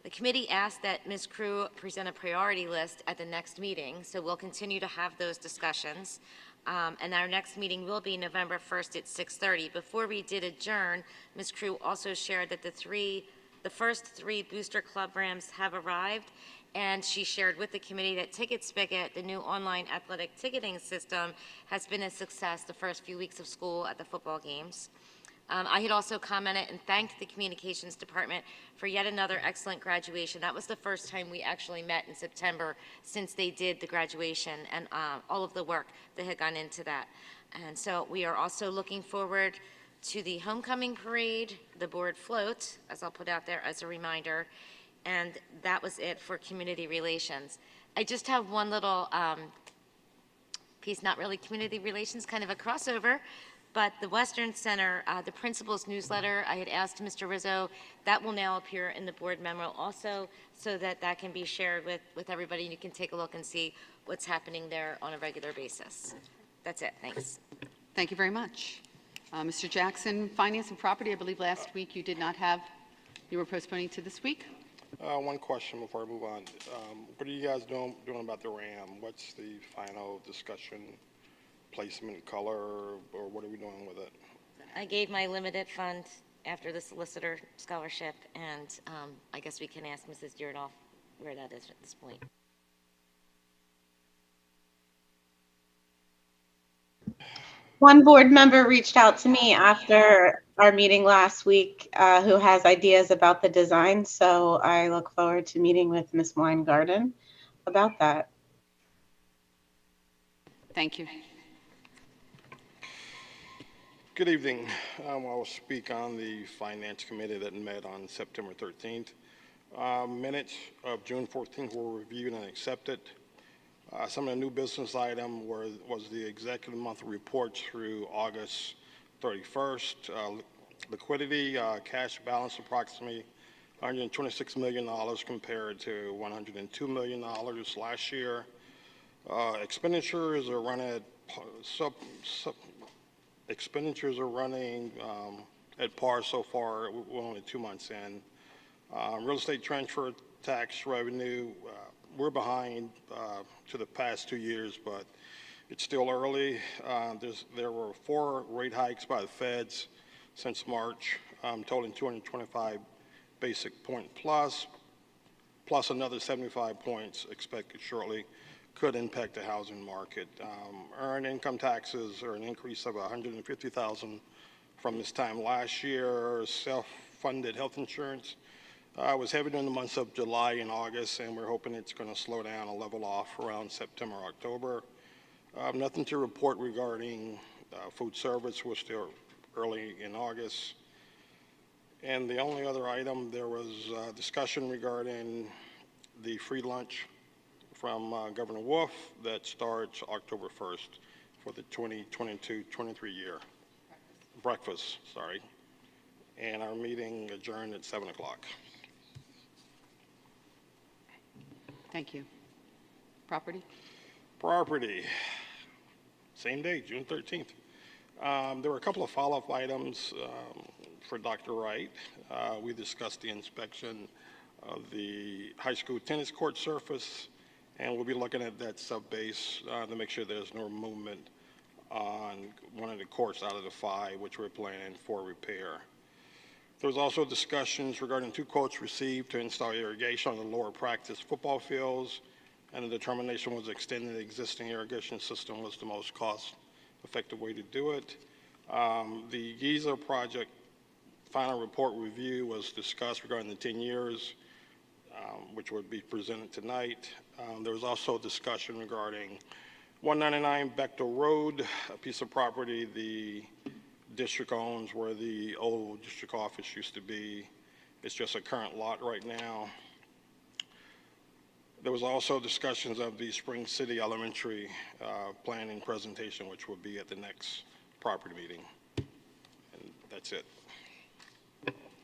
The committee asked that Ms. Crew present a priority list at the next meeting, so we'll continue to have those discussions. And our next meeting will be November 1st at 6:30. Before we did adjourn, Ms. Crew also shared that the first 3 booster club rams have arrived, and she shared with the committee that Ticket Spigot, the new online athletic ticketing system, has been a success the first few weeks of school at the football games. I had also commented and thanked the Communications Department for yet another excellent graduation. That was the first time we actually met in September since they did the graduation, and all of the work that had gone into that. And so we are also looking forward to the homecoming parade, the board float, as I'll put out there as a reminder, and that was it for community relations. I just have one little piece, not really community relations, kind of a crossover, but the Western Center, the principal's newsletter, I had asked Mr. Rizzo, that will now appear in the board memo also, so that that can be shared with everybody, and you can take a look and see what's happening there on a regular basis. That's it, thanks. Thank you very much. Mr. Jackson, Finance and Property, I believe last week you did not have, you were postponing to this week? One question before I move on. What are you guys doing about the RAM? What's the final discussion, placement, color, or what are we doing with it? I gave my limited fund after the solicitor scholarship, and I guess we can ask Mrs. Dierdoff where that is at this point. One board member reached out to me after our meeting last week who has ideas about the design, so I look forward to meeting with Ms. Weingarten about that. Thank you. Good evening. I will speak on the Finance Committee that met on September 13th. Minutes of June 14th were reviewed and accepted. Some of the new business item was the executive monthly report through August 31st. Liquidity, cash balance approximately $126 million compared to $102 million last year. Expenditures are running at at par so far. We're only 2 months in. Real estate transfer tax revenue, we're behind to the past 2 years, but it's still early. There were 4 rate hikes by the feds since March, totaling 225 basic point plus another 75 points expected shortly. Could impact the housing market. Earned income taxes are an increase of $150,000 from this time last year. Self-funded health insurance was heavy during the months of July and August, and we're hoping it's going to slow down and level off around September, October. Nothing to report regarding food service. We're still early in August. And the only other item, there was discussion regarding the free lunch from Governor Wolf that starts October 1st for the 2022-23 year. Breakfast, sorry. And our meeting adjourned at 7 o'clock. Thank you. Property? Property. same day, June 13th. There were a couple of follow-up items for Dr. Wright. We discussed the inspection of the high school tennis court surface, and we'll be looking at that sub-base to make sure there's no movement on one of the courts out of the 5, which we're planning for repair. There was also discussions regarding 2 quotes received to install irrigation on the lower practice football fields, and the determination was extending the existing irrigation system was the most cost-effective way to do it. The Giza project final report review was discussed regarding the 10 years, which would be presented tonight. There was also discussion regarding 199 Bechtel Road, a piece of property the district owns where the old district office used to be. It's just a current lot right now. There was also discussions of the Spring City Elementary planning presentation, which will be at the next property meeting. And that's it.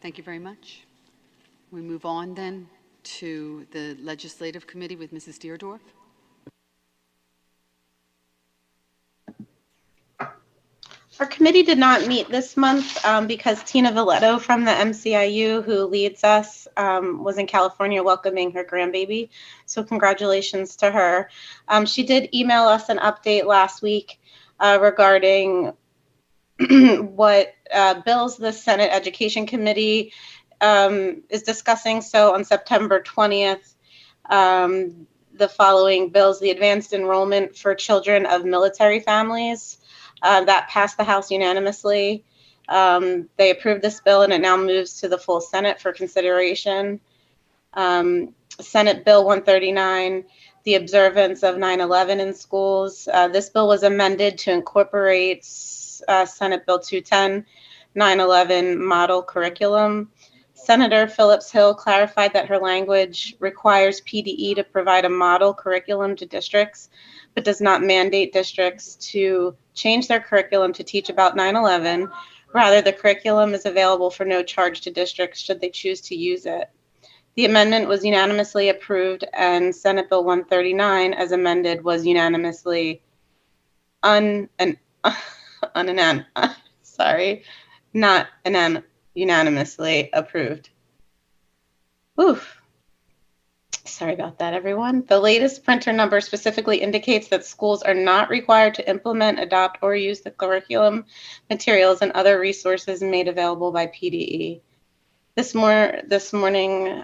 Thank you very much. We move on then to the Legislative Committee with Mrs. Deardorff. Our committee did not meet this month because Tina Villetto from the MCIU, who leads us, was in California welcoming her grandbaby. So congratulations to her. She did email us an update last week regarding what bills the Senate Education Committee is discussing. So on September 20th, the following bills: the advanced enrollment for children of military families. That passed the House unanimously. They approved this bill, and it now moves to the full Senate for consideration. Senate Bill 139, the observance of 9/11 in schools. This bill was amended to incorporate Senate Bill 210, 9/11 model curriculum. Senator Phillips Hill clarified that her language requires PDE to provide a model curriculum to districts, but does not mandate districts to change their curriculum to teach about 9/11. Rather, the curriculum is available for no charge to districts should they choose to use it. The amendment was unanimously approved, and Senate Bill 139, as amended, was unanimously unanimously approved. Oof. Sorry about that, everyone. The latest printer number specifically indicates that schools are not required to implement, adopt, or use the curriculum, materials, and other resources made available by PDE. This morning,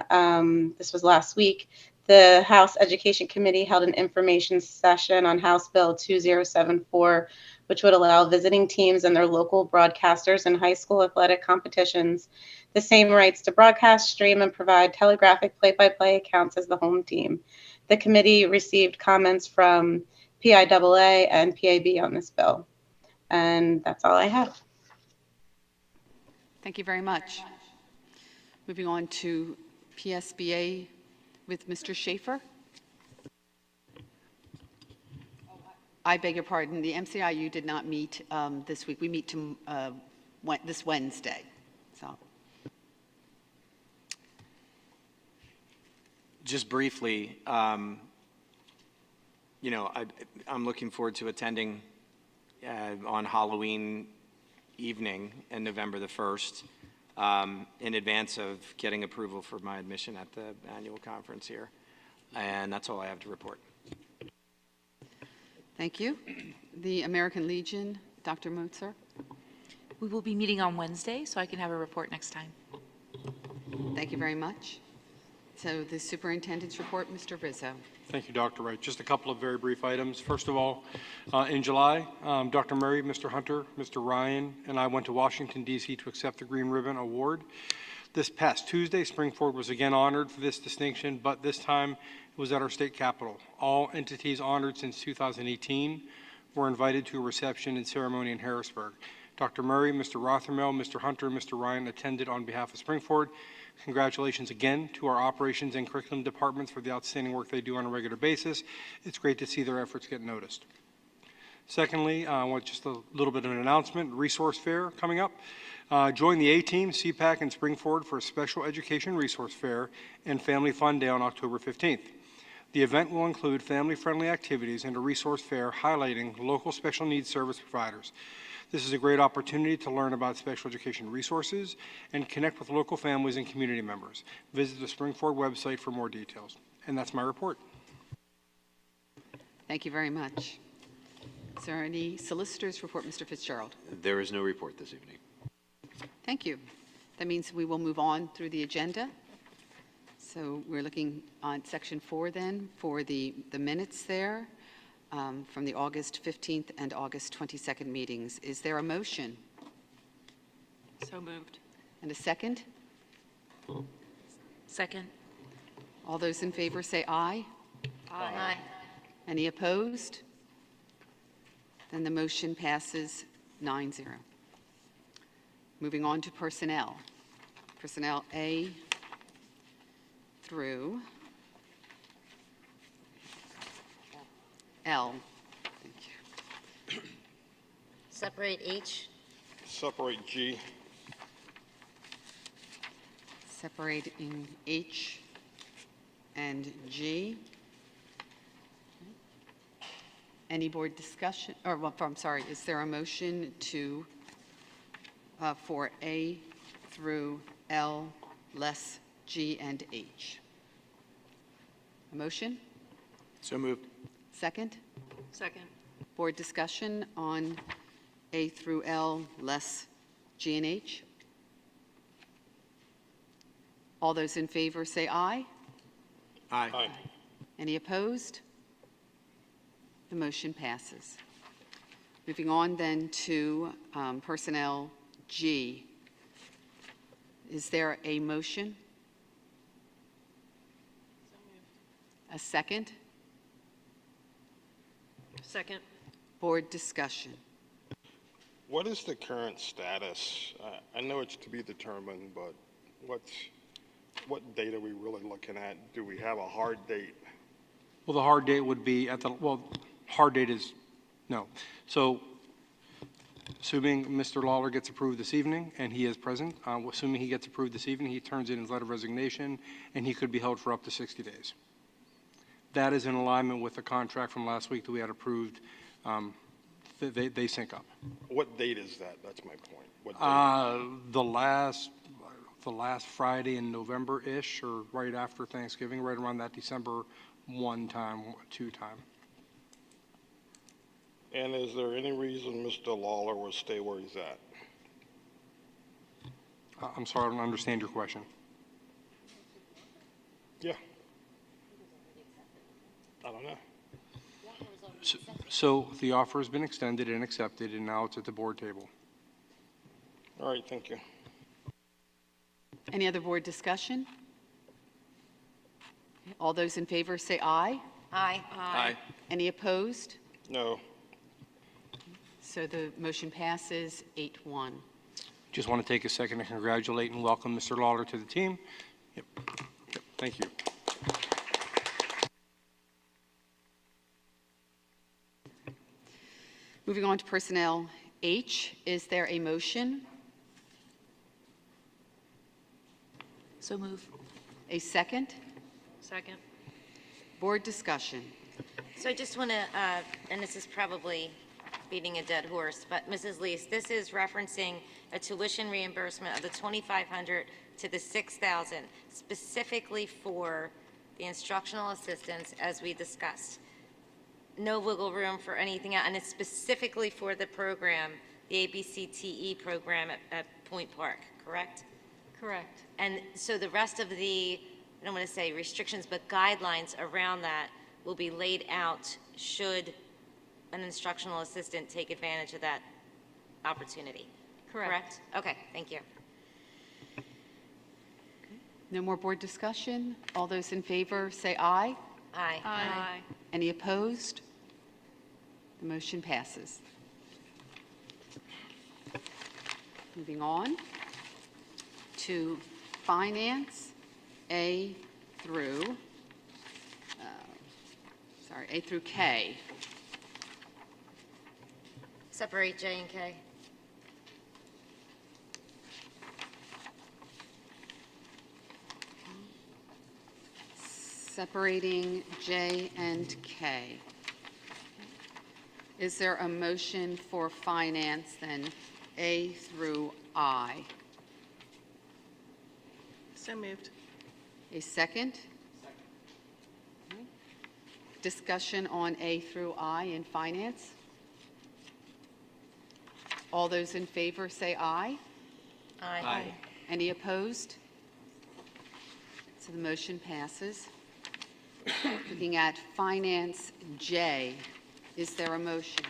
this was last week, the House Education Committee held an information session on House Bill 2074, which would allow visiting teams and their local broadcasters in high school athletic competitions the same rights to broadcast, stream, and provide telegraphic play-by-play accounts as the home team. The committee received comments from PIAA and PAB on this bill. And that's all I have. Thank you very much. Moving on to PSBA with Mr. Schaefer. I beg your pardon, the MCIU did not meet this week. We meet this Wednesday. So. Just briefly, I'm looking forward to attending on Halloween evening and November the 1st in advance of getting approval for my admission at the annual conference here. And that's all I have to report. Thank you. The American Legion, Dr. Moyer. We will be meeting on Wednesday, so I can have a report next time. Thank you very much. So the superintendent's report, Mr. Rizzo. Thank you, Dr. Wright. Just a couple of very brief items. First of all, in July, Dr. Murray, Mr. Hunter, Mr. Ryan, and I went to Washington, D.C. to accept the Green Ribbon Award. This past Tuesday, Springford was again honored for this distinction, but this time it was at our state capitol. All entities honored since 2018 were invited to a reception and ceremony in Harrisburg. Dr. Murray, Mr. Rothermel, Mr. Hunter, and Mr. Ryan attended on behalf of Springford. Congratulations again to our operations and curriculum departments for the outstanding work they do on a regular basis. It's great to see their efforts get noticed. Secondly, I want just a little bit of an announcement, resource fair coming up. Join the A-Team, CPAC, and Springford for a special education resource fair and family fun day on October 15th. The event will include family-friendly activities and a resource fair highlighting local special needs service providers. This is a great opportunity to learn about special education resources and connect with local families and community members. Visit the Springford website for more details. And that's my report. Thank you very much. Is there any solicitor's report, Mr. Fitzgerald? There is no report this evening. Thank you. That means we will move on through the agenda. So we're looking on section 4 then for the minutes there from the August 15th and August 22nd meetings. Is there a motion? So moved. And a second? Second. All those in favor say aye. Aye. Any opposed? Then the motion passes 9-0. Moving on to personnel. Personnel A through L. Thank you. Separate H. Separate G. Separating H and G. Any board discussion, or, well, I'm sorry, is there a motion to, for A through L, less G and H? A motion? So moved. Second? Second. Board discussion on A through L, less G and H? All those in favor say aye. Aye. Any opposed? The motion passes. Moving on then to personnel G. Is there a motion? A second? Second. Board discussion. What is the current status? I know it's to be determined, but what date are we really looking at? Do we have a hard date? Well, the hard date would be hard date is, no. So assuming Mr. Lawler gets approved this evening and he is present, assuming he gets approved this evening, he turns in his letter of resignation and he could be held for up to 60 days. That is in alignment with the contract from last week that we had approved. They sync up. What date is that? That's my point. What date? The last Friday in November-ish, or right after Thanksgiving, right around that December 2 time. And is there any reason Mr. Lawler will stay where he's at? I'm sorry, I don't understand your question. Yeah. I don't know. So the offer has been extended and accepted, and now it's at the board table. All right, thank you. Any other board discussion? All those in favor say aye. Aye. Aye. Any opposed? No. So the motion passes 8-1. Just want to take a second to congratulate and welcome Mr. Lawler to the team. Yep. Thank you. Moving on to personnel H, is there a motion? So move. A second? Second. Board discussion. So I just want to, and this is probably beating a dead horse, but Mrs. Lees, this is referencing a tuition reimbursement of the $2,500 to the $6,000, specifically for the instructional assistants, as we discussed. No wiggle room for anything else, and it's specifically for the program, the ABCTE program at Point Park, correct? Correct. And so the rest of the, I don't want to say restrictions, but guidelines around that will be laid out should an instructional assistant take advantage of that opportunity. Correct. Okay, thank you. No more board discussion? All those in favor say aye. Aye. Aye. Any opposed? The motion passes. Moving on to finance, A through K. Separate J and K. separating J and K. Is there a motion for finance, then, A through I? So moved. A second? Second. Discussion on A through I in finance? All those in favor say aye. Aye. Any opposed? So the motion passes. Looking at finance J, is there a motion?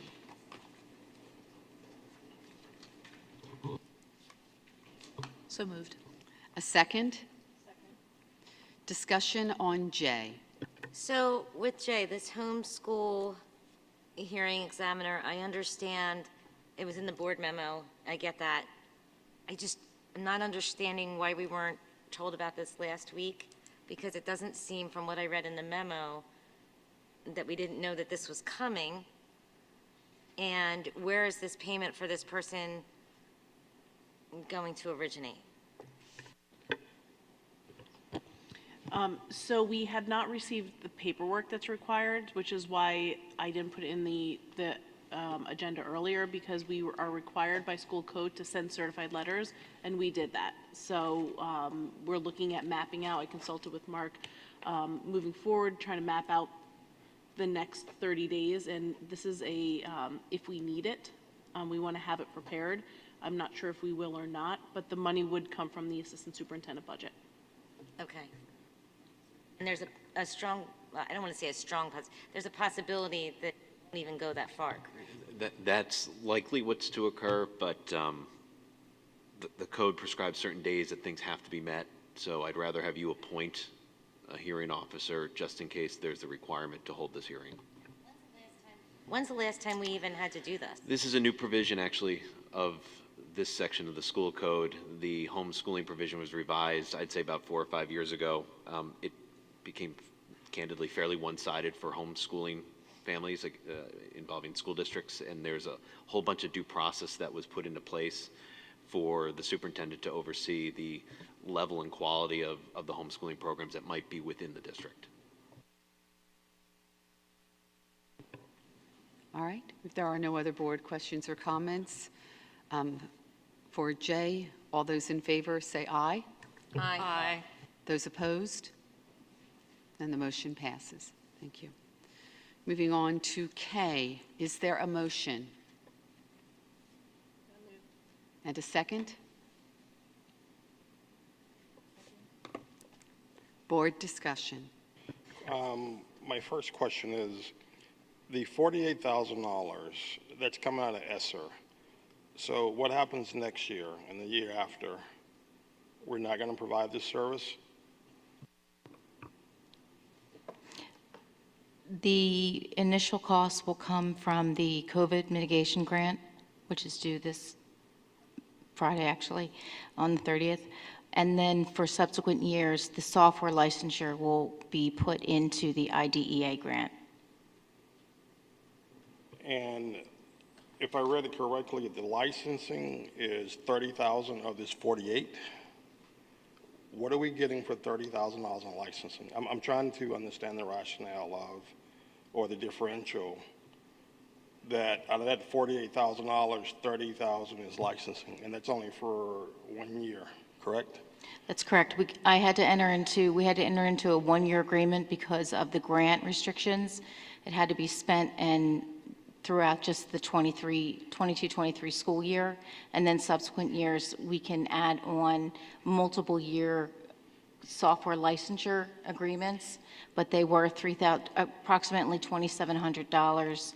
So moved. A second? Discussion on J. So with Jay, this homeschool hearing examiner, I understand it was in the board memo. I get that. I'm not understanding why we weren't told about this last week, because it doesn't seem from what I read in the memo that we didn't know that this was coming. And where is this payment for this person going to originate? So we had not received the paperwork that's required, which is why I didn't put it in the agenda earlier, because we are required by school code to send certified letters, and we did that. So we're looking at mapping out. I consulted with Mark moving forward, trying to map out the next 30 days, and this is if we need it, we want to have it prepared. I'm not sure if we will or not, but the money would come from the assistant superintendent budget. Okay. And there's a strong, I don't want to say a strong, there's a possibility that it won't even go that far. That's likely what's to occur, but the code prescribes certain days that things have to be met, so I'd rather have you appoint a hearing officer just in case there's a requirement to hold this hearing. When's the last time we even had to do this? This is a new provision, actually, of this section of the school code. The homeschooling provision was revised, I'd say, about 4 or 5 years ago. It became, candidly, fairly one-sided for homeschooling families involving school districts, and there's a whole bunch of due process that was put into place for the superintendent to oversee the level and quality of the homeschooling programs that might be within the district. All right. If there are no other board questions or comments, for J, all those in favor say aye. Aye. Aye. Those opposed? Then the motion passes. Thank you. Moving on to K, is there a motion? And a second? Board discussion. My first question is, the $48,000 that's coming out of ESSER, so what happens next year and the year after? We're not going to provide this service? The initial cost will come from the COVID mitigation grant, which is due this Friday, actually, on the 30th. And then for subsequent years, the software licensure will be put into the IDEA grant. And if I read it correctly, the licensing is $30,000 of this 48. What are we getting for $30,000 in licensing? I'm trying to understand the rationale of, or the differential, that out of that $48,000, $30,000 is licensing, and that's only for 1 year, correct? That's correct. We had to enter into a one-year agreement because of the grant restrictions. It had to be spent throughout just the 22-23 school year, and then subsequent years we can add on multiple year software licensure agreements, but they were approximately $2,700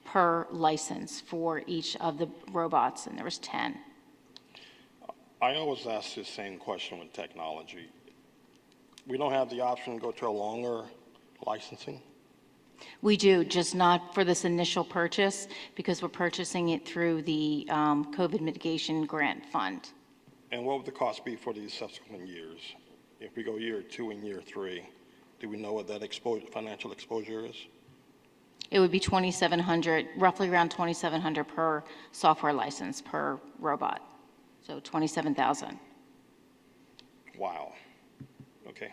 per license for each of the robots, and there was 10. I always ask this same question with technology. We don't have the option to go to a longer licensing? We do, just not for this initial purchase, because we're purchasing it through the COVID mitigation grant fund. And what would the cost be for these subsequent years? If we go year 2 and year 3, do we know what that financial exposure is? It would be $2,700, roughly around $2,700 per software license per robot, so $27,000. Wow. Okay.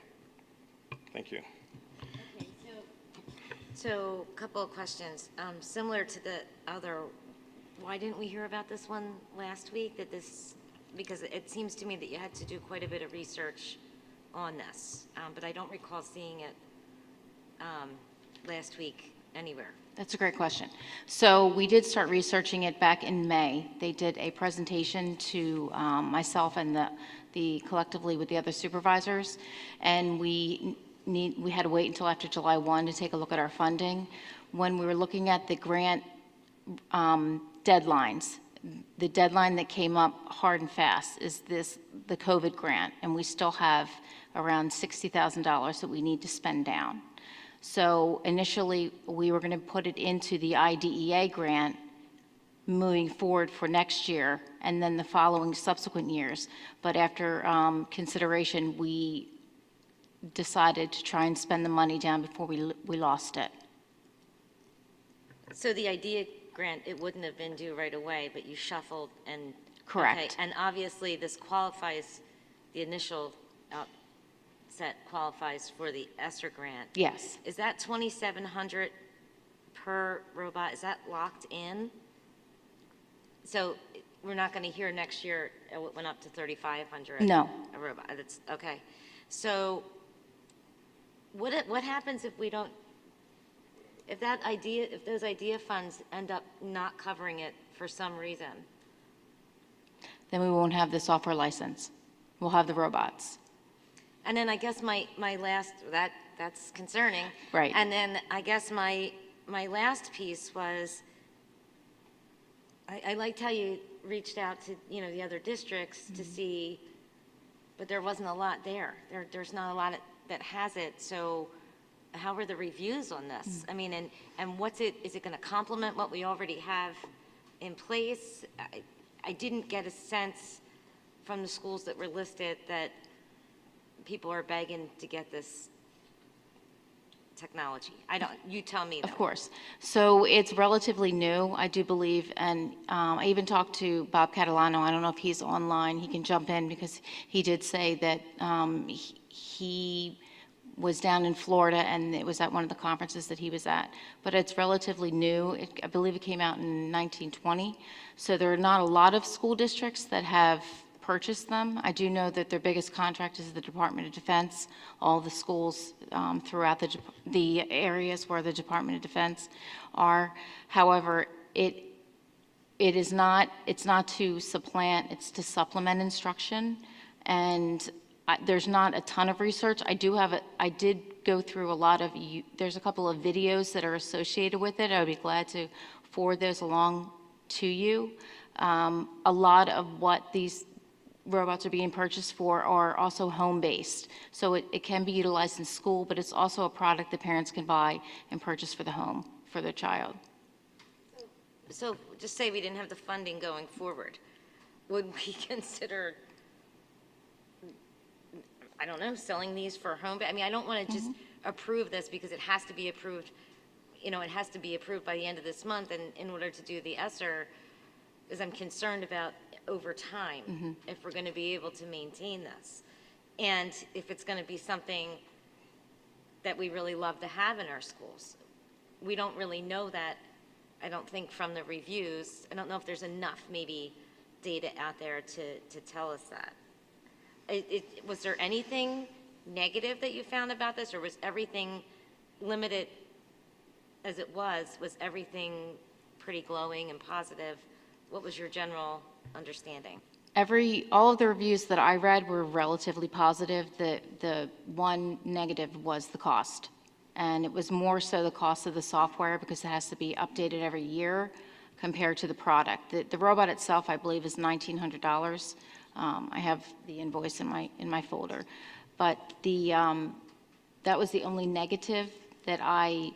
Thank you. So, a couple of questions. Similar to the other, why didn't we hear about this one last week? Because it seems to me that you had to do quite a bit of research on this, but I don't recall seeing it last week anywhere. That's a great question. So we did start researching it back in May. They did a presentation to myself and the collectively with the other supervisors, and we had to wait until after July 1 to take a look at our funding. When we were looking at the grant deadlines, the deadline that came up hard and fast is the COVID grant, and we still have around $60,000 that we need to spend down. So initially, we were going to put it into the IDEA grant moving forward for next year and then the following subsequent years. But after consideration, we decided to try and spend the money down before we lost it. So the IDEA grant, it wouldn't have been due right away, but you shuffled and... Correct. Okay, and obviously, this qualifies, the initial set qualifies for the ESSER grant. Yes. Is that $2,700 per robot, is that locked in? So we're not going to hear next year it went up to $3,500? No. A robot, that's, okay. So what happens if we don't, if those IDEA funds end up not covering it for some reason? Then we won't have the software license. We'll have the robots. And then I guess my last, that's concerning. Right. And then I guess my last piece was, I liked how you reached out to, the other districts to see, but there wasn't a lot there. There's not a lot that has it, so how are the reviews on this? I mean, and is it going to complement what we already have in place? I didn't get a sense from the schools that were listed that people are begging to get this technology. You tell me though. Of course. So it's relatively new, I do believe, and I even talked to Bob Catalano. I don't know if he's online. He can jump in because he did say that he was down in Florida and it was at one of the conferences that he was at. But it's relatively new. I believe it came out in 1920. So there are not a lot of school districts that have purchased them. I do know that their biggest contract is the Department of Defense. All the schools throughout the areas where the Department of Defense are. However, it's not to supplant, it's to supplement instruction. And there's not a ton of research. I did go through there's a couple of videos that are associated with it. I would be glad to forward those along to you. A lot of what these robots are being purchased for are also home-based. So it can be utilized in school, but it's also a product that parents can buy and purchase for the home for their child. So just say we didn't have the funding going forward. Would we consider, I don't know, selling these for home? I mean, I don't want to just approve this because it has to be approved, it has to be approved by the end of this month in order to do the ESSER, because I'm concerned about over time, if we're going to be able to maintain this. And if it's going to be something that we really love to have in our schools. We don't really know that, I don't think, from the reviews. I don't know if there's enough, maybe, data out there to tell us that. Was there anything negative that you found about this, or was everything limited as it was everything pretty glowing and positive? What was your general understanding? All of the reviews that I read were relatively positive. The one negative was the cost. And it was more so the cost of the software because it has to be updated every year compared to the product. The robot itself, I believe, is $1,900. I have the invoice in my folder. But that was the only negative that I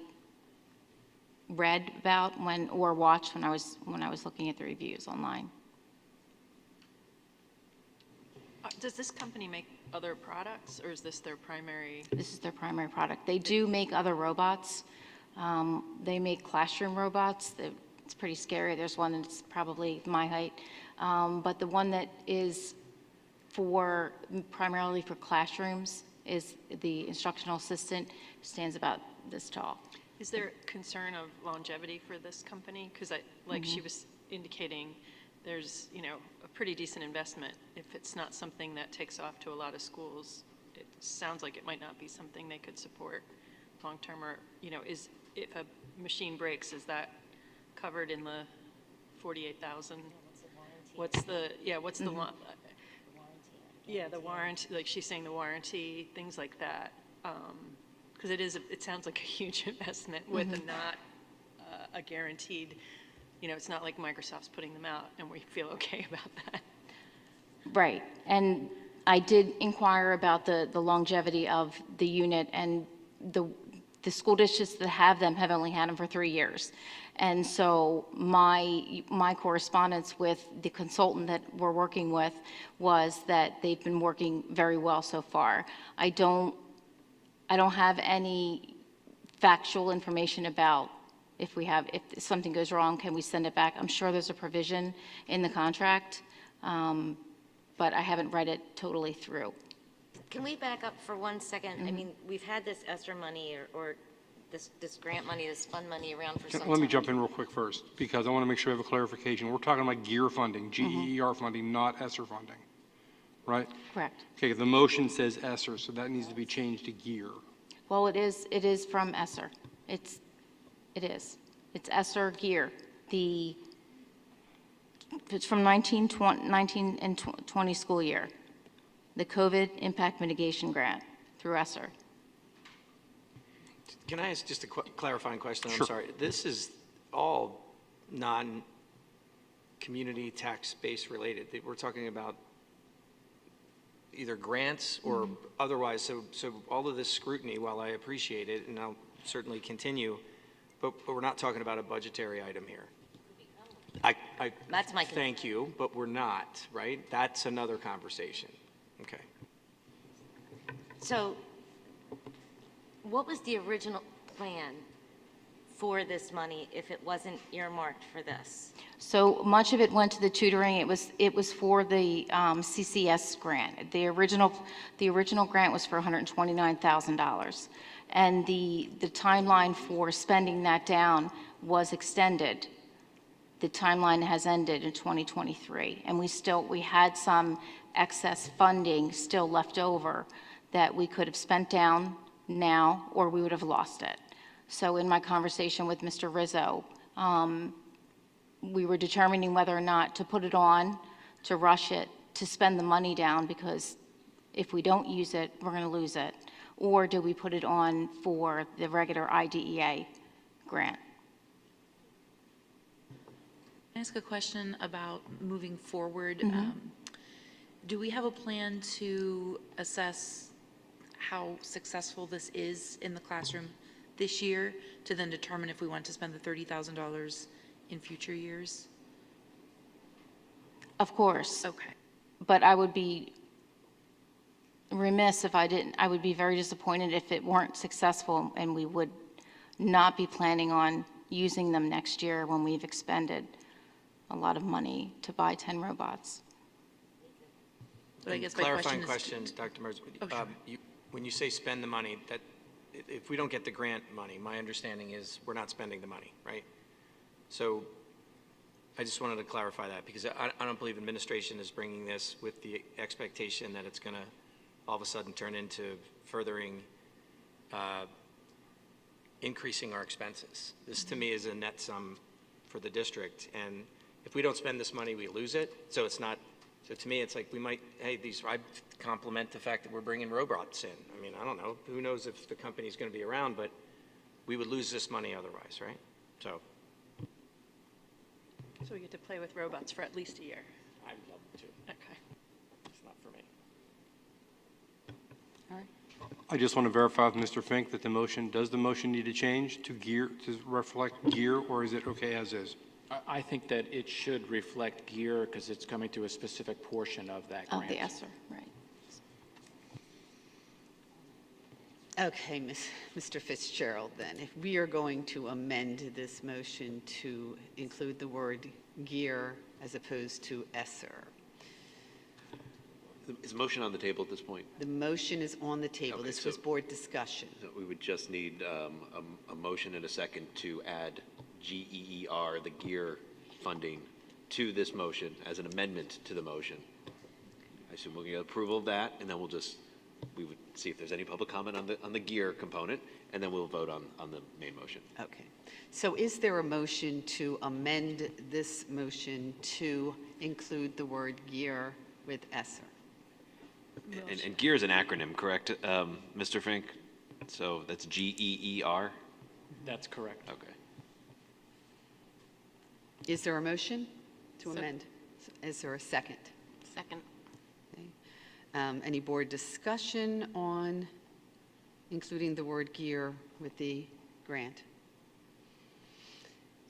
read about or watched when I was looking at the reviews online. Does this company make other products, or is this their primary? This is their primary product. They do make other robots. They make classroom robots. It's pretty scary. There's one that's probably my height. But the one that is primarily for classrooms is the instructional assistant, stands about this tall. Is there concern of longevity for this company? Because like she was indicating, there's, a pretty decent investment. If it's not something that takes off to a lot of schools, it sounds like it might not be something they could support long-term, or, if a machine breaks, is that covered in the 48,000? What's the warranty, like she's saying the warranty, things like that. Because it sounds like a huge investment with a not a guaranteed, it's not like Microsoft's putting them out and we feel okay about that. Right. And I did inquire about the longevity of the unit, and the school districts that have them have only had them for 3 years. And so my correspondence with the consultant that we're working with was that they've been working very well so far. I don't have any factual information about if something goes wrong, can we send it back? I'm sure there's a provision in the contract, but I haven't read it totally through. Can we back up for 1 second? I mean, we've had this ESSER money or this grant money, this fund money around for some time. Let me jump in real quick first, because I want to make sure I have a clarification. We're talking about GEAR funding, GEER funding, not ESSER funding, right? Correct. Okay, the motion says ESSER, so that needs to be changed to GEAR. Well, it is from ESSER. It is. It's ESSER GEAR. It's from 19 and 20 school year. The COVID Impact Mitigation Grant through ESSER. Can I ask just a clarifying question? Sure. I'm sorry. This is all non-community tax base related. We're talking about either grants or otherwise. So all of this scrutiny, while I appreciate it, and I'll certainly continue, but we're not talking about a budgetary item here. That's my thank you, but we're not, right? That's another conversation. Okay. So what was the original plan for this money if it wasn't earmarked for this? So much of it went to the tutoring. It was for the CCS grant. The original grant was for $129,000, and the timeline for spending that down was extended. The timeline has ended in 2023, and we had some excess funding still left over that we could have spent down now, or we would have lost it. So in my conversation with Mr. Rizzo, we were determining whether or not to put it on, to rush it, to spend the money down, because if we don't use it, we're going to lose it. Or do we put it on for the regular IDEA grant? Can I ask a question about moving forward? Do we have a plan to assess how successful this is in the classroom this year to then determine if we want to spend the $30,000 in future years? Of course. Okay. But I would be remiss if I didn't. I would be very disappointed if it weren't successful, and we would not be planning on using them next year when we've expended a lot of money to buy 10 robots. But I guess my clarifying question question, Dr. Merz. sure. When you say spend the money, that if we don't get the grant money, my understanding is we're not spending the money, right? So I just wanted to clarify that, because I don't believe administration is bringing this with the expectation that it's going to all of a sudden turn into furthering increasing our expenses. This to me is a net sum for the district, and if we don't spend this money, we lose it. So it's not. So to me, it's like we might. Hey, I compliment the fact that we're bringing robots in. I mean, I don't know. Who knows if the company's going to be around, but we would lose this money otherwise, right? So we get to play with robots for at least a year. I'd love to. Okay. It's not for me. All right. I just want to verify with Mr. Fink that does the motion need to change to GEAR, to reflect GEAR, or is it okay as is? I think that it should reflect GEAR because it's coming to a specific portion of that grant. Of the ESSER, right. Okay, Mr. Fitzgerald, then, if we are going to amend this motion to include the word GEAR as opposed to ESSER, Is motion on the table at this point? The motion is on the table. Okay, This was so- board discussion. So we would just need a motion and a second to add GEER, the GEAR funding, to this motion as an amendment to the motion. I assume we'll get approval of that, and then we would see if there's any public comment on the GEAR component, and then we'll vote on the main motion. Okay. So is there a motion to amend this motion to include the word gear with ESSER? And GEAR is an acronym, correct, Mr. Fink? So that's GEER? That's correct. Okay. Is there a motion to amend? Is there a second? Second. Okay. Any board discussion on including the word gear with the grant?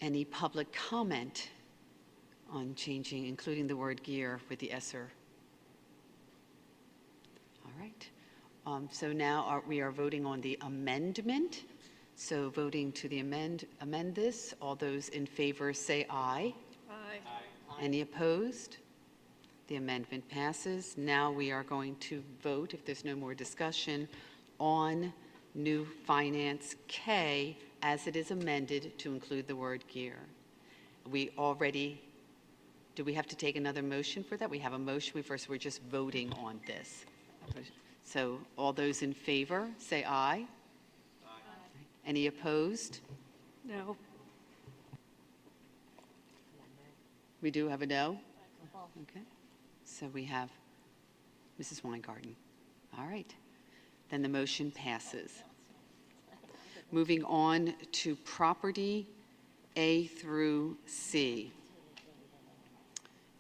Any public comment on changing, including the word gear with the ESSER? All right. So now we are voting on the amendment. So voting to the amend this, all those in favor say aye. Aye. Any opposed? The amendment passes. Now we are going to vote, if there's no more discussion, on new Finance K as it is amended to include the word gear. Do we have to take another motion for that? We have a motion. We're just voting on this. So all those in favor, say aye. Aye. Any opposed? No. We do have a no? Okay. So we have Mrs. Weingarten. All right. Then the motion passes. Moving on to property A through C.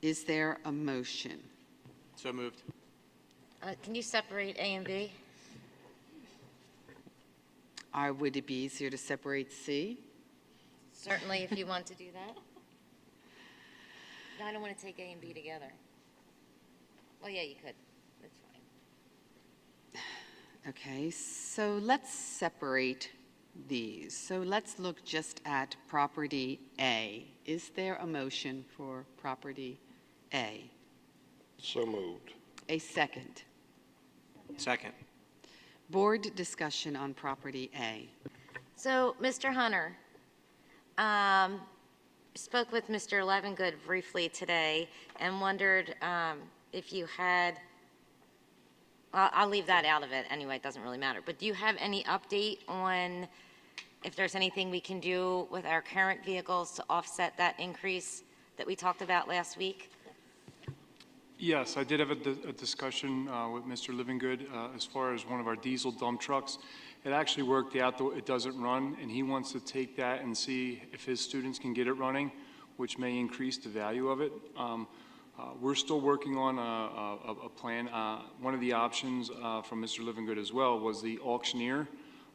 Is there a motion? So moved. Can you separate A and B? Would it be easier to separate C? Certainly, if you want to do that. No, I don't want to take A and B together. Well, yeah, you could. That's fine. Okay, so let's separate these. So let's look just at property A. Is there a motion for property A? So moved. A second. Second. Board discussion on property A. So, Mr. Hunter, spoke with Mr. Levengood briefly today and wondered if you had, I'll leave that out of it anyway, it doesn't really matter, but do you have any update on if there's anything we can do with our current vehicles to offset that increase that we talked about last week? Yes, I did have a discussion with Mr. Livingood as far as one of our diesel dump trucks. It actually worked out, though it doesn't run, and he wants to take that and see if his students can get it running, which may increase the value of it. We're still working on a plan. One of the options from Mr. Livingood as well was the auctioneer.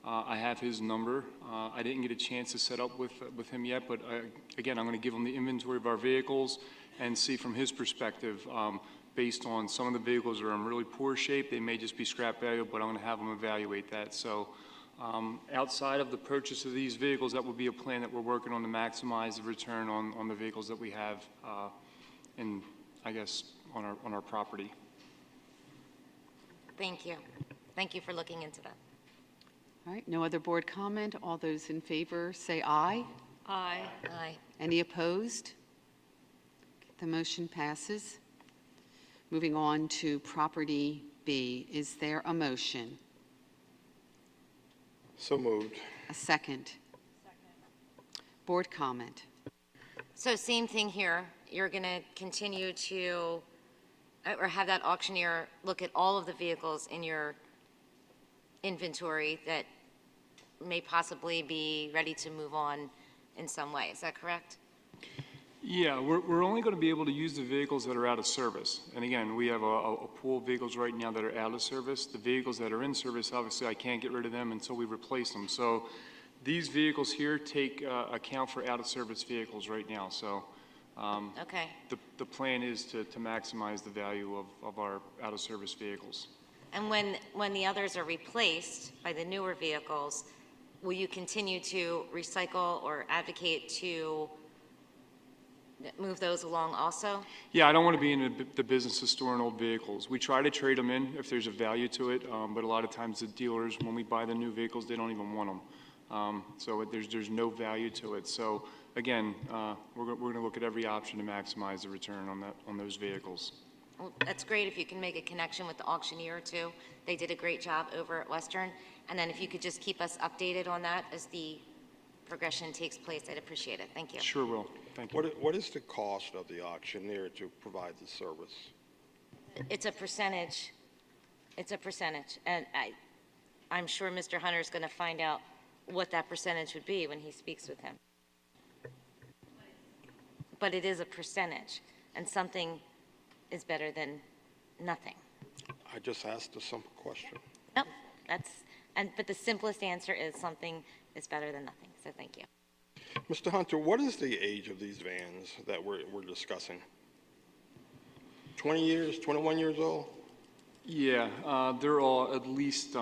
I have his number. I didn't get a chance to set up with him yet, but again, I'm going to give him the inventory of our vehicles and see from his perspective, based on some of the vehicles that are in really poor shape, they may just be scrap value, but I'm going to have him evaluate that. So outside of the purchase of these vehicles, that would be a plan that we're working on to maximize the return on the vehicles that we have in, I guess, on our property. Thank you. Thank you for looking into that. All right, no other board comment. All those in favor say aye. Aye. Aye. Any opposed? The motion passes. Moving on to property B. Is there a motion? So moved. A second? Board comment. So same thing here. You're going to continue to, or have that auctioneer look at all of the vehicles in your inventory that may possibly be ready to move on in some way. Is that correct? Yeah, we're only going to be able to use the vehicles that are out of service. And again, we have a pool of vehicles right now that are out of service. The vehicles that are in service, obviously, I can't get rid of them until we replace them. So these vehicles here take account for out of service vehicles right now. So okay. The plan is to maximize the value of our out of service vehicles. And when the others are replaced by the newer vehicles, will you continue to recycle or advocate to move those along also? Yeah, I don't want to be in the business of storing old vehicles. We try to trade them in if there's a value to it, but a lot of times the dealers, when we buy the new vehicles, they don't even want them. So there's no value to it. So again, we're going to look at every option to maximize the return on those vehicles. Well, that's great if you can make a connection with the auctioneer too. They did a great job over at Western. And then if you could just keep us updated on that as the progression takes place, I'd appreciate it. Thank you. Sure will. Thank you. What is the cost of the auctioneer to provide the service? It's a percentage. It's a percentage. And I'm sure Mr. Hunter's going to find out what that percentage would be when he speaks with him. But it is a percentage, and something is better than nothing. I just asked a simple question. Nope, but the simplest answer is something is better than nothing, so thank you. Mr. Hunter, what is the age of these vans that we're discussing? 20 years, 21 years old? Yeah, they're all at least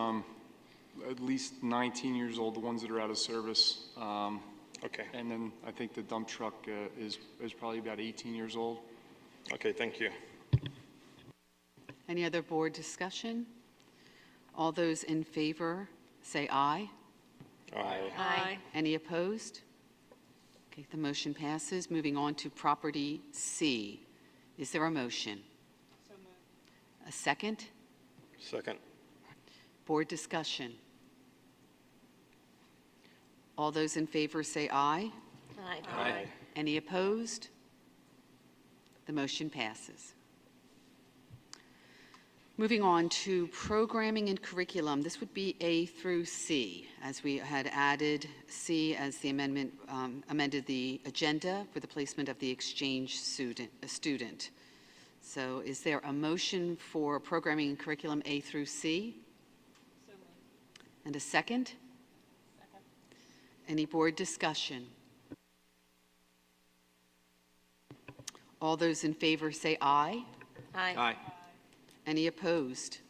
19 years old, the ones that are out of service. Okay. And then I think the dump truck is probably about 18 years old. Okay, thank you. Any other board discussion? All those in favor, say aye. Aye. Aye. Any opposed? Okay, the motion passes. Moving on to property C. Is there a motion? So moved. A second? Second. Board discussion. All those in favor say aye. Aye. Aye. Any opposed? The motion passes. Moving on to programming and curriculum. This would be A through C, as we had added C as the amendment amended the agenda for the placement of the exchange student. So is there a motion for programming and curriculum A through C? So moved. And a second? Second. Any board discussion? All those in favor say aye. Aye. Aye. Any opposed?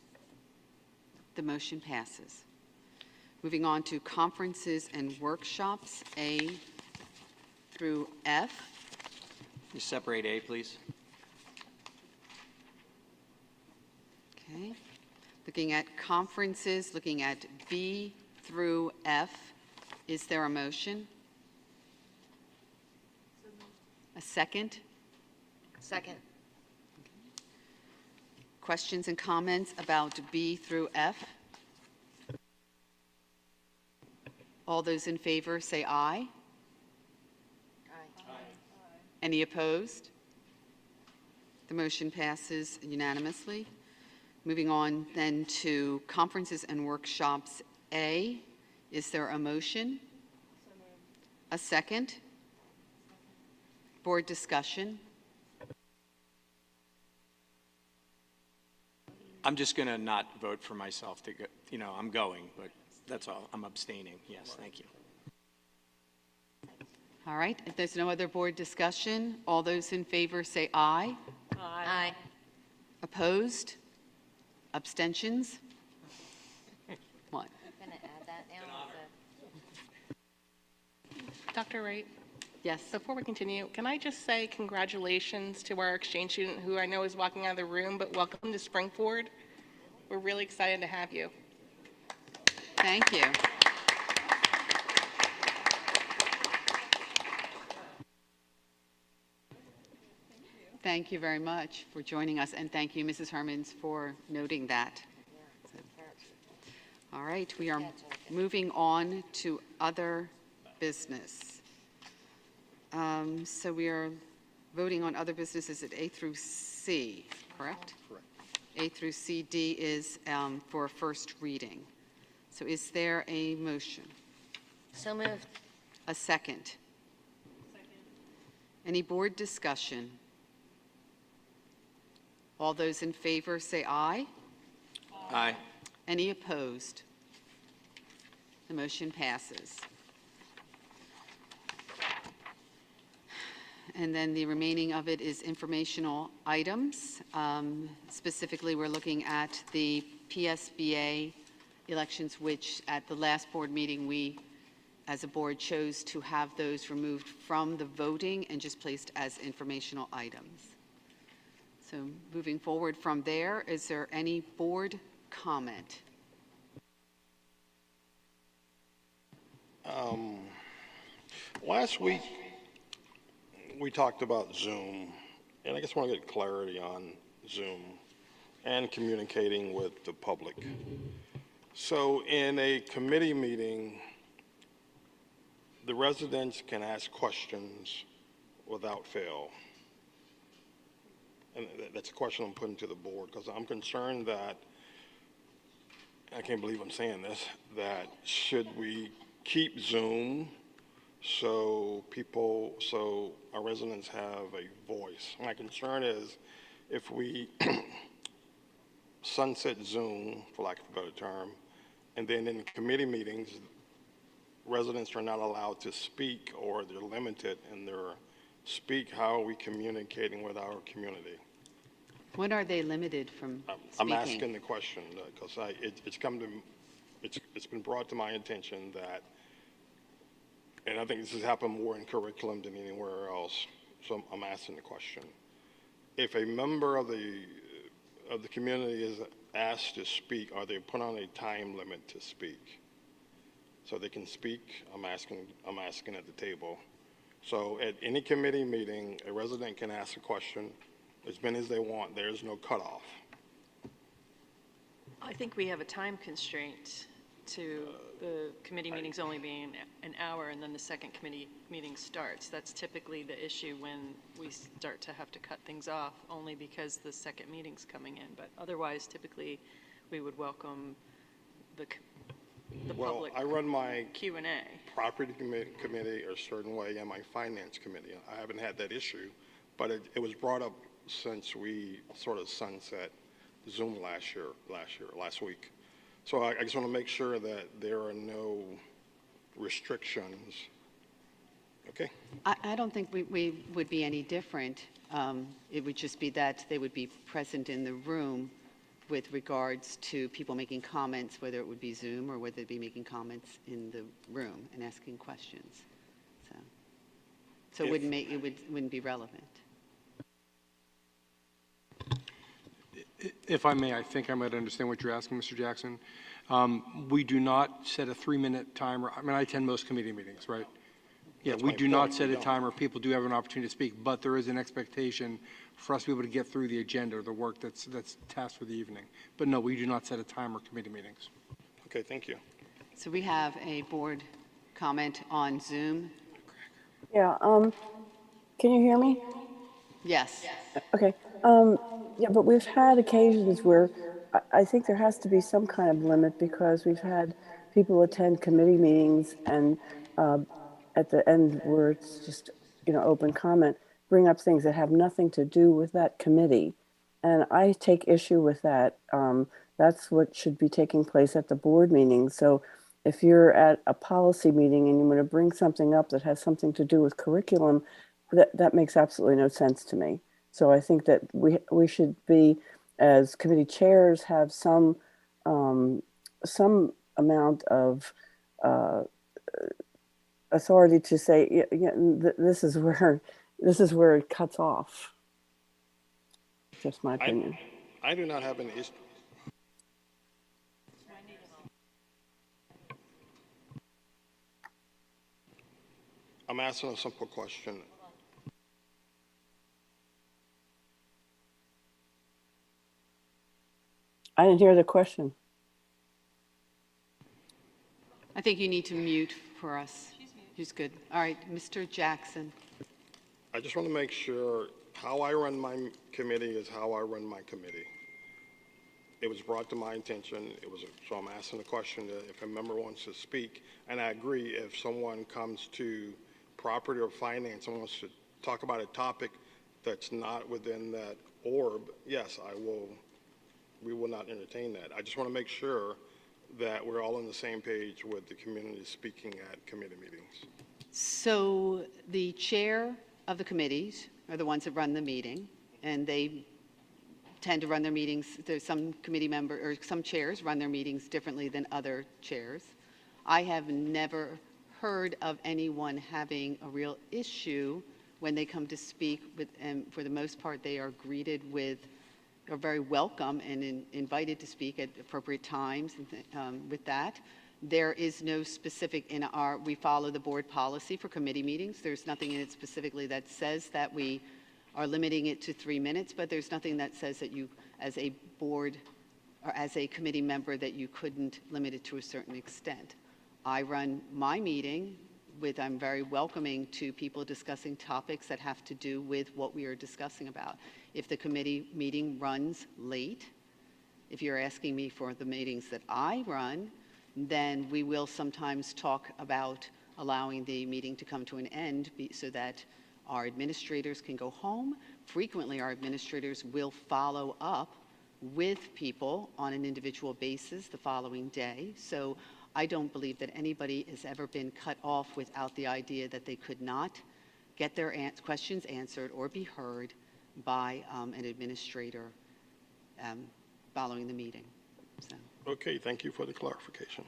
The motion passes. Moving on to conferences and workshops, A through F. You separate A, please. Okay. Looking at conferences, looking at B through F, is there a motion? A second? Second. Questions and comments about B through F? All those in favor say aye. Aye. Any opposed? The motion passes unanimously. Moving on then to conferences and workshops A. Is there a motion? A second? Board discussion? I'm just going to not vote for myself to go, I'm going, but that's all. I'm abstaining. Yes, thank you. All right, if there's no other board discussion, all those in favor say aye. Aye. Opposed? Abstentions? One. I'm going to add that now. Dr. Wright, Yes. before we continue, can I just say congratulations to our exchange student who I know is walking out of the room, but welcome to Springford. We're really excited to have you. Thank you. Thank you very much for joining us, and thank you, Mrs. Hermans, for noting that. All right, we are moving on to other business. So we are voting on other businesses at A through C, correct? Correct. A through C. D is for first reading. So is there a motion? So moved. A second? Second. Any board discussion? All those in favor say aye. Aye. Any opposed? The motion passes. And then the remaining of it is informational items. Specifically, we're looking at the PSBA elections, which at the last board meeting we as a board, chose to have those removed from the voting and just placed as informational items. So moving forward from there, is there any board comment? Last week, we talked about Zoom, and I just want to get clarity on Zoom and communicating with the public. So in a committee meeting, the residents can ask questions without fail. And that's a question I'm putting to the board, because I'm concerned that, I can't believe I'm saying this, that should we keep Zoom so our residents have a voice? My concern is if we sunset Zoom, for lack of a better term, and then in committee meetings, residents are not allowed to speak, or they're limited in their speak, how are we communicating with our community? When are they limited from speaking? I'm asking the question because it's been brought to my attention that, and I think this has happened more in curriculum than anywhere else, so I'm asking the question. If a member of the community is asked to speak, are they put on a time limit to speak? So they can speak, I'm asking at the table. So at any committee meeting, a resident can ask a question as many as they want. There's no cutoff. I think we have a time constraint to the committee meetings only being an hour, and then the second committee meeting starts. That's typically the issue when we start to have to cut things off, only because the second meeting's coming in. But otherwise, typically, we would welcome the public. I run my Q&A. property committee a certain way and my finance committee. I haven't had that issue, but it was brought up since we sort of sunset Zoom last week. So I just want to make sure that there are no restrictions. Okay. I don't think we would be any different. It would just be that they would be present in the room with regards to people making comments, whether it would be Zoom or whether they'd be making comments in the room and asking questions. So it wouldn't be relevant. If I may, I think I might understand what you're asking, Mr. Jackson. We do not set a 3-minute timer. I mean, I attend most committee meetings, right? Yeah, we do not set a timer. People do have an opportunity to speak, but there is an expectation for us to be able to get through the agenda or the work that's tasked for the evening. But no, we do not set a timer committee meetings. Okay, thank you. So we have a board comment on Zoom. Yeah, can you hear me? Yes. Okay. Yeah, but we've had occasions where I think there has to be some kind of limit, because we've had people attend committee meetings and at the end where it's just, open comment, bring up things that have nothing to do with that committee. And I take issue with that. That's what should be taking place at the board meeting. So if you're at a policy meeting and you want to bring something up that has something to do with curriculum, that makes absolutely no sense to me. So I think that we should be, as committee chairs, have some amount of authority to say, this is where it cuts off. Just my opinion. I do not have an issue. I'm asking a simple question. I didn't hear the question. I think you need to mute for us. She's good. All right, Mr. Jackson. I just want to make sure how I run my committee is how I run my committee. It was brought to my attention. So I'm asking the question that if a member wants to speak, and I agree, if someone comes to property or finance and wants to talk about a topic that's not within that orb, yes, we will not entertain that. I just want to make sure that we're all on the same page with the community speaking at committee meetings. So the chair of the committees are the ones that run the meeting, and they tend to run their meetings. There's some committee member or some chairs run their meetings differently than other chairs. I have never heard of anyone having a real issue when they come to speak with, and for the most part, they are greeted with, are very welcome and invited to speak at appropriate times with that. There is no specific in our, we follow the board policy for committee meetings. There's nothing in it specifically that says that we are limiting it to 3 minutes, but there's nothing that says that you, as a board or as a committee member, that you couldn't limit it to a certain extent. I run my meeting with, I'm very welcoming to people discussing topics that have to do with what we are discussing about. If the committee meeting runs late, if you're asking me for the meetings that I run, then we will sometimes talk about allowing the meeting to come to an end so that our administrators can go home. Frequently, our administrators will follow up with people on an individual basis the following day. So I don't believe that anybody has ever been cut off without the idea that they could not get their questions answered or be heard by an administrator following the meeting. So. Okay, thank you for the clarification.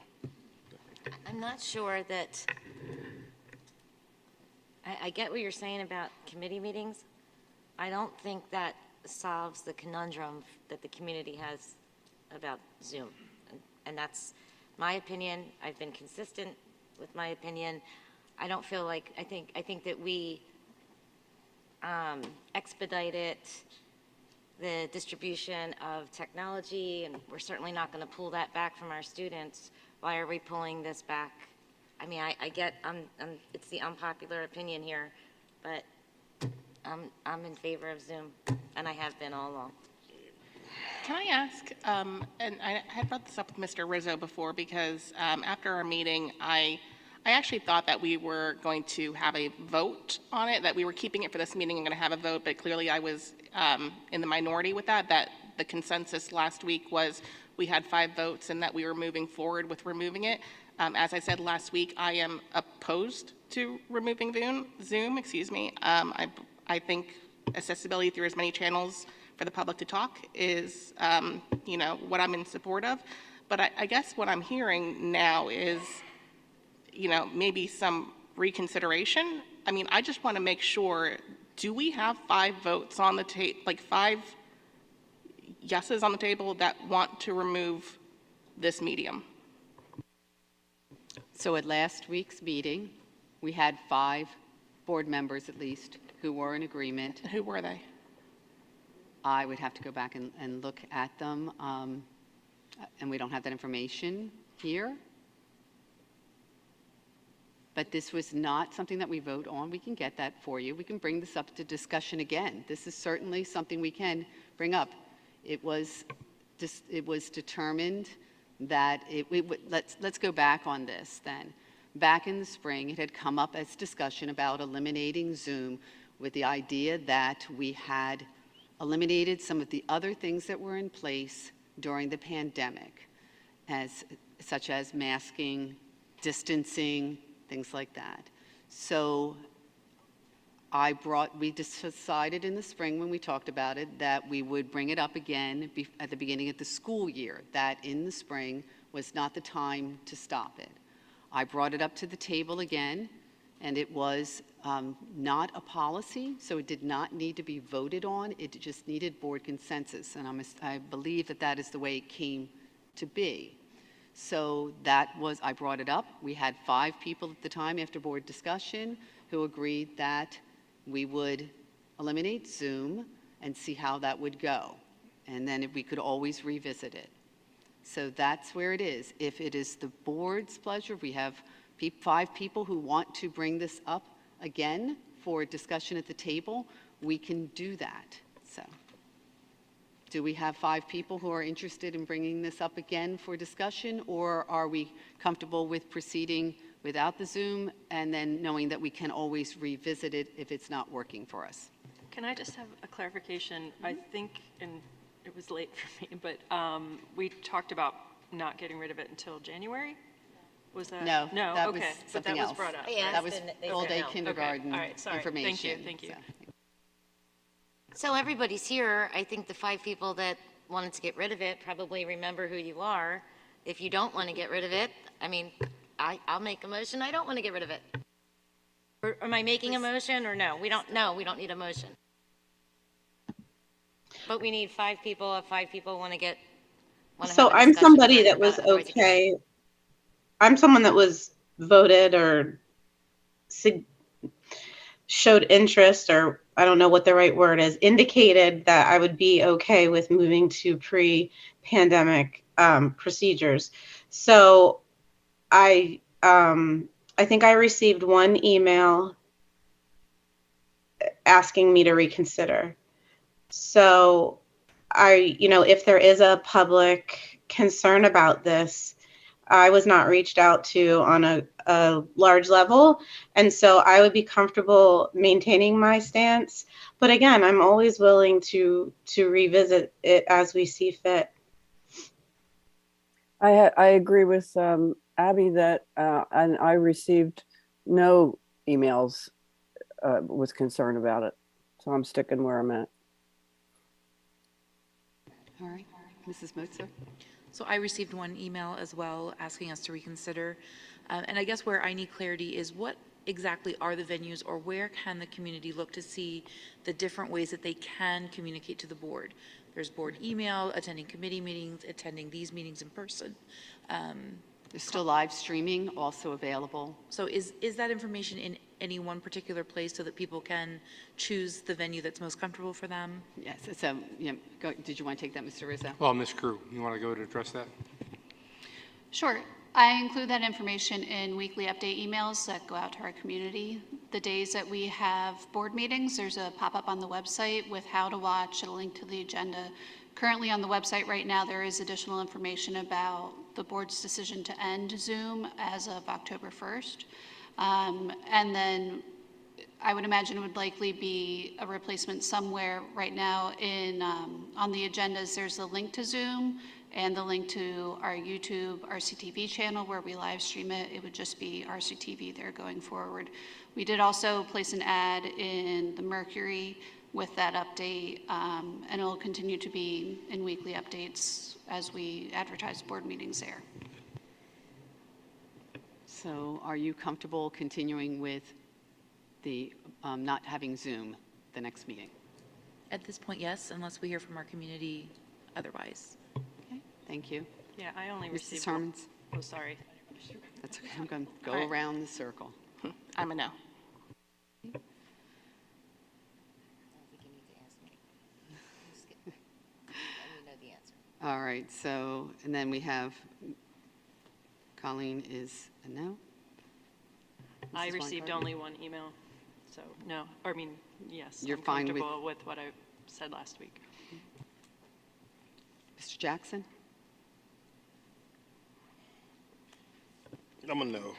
I'm not sure that, I get what you're saying about committee meetings. I don't think that solves the conundrum that the community has about Zoom. And that's my opinion. I've been consistent with my opinion. I don't feel like, I think that we expedited the distribution of technology, and we're certainly not going to pull that back from our students. Why are we pulling this back? I mean, I get, it's the unpopular opinion here, but I'm in favor of Zoom, and I have been all along. Can I ask, and I had brought this up with Mr. Rizzo before, because after our meeting, I actually thought that we were going to have a vote on it, that we were keeping it for this meeting and going to have a vote, but clearly I was in the minority with that the consensus last week was we had 5 votes and that we were moving forward with removing it. As I said last week, I am opposed to removing Zoom. I think accessibility through as many channels for the public to talk is, what I'm in support of. But I guess what I'm hearing now is, maybe some reconsideration. I mean, I just want to make sure, do we have 5 votes on the table, like 5 yeses on the table that want to remove this medium? So at last week's meeting, we had 5 board members at least who were in agreement. Who were they? I would have to go back and look at them, and we don't have that information here. But this was not something that we vote on. We can get that for you. We can bring this up to discussion again. This is certainly something we can bring up. It was determined that let's go back on this then. Back in the spring, it had come up as discussion about eliminating Zoom with the idea that we had eliminated some of the other things that were in place during the pandemic, such as masking, distancing, things like that. So we decided in the spring when we talked about it that we would bring it up again at the beginning of the school year, that in the spring was not the time to stop it. I brought it up to the table again, and it was not a policy, so it did not need to be voted on. It just needed board consensus, and I believe that is the way it came to be. So I brought it up. We had 5 people at the time after board discussion who agreed that we would eliminate Zoom and see how that would go. And then we could always revisit it. So that's where it is. If it is the board's pleasure, we have 5 people who want to bring this up again for discussion at the table, we can do that. So. Do we have 5 people who are interested in bringing this up again for discussion, or are we comfortable with proceeding without the Zoom and then knowing that we can always revisit it if it's not working for us? Can I just have a clarification? I think, and it was late for me, but we talked about not getting rid of it until January? Was that? No, that okay. was something But that else. was brought up. That was all-day kindergarten Okay. All right, sorry. information. Thank you. So everybody's here. I think the 5 people that wanted to get rid of it probably remember who you are. If you don't want to get rid of it, I mean, I'll make a motion. I don't want to get rid of it. Or am I making a motion or no? We don't need a motion. But we need 5 people. If 5 people want to So have a I'm discussion somebody further that was about it, otherwise you can- okay. I'm someone that was voted or showed interest, or I don't know what the right word is, indicated that I would be okay with moving to pre-pandemic procedures. So I think I received one email asking me to reconsider. So if there is a public concern about this, I was not reached out to on a large level. And so I would be comfortable maintaining my stance. But again, I'm always willing to revisit it as we see fit. I agree with Abby that, and I received no emails with concern about it. So I'm sticking where I'm at. All right, Mrs. Mozer. So I received one email as well asking us to reconsider. And I guess where I need clarity is what exactly are the venues, or where can the community look to see the different ways that they can communicate to the board? There's board email, attending committee meetings, attending these meetings in person. There's still live streaming also available. So is that information in any one particular place so that people can choose the venue that's most comfortable for them? Yes, so, did you want to take that, Mr. Rizzo? Well, Ms. Crew, you want to go to address that? Sure. I include that information in weekly update emails that go out to our community. The days that we have board meetings, there's a pop-up on the website with how to watch and a link to the agenda. Currently on the website right now, there is additional information about the board's decision to end Zoom as of October 1st. And then I would imagine it would likely be a replacement somewhere right now in on the agendas. There's a link to Zoom and the link to our YouTube RCTV channel where we live stream it. It would just be RCTV there going forward. We did also place an ad in the Mercury with that update, and it'll continue to be in weekly updates as we advertise board meetings there. So are you comfortable continuing with the not having Zoom the next meeting? At this point, yes, unless we hear from our community otherwise. Okay, thank you. Yeah, I only Mrs. received. Hermans? Oh, sorry. That's okay. I'm going to go All right. around the circle. I'm a no. All right, so, and then we have, Colleen is a no? I Mrs. received Weingarten? only one email, so no, I mean, yes. You're I'm fine with- comfortable with what I said last week. Mr. Jackson? I'm a no.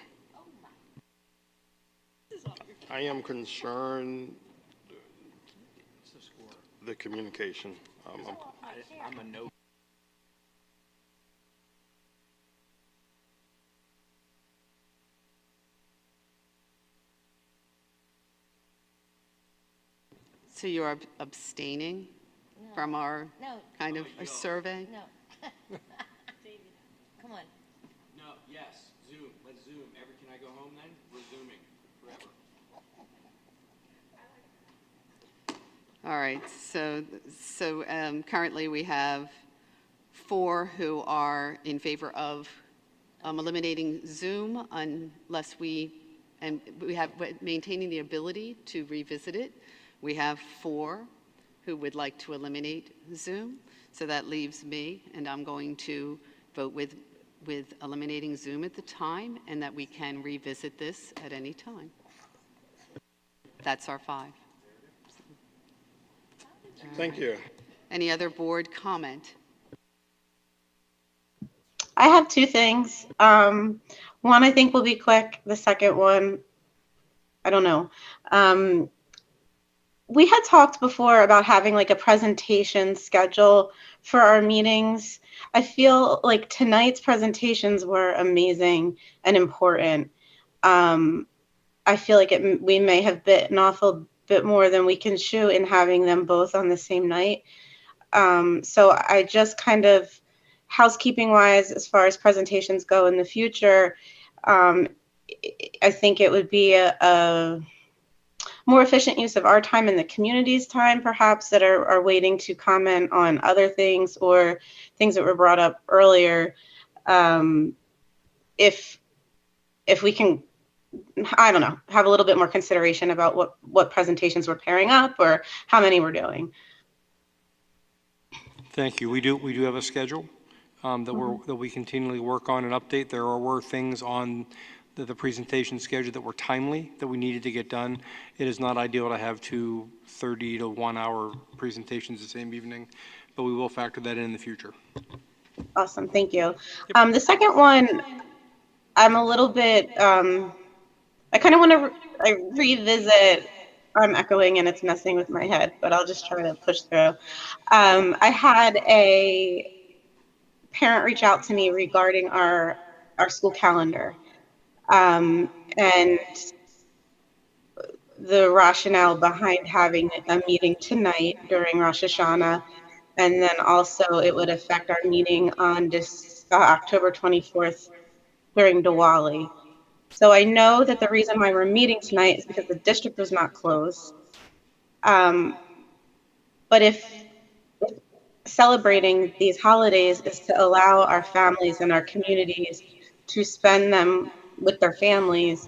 I am concerned the communication. I'm a no. So you're abstaining from our kind of a survey? No. Come on. No, yes, Zoom, let's Zoom. Can I go home then? We're Zooming forever. All right, so currently we have 4 who are in favor of eliminating Zoom unless we have maintaining the ability to revisit it. We have 4 who would like to eliminate Zoom. So that leaves me, and I'm going to vote with eliminating Zoom at the time, and that we can revisit this at any time. That's our 5. Thank you. Any other board comment? I have 2 things. One I think will be quick. The second one, I don't know. We had talked before about having like a presentation schedule for our meetings. I feel like tonight's presentations were amazing and important. I feel like we may have bitten off a bit more than we can chew in having them both on the same night. So I just kind of, housekeeping wise, as far as presentations go in the future, I think it would be a more efficient use of our time and the community's time, perhaps, that are waiting to comment on other things or things that were brought up earlier. If we can, I don't know, have a little bit more consideration about what presentations we're pairing up or how many we're doing. Thank you. We do have a schedule that we continually work on and update. There were things on the presentation schedule that were timely that we needed to get done. It is not ideal to have 2 30 to 1 hour presentations the same evening, but we will factor that in the future. Awesome, thank you. The second one, I'm a little bit, I kind of want to revisit. I'm echoing and it's messing with my head, but I'll just try to push through. I had a parent reach out to me regarding our school calendar. And the rationale behind having a meeting tonight during Rosh Hashanah, and then also it would affect our meeting on this October 24th during Diwali. So I know that the reason why we're meeting tonight is because the district was not closed. But if celebrating these holidays is to allow our families and our communities to spend them with their families,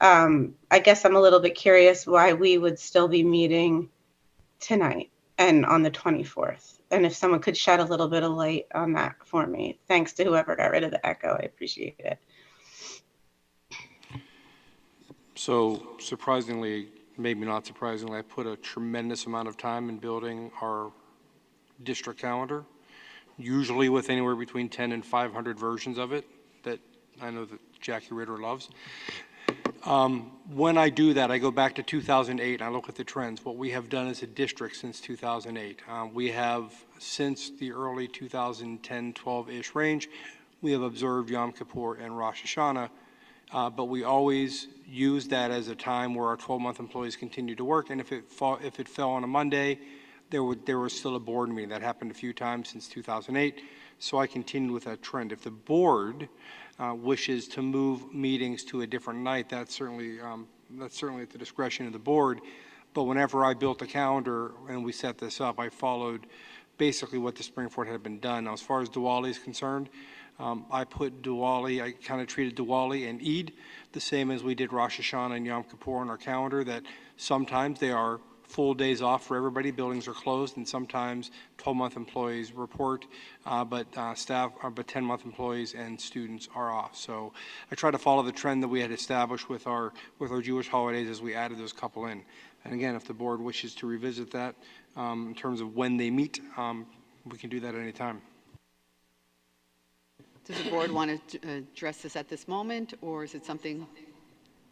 I guess I'm a little bit curious why we would still be meeting tonight and on the 24th. And if someone could shed a little bit of light on that for me. Thanks to whoever got rid of the echo. I appreciate it. So surprisingly, maybe not surprisingly, I put a tremendous amount of time in building our district calendar, usually with anywhere between 10 and 500 versions of it that I know that Jackie Ritter loves. When I do that, I go back to 2008 and I look at the trends. What we have done as a district since 2008, we have, since the early 2010, 12-ish range, we have observed Yom Kippur and Rosh Hashanah, but we always use that as a time where our 12-month employees continue to work, and if it fell on a Monday, there was still a board meeting. That happened a few times since 2008, so I continued with that trend. If the board wishes to move meetings to a different night, that's certainly at the discretion of the board. But whenever I built a calendar and we set this up, I followed basically what the Springford had been done. Now, as far as Diwali is concerned, I put Diwali, I kind of treated Diwali and Eid the same as we did Rosh Hashanah and Yom Kippur on our calendar, that sometimes they are full days off for everybody, buildings are closed, and sometimes 12-month employees report, but 10-month employees and students are off. So I try to follow the trend that we had established with our Jewish holidays as we added those couple in. And again, if the board wishes to revisit that in terms of when they meet, we can do that at any time. Does the board want to address this at this moment, or is it something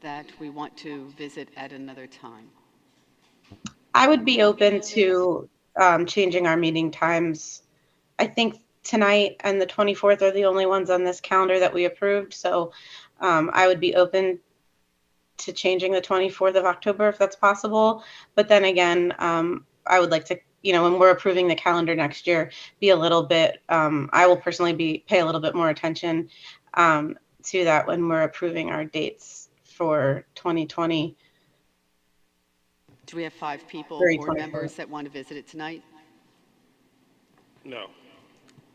that we want to visit at another time? I would be open to changing our meeting times. I think tonight and the 24th are the only ones on this calendar that we approved. So I would be open to changing the 24th of October if that's possible. But then again, I would like to, when we're approving the calendar next year, be a little bit, I will personally pay a little bit more attention to that when we're approving our dates for 2020. Do we have 5 people, board members, that want to visit it tonight? No.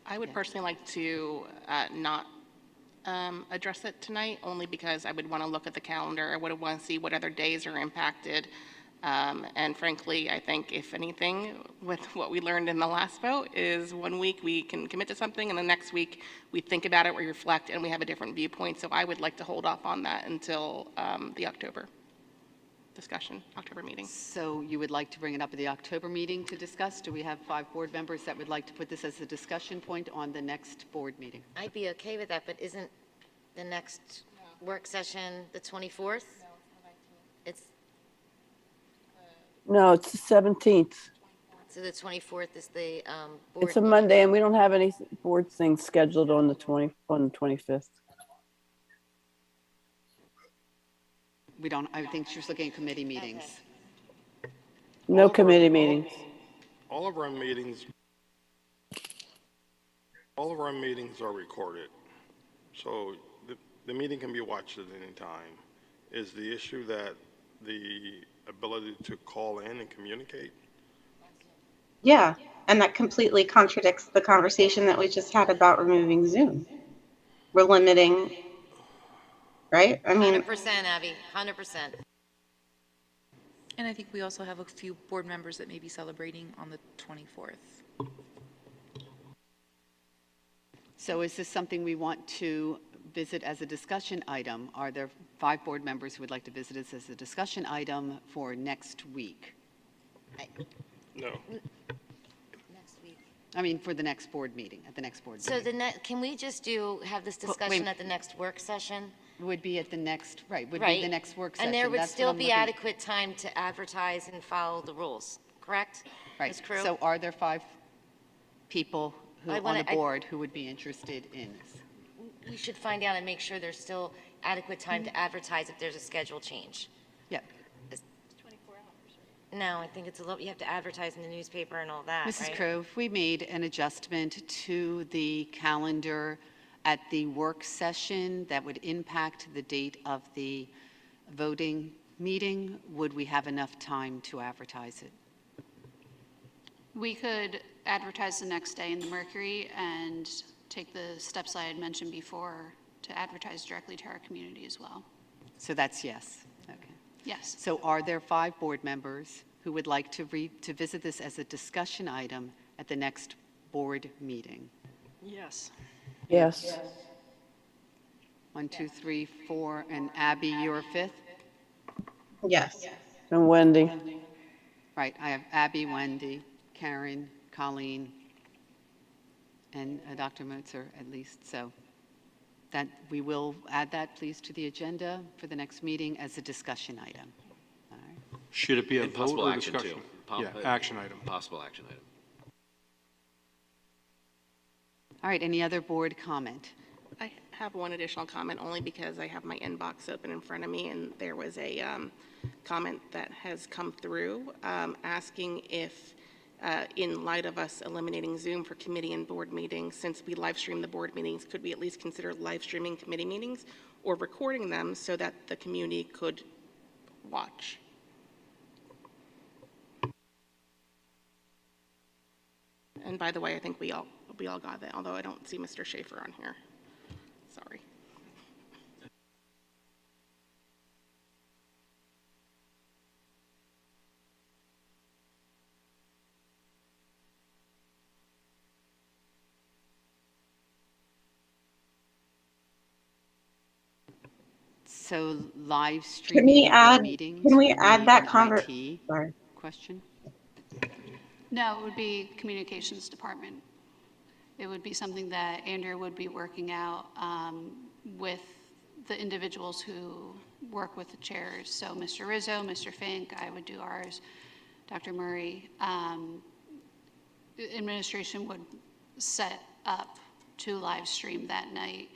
I would personally like to not address it tonight, only because I would want to look at the calendar. I would want to see what other days are impacted. And frankly, I think if anything, with what we learned in the last vote, is 1 week we can commit to something, and the next week we think about it, we reflect, and we have a different viewpoint. So I would like to hold off on that until the October discussion, October meeting. So you would like to bring it up at the October meeting to discuss? Do we have 5 board members that would like to put this as a discussion point on the next board meeting? I'd be okay with that, but isn't the next work session the 24th? No, it's the 17th. So the 24th is the board It's a meeting. Monday, and we don't have any board things scheduled on the 25th. We don't, I think she's looking at committee meetings. No committee meetings. All of our meetings are recorded. So the meeting can be watched at any time. Is the issue that the ability to call in and communicate? Yeah, and that completely contradicts the conversation that we just had about removing Zoom. We're limiting, right? I mean, 100%, Abby, 100%. And I think we also have a few board members that may be celebrating on the 24th. So is this something we want to visit as a discussion item? Are there 5 board members who would like to visit this as a discussion item for next week? No. Next week. I mean, for the next board meeting, at the next board So meeting. can we just have this Well, discussion wait. at the next work session? Would be at the next, right, would be Right. the next work session. And there would That's what still I'm be looking- adequate time to advertise and follow the rules, correct? Right, Ms. Crew? so are there 5 people who, I on wanna- the board who would be interested in this? We should find out and make sure there's still adequate time to advertise if there's a schedule change. Yeah. No, I think it's a little, you have to advertise in the newspaper and all that, right? Mrs. Crowe, if we made an adjustment to the calendar at the work session that would impact the date of the voting meeting, would we have enough time to advertise it? We could advertise the next day in the Mercury and take the steps I had mentioned before to advertise directly to our community as well. So that's yes. Okay. Yes. So are there 5 board members who would like to visit this as a discussion item at the next board meeting? Yes. Yes. 1, 2, 3, 4, and Abby, you're 5th? yes. And Wendy. Right, I have Abby, Wendy, Karen, Colleen, and Dr. Motzer at least. So that we will add that, please, to the agenda for the next meeting as a discussion item. All right. Should it be a And vote possible or action, discussion? too. Yeah, action item. Possible action item. All right, any other board comment? I have one additional comment only because I have my inbox open in front of me, and there was a comment that has come through asking if, in light of us eliminating Zoom for committee and board meetings, since we live stream the board meetings, could we at least consider live streaming committee meetings or recording them so that the community could watch? And by the way, I think we all got that, although I don't see Mr. Schaefer on here. Sorry. So live Can streaming we of add, meetings can we would add be that an conversation? IT question? No, it would be Communications Department. It would be something that Andrea would be working out with the individuals who work with the chairs. So Mr. Rizzo, Mr. Fink, I would do ours, Dr. Murray. Administration would set up to live stream that night.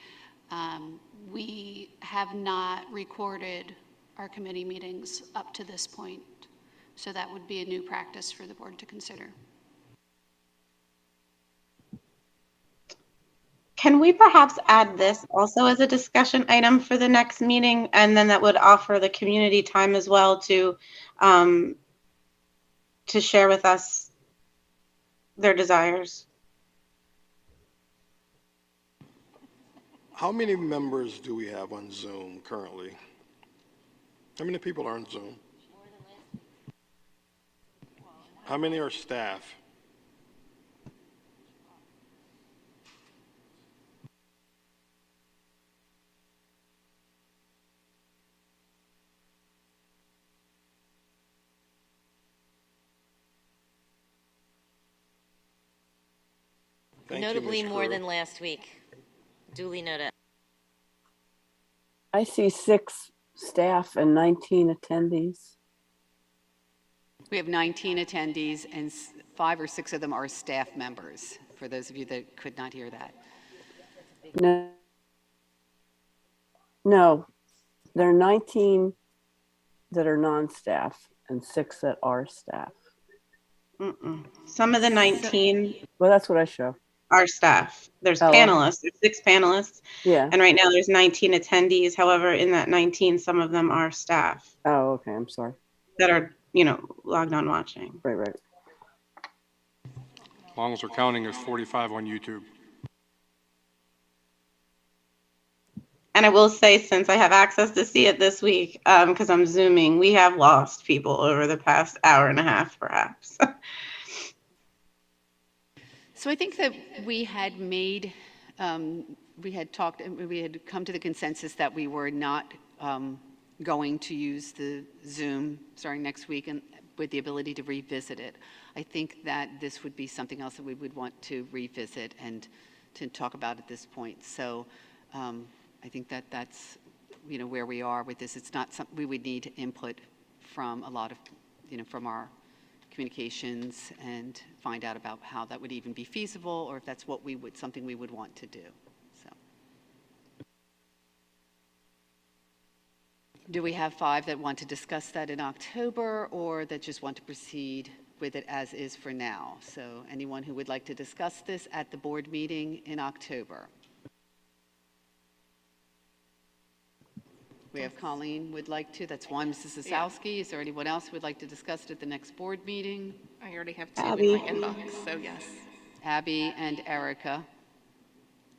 We have not recorded our committee meetings up to this point, so that would be a new practice for the board to consider. Can we perhaps add this also as a discussion item for the next meeting? And then that would offer the community time as well to share with us their desires. How many members do we have on Zoom currently? How many people are on Zoom? How many are staff? Thank you, Notably Ms. more Crew. than last week. Duly noted. I see 6 staff and 19 attendees. We have 19 attendees, and 5 or 6 of them are staff members, for those of you that could not hear that. No, there are 19 that are non-staff and 6 that are staff. Some of the 19. Well, that's what I show. our staff. There's Oh, panelists, there's 6 panelists, yeah. and right now there's 19 attendees. However, in that 19, some of them are staff Oh, okay. I'm sorry. that are, logged on watching. Right. As long as we're counting, there's 45 on YouTube. And I will say, since I have access to see it this week, because I'm Zooming, we have lost people over the past hour and a half, perhaps. So I think that we had made, we had talked, we had come to the consensus that we were not going to use the Zoom starting next week and with the ability to revisit it. I think that this would be something else that we would want to revisit and to talk about at this point. So I think that that's, where we are with this. It's not something we would need input from a lot of, from our communications and find out about how that would even be feasible or if that's what something we would want to do. So, do we have 5 that want to discuss that in October or that just want to proceed with it as is for now? So anyone who would like to discuss this at the board meeting in October? We have Colleen would like to. That's one. Mrs. Zasowski. Is there anyone else who would like to discuss it at the next board meeting? I already have 2 Abby. in my inbox, so yes. Abby and Erica.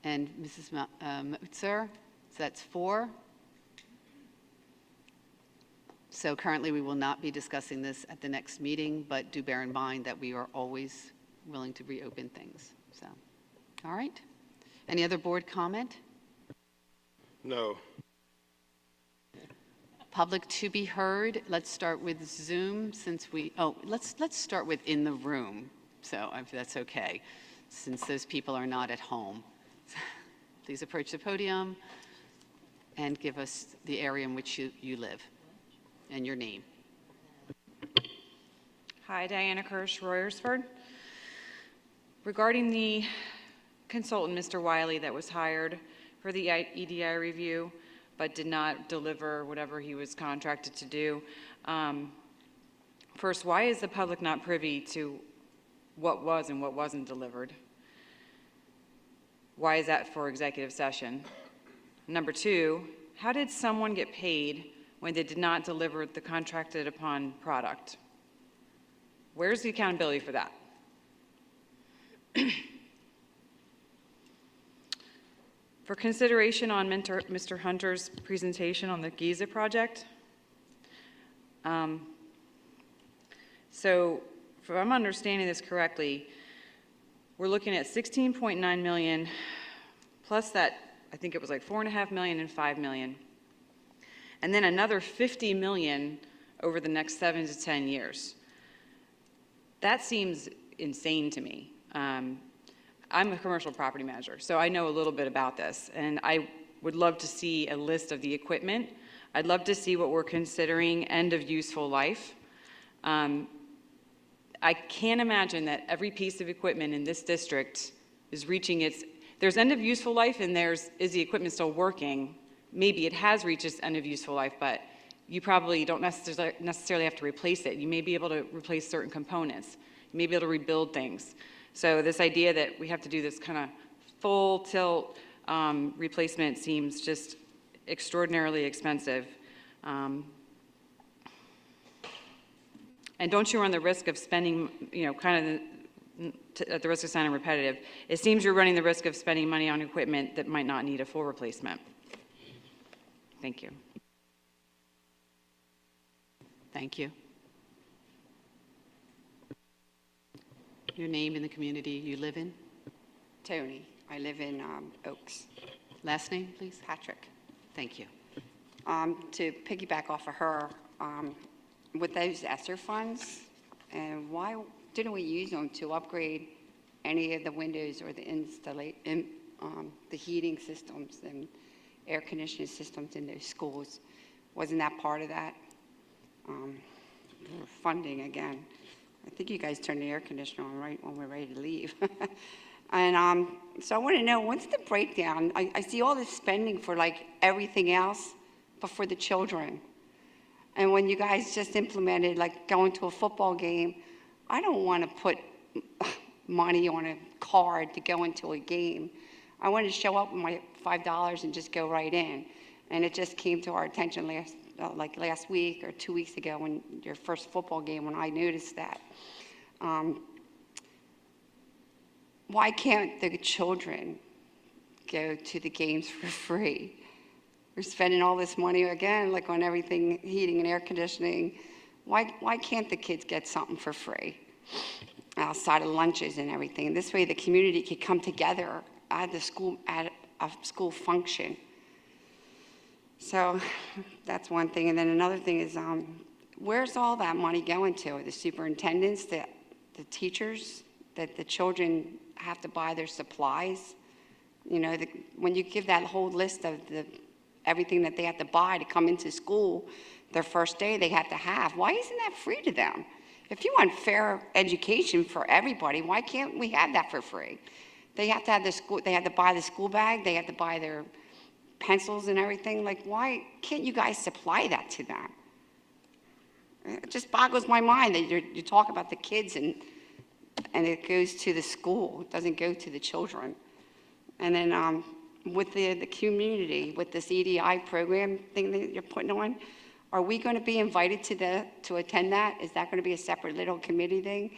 And Mrs. Mutzer. So that's 4. So currently we will not be discussing this at the next meeting, but do bear in mind that we are always willing to reopen things. So, all right. Any other board comment? No. Public to be heard. Let's start with Zoom since let's start with in the room. So if that's okay, since those people are not at home. Please approach the podium and give us the area in which you live and your name. Hi, Diana Kirsch, Royersford. Regarding the consultant, Mr. Wiley, that was hired for the EDI review, but did not deliver whatever he was contracted to do. First, why is the public not privy to what was and what wasn't delivered? Why is that for executive session? Number 2, how did someone get paid when they did not deliver the contracted upon product? Where's the accountability for that? For consideration on Mr. Hunter's presentation on the Giza project. So if I'm understanding this correctly, we're looking at 16.9 million plus that, I think it was like 4.5 million and 5 million. And then another 50 million over the next 7 to 10 years. That seems insane to me. I'm a commercial property manager, so I know a little bit about this, and I would love to see a list of the equipment. I'd love to see what we're considering end of useful life. I can't imagine that every piece of equipment in this district is reaching there's end of useful life and is the equipment still working? Maybe it has reached its end of useful life, but you probably don't necessarily have to replace it. You may be able to replace certain components. You may be able to rebuild things. So this idea that we have to do this kind of full tilt replacement seems just extraordinarily expensive. And don't you run the risk of spending, kind of at the risk of sounding repetitive, it seems you're running the risk of spending money on equipment that might not need a full replacement. Thank you. Thank you. Your name and the community you live in? Tony. I live in Oaks. Last name, please? Patrick. Thank you. To piggyback off of her, with those ESSER funds, and why didn't we use them to upgrade any of the windows or the the heating systems and air conditioning systems in those schools? Wasn't that part of that? Funding again. I think you guys turned the air conditioner on right when we're ready to leave. And so I want to know, what's the breakdown? I see all this spending for like everything else, but for the children. And when you guys just implemented like going to a football game, I don't want to put money on a card to go into a game. I wanted to show up with my $5 and just go right in. And it just came to our attention last week or 2 weeks ago when your first football game, when I noticed that. Why can't the children go to the games for free? We're spending all this money again, like on everything, heating and air conditioning. Why can't the kids get something for free outside of lunches and everything? This way the community could come together at a school function. So that's one thing. And then another thing is, where's all that money going to? The superintendents, the teachers, that the children have to buy their supplies? You know, when you give that whole list of everything that they have to buy to come into school, their first day they have to have, why isn't that free to them? If you want fair education for everybody, why can't we have that for free? They have to have they have to buy the school bag, they have to buy their pencils and everything. Like, why can't you guys supply that to them? It just boggles my mind that you talk about the kids and it goes to the school. It doesn't go to the children. And then with the community, with this EDI program thing that you're putting on, are we going to be invited to attend that? Is that going to be a separate little committee thing?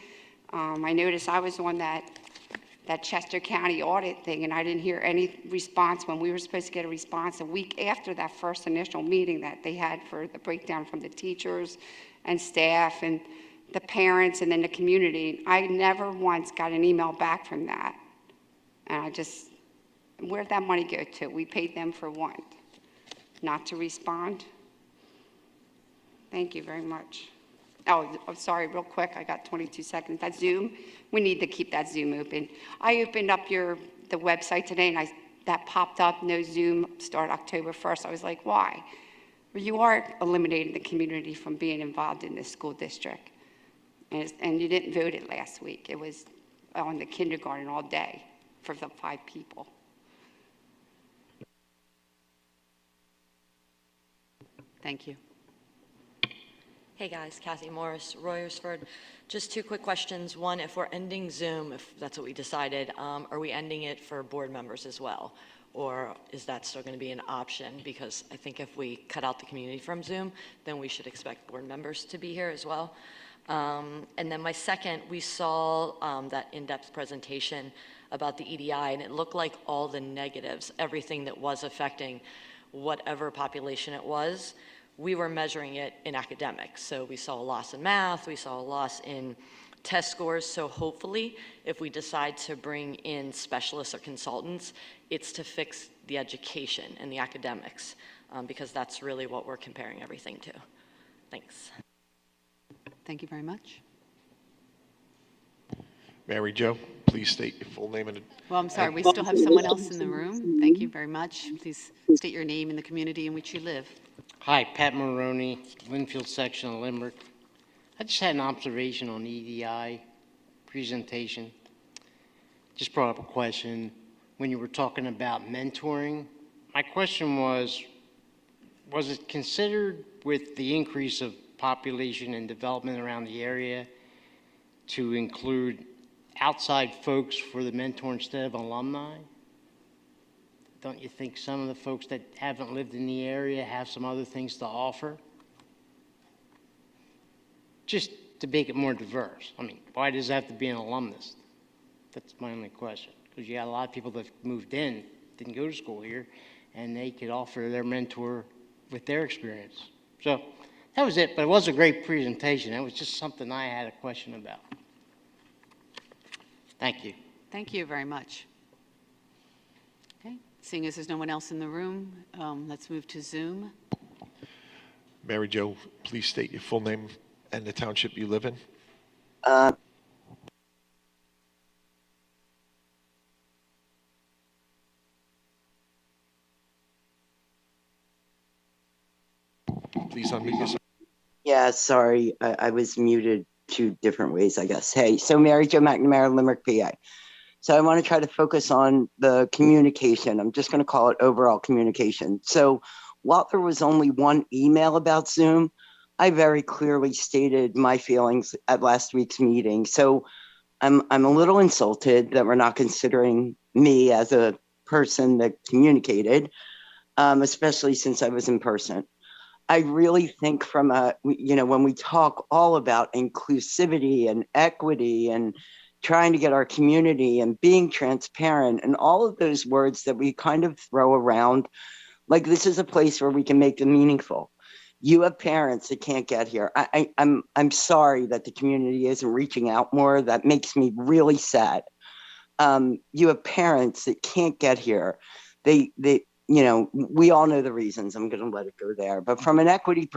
I noticed I was on that Chester County audit thing, and I didn't hear any response when we were supposed to get a response a week after that first initial meeting that they had for the breakdown from the teachers and staff and the parents and then the community. I never once got an email back from that. And where'd that money go to? We paid them for what? Not to respond? Thank you very much. Oh, I'm sorry, real quick, I got 22 seconds. That Zoom, we need to keep that Zoom open. I opened up the website today and that popped up, no Zoom, start October 1st. I was like, why? Well, you are eliminating the community from being involved in this school district. And you didn't vote it last week. It was on the kindergarten all day for the 5 people. Thank you. Hey guys, Kathy Morris, Royersford. Just 2 quick questions. One, if we're ending Zoom, if that's what we decided, are we ending it for board members as well? Or is that still going to be an option? Because I think if we cut out the community from Zoom, then we should expect board members to be here as well. And then my second, we saw that in-depth presentation about the EDI, and it looked like all the negatives, everything that was affecting whatever population it was, we were measuring it in academics. So we saw a loss in math, we saw a loss in test scores. So hopefully, if we decide to bring in specialists or consultants, it's to fix the education and the academics, because that's really what we're comparing everything to. Thanks. Thank you very much. Mary Jo, please state your full name and... Well, I'm sorry, we still have someone else in the room. Thank you very much. Please state your name and the community in which you live. Hi, Pat Maroney, Linfield section of Limerick. I just had an observation on EDI presentation. Just brought up a question when you were talking about mentoring. My question was it considered with the increase of population and development around the area to include outside folks for the mentor instead of alumni? Don't you think some of the folks that haven't lived in the area have some other things to offer? Just to make it more diverse. I mean, why does it have to be an alumnus? That's my only question. Because you got a lot of people that moved in, didn't go to school here, and they could offer their mentor with their experience. So that was it, but it was a great presentation. It was just something I had a question about. Thank you. Thank you very much. Okay, seeing as there's no one else in the room, let's move to Zoom. Mary Jo, please state your full name and the township you live in. Please unmute yourself. Yeah, sorry, I was muted 2 different ways, I guess. Hey, so Mary Jo McNamara, Limerick, PA. So I want to try to focus on the communication. I'm just going to call it overall communication. So while there was only 1 email about Zoom, I very clearly stated my feelings at last week's meeting. So I'm a little insulted that we're not considering me as a person that communicated, especially since I was in person. I really think from when we talk all about inclusivity and equity and trying to get our community and being transparent and all of those words that we kind of throw around, like this is a place where we can make them meaningful. You have parents that can't get here. I'm sorry that the community isn't reaching out more. That makes me really sad. You have parents that can't get here. They we all know the reasons. I'm going to let it go there. But from an equity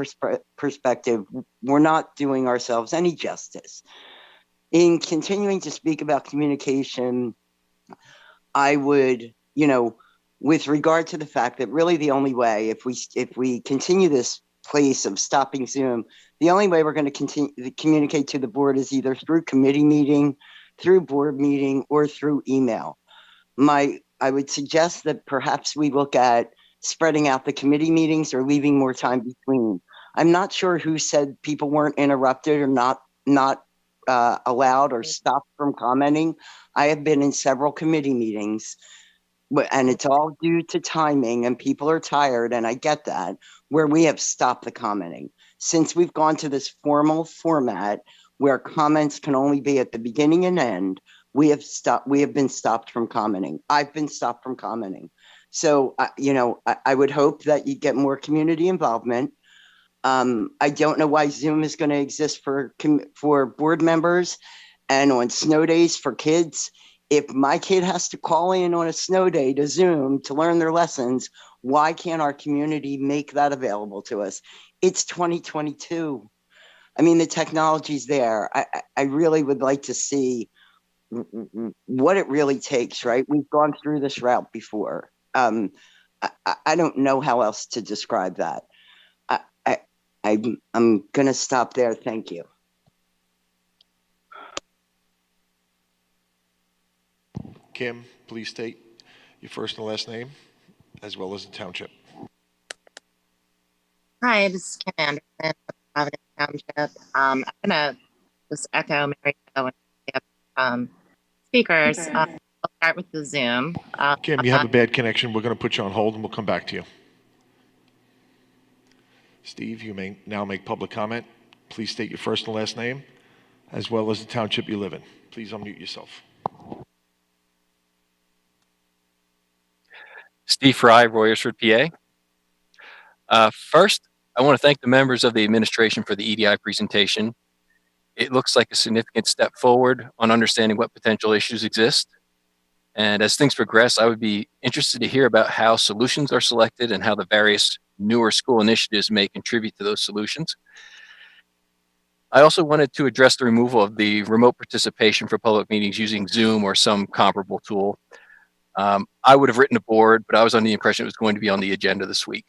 perspective, we're not doing ourselves any justice. In continuing to speak about communication, I would, with regard to the fact that really the only way, if we continue this place of stopping Zoom, the only way we're going to continue to communicate to the board is either through committee meeting, through board meeting, or through email. I would suggest that perhaps we look at spreading out the committee meetings or leaving more time between. I'm not sure who said people weren't interrupted or not allowed or stopped from commenting. I have been in several committee meetings, and it's all due to timing, and people are tired, and I get that, where we have stopped the commenting. Since we've gone to this formal format where comments can only be at the beginning and end, we have been stopped from commenting. I've been stopped from commenting. So, I would hope that you get more community involvement. I don't know why Zoom is going to exist for board members and on snow days for kids. If my kid has to call in on a snow day to Zoom to learn their lessons, why can't our community make that available to us? It's 2022. I mean, the technology's there. I really would like to see what it really takes, right? We've gone through this route before. I don't know how else to describe that. I'm going to stop there. Thank you. Kim, please state your first and last name, as well as the township. Hi, this is Kim Anderson of Providence Township. I'm going to just echo Mary Jo and speakers. I'll start with the Zoom. Kim, you have a bad connection. We're going to put you on hold and we'll come back to you. Steve, you may now make public comment. Please state your first and last name, as well as the township you live in. Please unmute yourself. Steve Fry, Royersford, PA. First, I want to thank the members of the administration for the EDI presentation. It looks like a significant step forward on understanding what potential issues exist. And as things progress, I would be interested to hear about how solutions are selected and how the various newer school initiatives may contribute to those solutions. I also wanted to address the removal of the remote participation for public meetings using Zoom or some comparable tool. I would have written a board, but I was under the impression it was going to be on the agenda this week.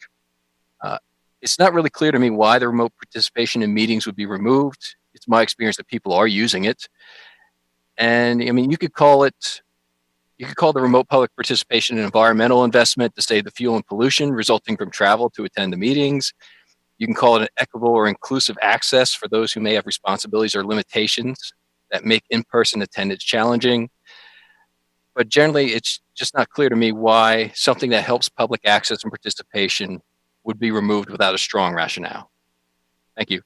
It's not really clear to me why the remote participation in meetings would be removed. It's my experience that people are using it. And I mean, you could call the remote public participation an environmental investment to save the fuel and pollution resulting from travel to attend the meetings. You can call it an equitable or inclusive access for those who may have responsibilities or limitations that make in-person attendance challenging. But generally, it's just not clear to me why something that helps public access and participation would be removed without a strong rationale. Thank you.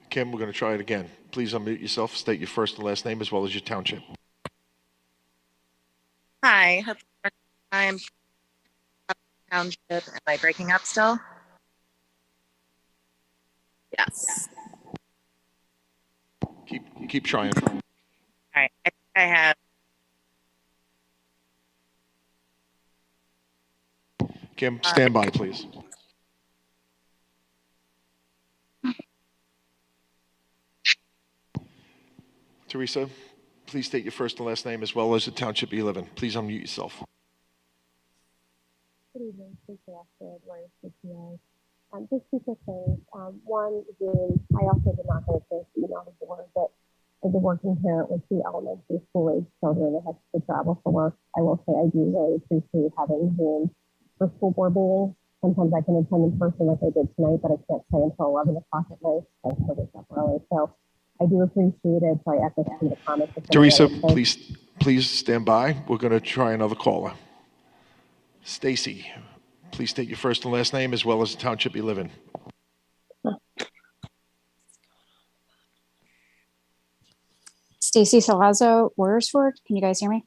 Kim, we're going to try it again. Please unmute yourself, state your first and last name, as well as your township. Hi, I'm Township. Am I breaking up still? Yes. Keep trying. All right. I think I have. Kim, stand by, please. Teresa, please state your first and last name, as well as the township you live in. Please unmute yourself. Good evening, just two quick things. One, Zoom, I also did not get this email the board, but as a working parent with 2 elementary school age children that have to travel for work, I will say I do really appreciate having Zoom for school board meetings. sometimes I can attend in person like I did tonight, but I can't stay until 11 o'clock at night. So I still wake up early. So I do appreciate it. So I echo some of the comments. that some of the Teresa, others said. please stand by. We're going to try another caller. Stacy, please state your first and last name as well as the township you live in. Stacy Salazzo, Warriors. Can you guys hear me?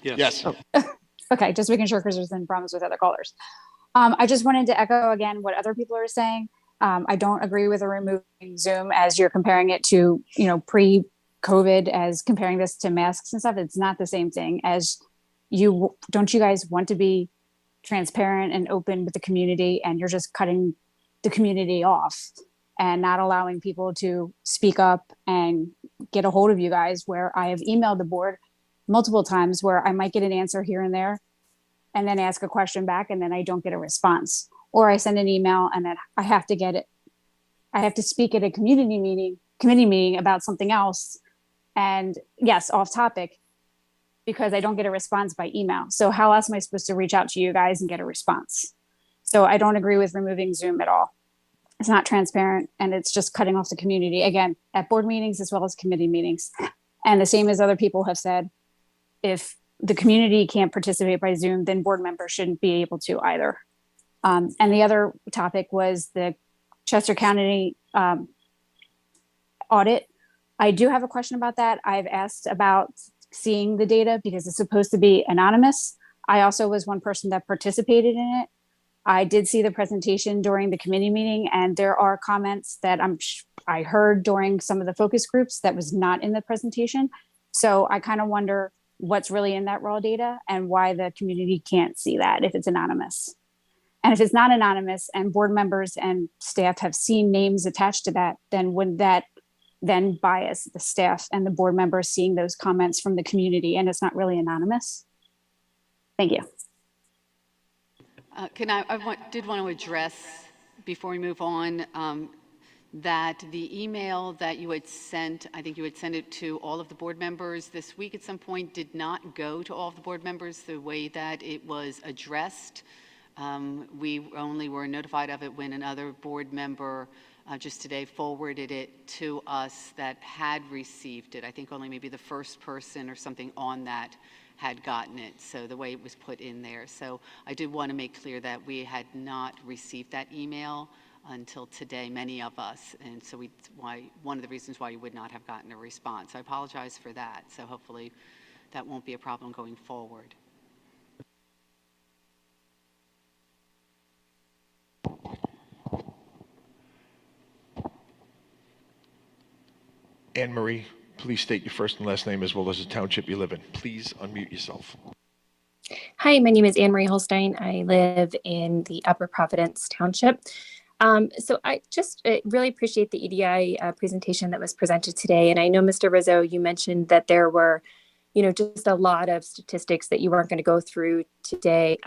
Yes. Oh. Okay, just making sure because there's been problems with other callers. I just wanted to echo again what other people are saying. I don't agree with removing Zoom as you're comparing it to, pre-COVID, as comparing this to masks and stuff. It's not the same thing. As don't you guys want to be transparent and open with the community, and you're just cutting the community off and not allowing people to speak up and get a hold of you guys, where I have emailed the board multiple times where I might get an answer here and there and then ask a question back and then I don't get a response, or I send an email and then I have to get it. I have to speak at a committee meeting about something else. And yes, off topic, because I don't get a response by email. So how else am I supposed to reach out to you guys and get a response? So I don't agree with removing Zoom at all. It's not transparent and it's just cutting off the community, again, at board meetings as well as committee meetings. And the same as other people have said, if the community can't participate by Zoom, then board members shouldn't be able to either. And the other topic was the Chester County audit. I do have a question about that. I've asked about seeing the data because it's supposed to be anonymous. I also was one person that participated in it. I did see the presentation during the committee meeting, and there are comments that I heard during some of the focus groups that was not in the presentation. So I kind of wonder what's really in that raw data and why the community can't see that if it's anonymous. And if it's not anonymous and board members and staff have seen names attached to that, then wouldn't that then bias the staff and the board members seeing those comments from the community and it's not really anonymous? Thank you. Did want to address, before we move on, that the email that you had sent, I think you had sent it to all of the board members this week at some point, did not go to all of the board members the way that it was addressed. We only were notified of it when another board member just today forwarded it to us that had received it. I think only maybe the first person or something on that had gotten it, so the way it was put in there. So I did want to make clear that we had not received that email until today, many of us, and so one of the reasons why you would not have gotten a response. I apologize for that, so hopefully that won't be a problem going forward. Anne Marie, please state your first and last name as well as the township you live in. Please unmute yourself. Hi, my name is Anne Marie Holstein. I live in the Upper Providence Township. So I just really appreciate the EDI presentation that was presented today. And I know, Mr. Rizzo, you mentioned that there were, just a lot of statistics that you weren't going to go through today,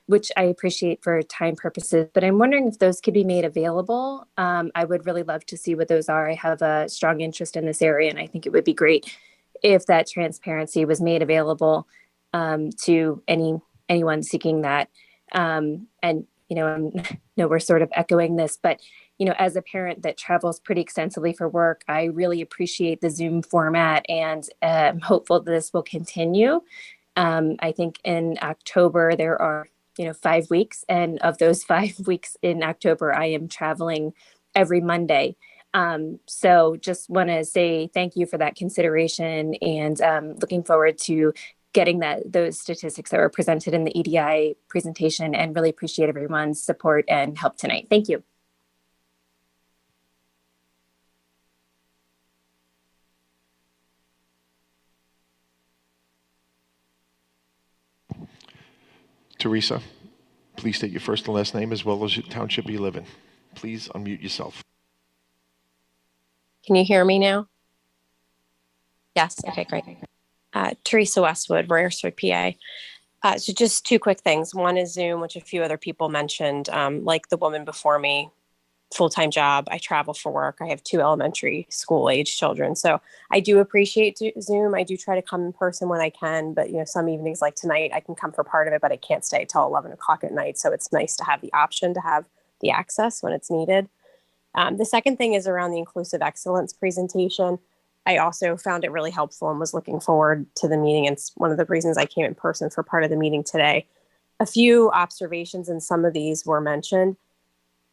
which I appreciate for time purposes. But I'm wondering if those could be made available. I would really love to see what those are. I have a strong interest in this area, and I think it would be great if that transparency was made available to anyone seeking that. And I know we're sort of echoing this, but as a parent that travels pretty extensively for work, I really appreciate the Zoom format, and I'm hopeful that this will continue. I think in October there are 5 weeks, and of those 5 weeks in October, I am traveling every Monday. So just want to say thank you for that consideration, and looking forward to getting those statistics that were presented in the EDI presentation, and really appreciate everyone's support and help tonight. Thank you. Teresa, please state your first and last name as well as your township you live in. Please unmute yourself. Can you hear me now? Yes. Okay, great. Teresa Westwood, Royersford, PA. So just two quick things. One is Zoom, which a few other people mentioned, like the woman before me full-time job. I travel for work. I have 2 elementary school age children. So I do appreciate Zoom. I do try to come in person when I can, but some evenings like tonight, I can come for part of it, but I can't stay till 11 o'clock at night. So it's nice to have the option to have the access when it's needed. The second thing is around the inclusive excellence presentation. I also found it really helpful and was looking forward to the meeting. And it's one of the reasons I came in person for part of the meeting today. A few observations in some of these were mentioned.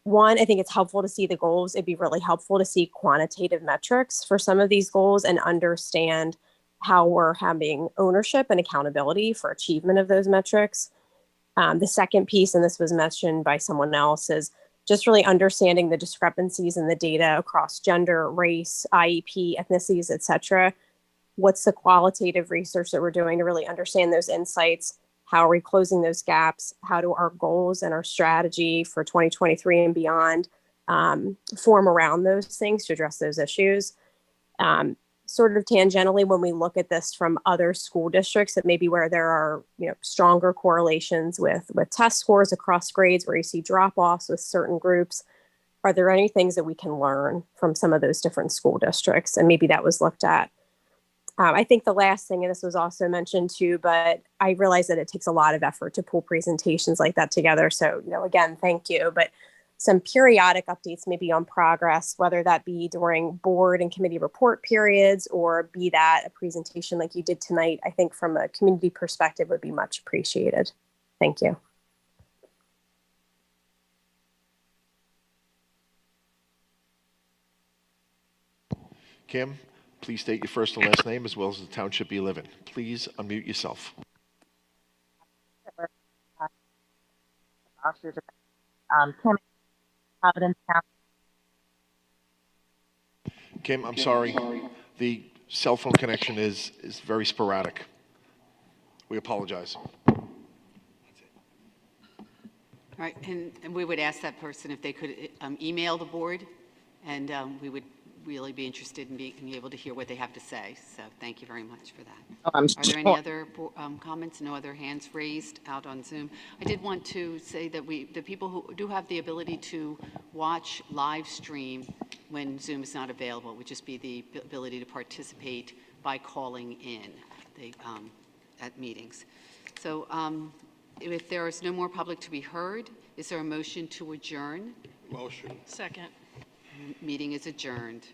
One, I think it's helpful to see the goals. It'd be really helpful to see quantitative metrics for some of these goals and understand how we're having ownership and accountability for achievement of those metrics. The second piece, and this was mentioned by someone else, is just really understanding the discrepancies in the data across gender, race, IEP, ethnicities, et cetera. What's the qualitative research that we're doing to really understand those insights? How are we closing those gaps? How do our goals and our strategy for 2023 and beyond form around those things to address those issues? Sort of tangentially, when we look at this from other school districts, that maybe where there are stronger correlations with test scores across grades, where you see drop-offs with certain groups, are there any things that we can learn from some of those different school districts? And maybe that was looked at. I think the last thing, and this was also mentioned too, but I realize that it takes a lot of effort to pull presentations like that together. So, again, thank you. But some periodic updates maybe on progress, whether that be during board and committee report periods or be that a presentation like you did tonight, I think from a community perspective would be much appreciated. Thank you. Kim, please state your first and last name as well as the township you live in. Please unmute yourself. Kim, Providence County. Kim, I'm sorry. The cell phone connection is very sporadic. We apologize. All right, and we would ask that person if they could email the board, and we would really be interested in being able to hear what they have to say. So thank you very much for that. Are there any other comments? No other hands raised out on Zoom? I did want to say that the people who do have the ability to watch live stream when Zoom is not available would just be the ability to participate by calling in at meetings. So if there is no more public to be heard, is there a motion to adjourn? Motion. Second. Meeting is adjourned.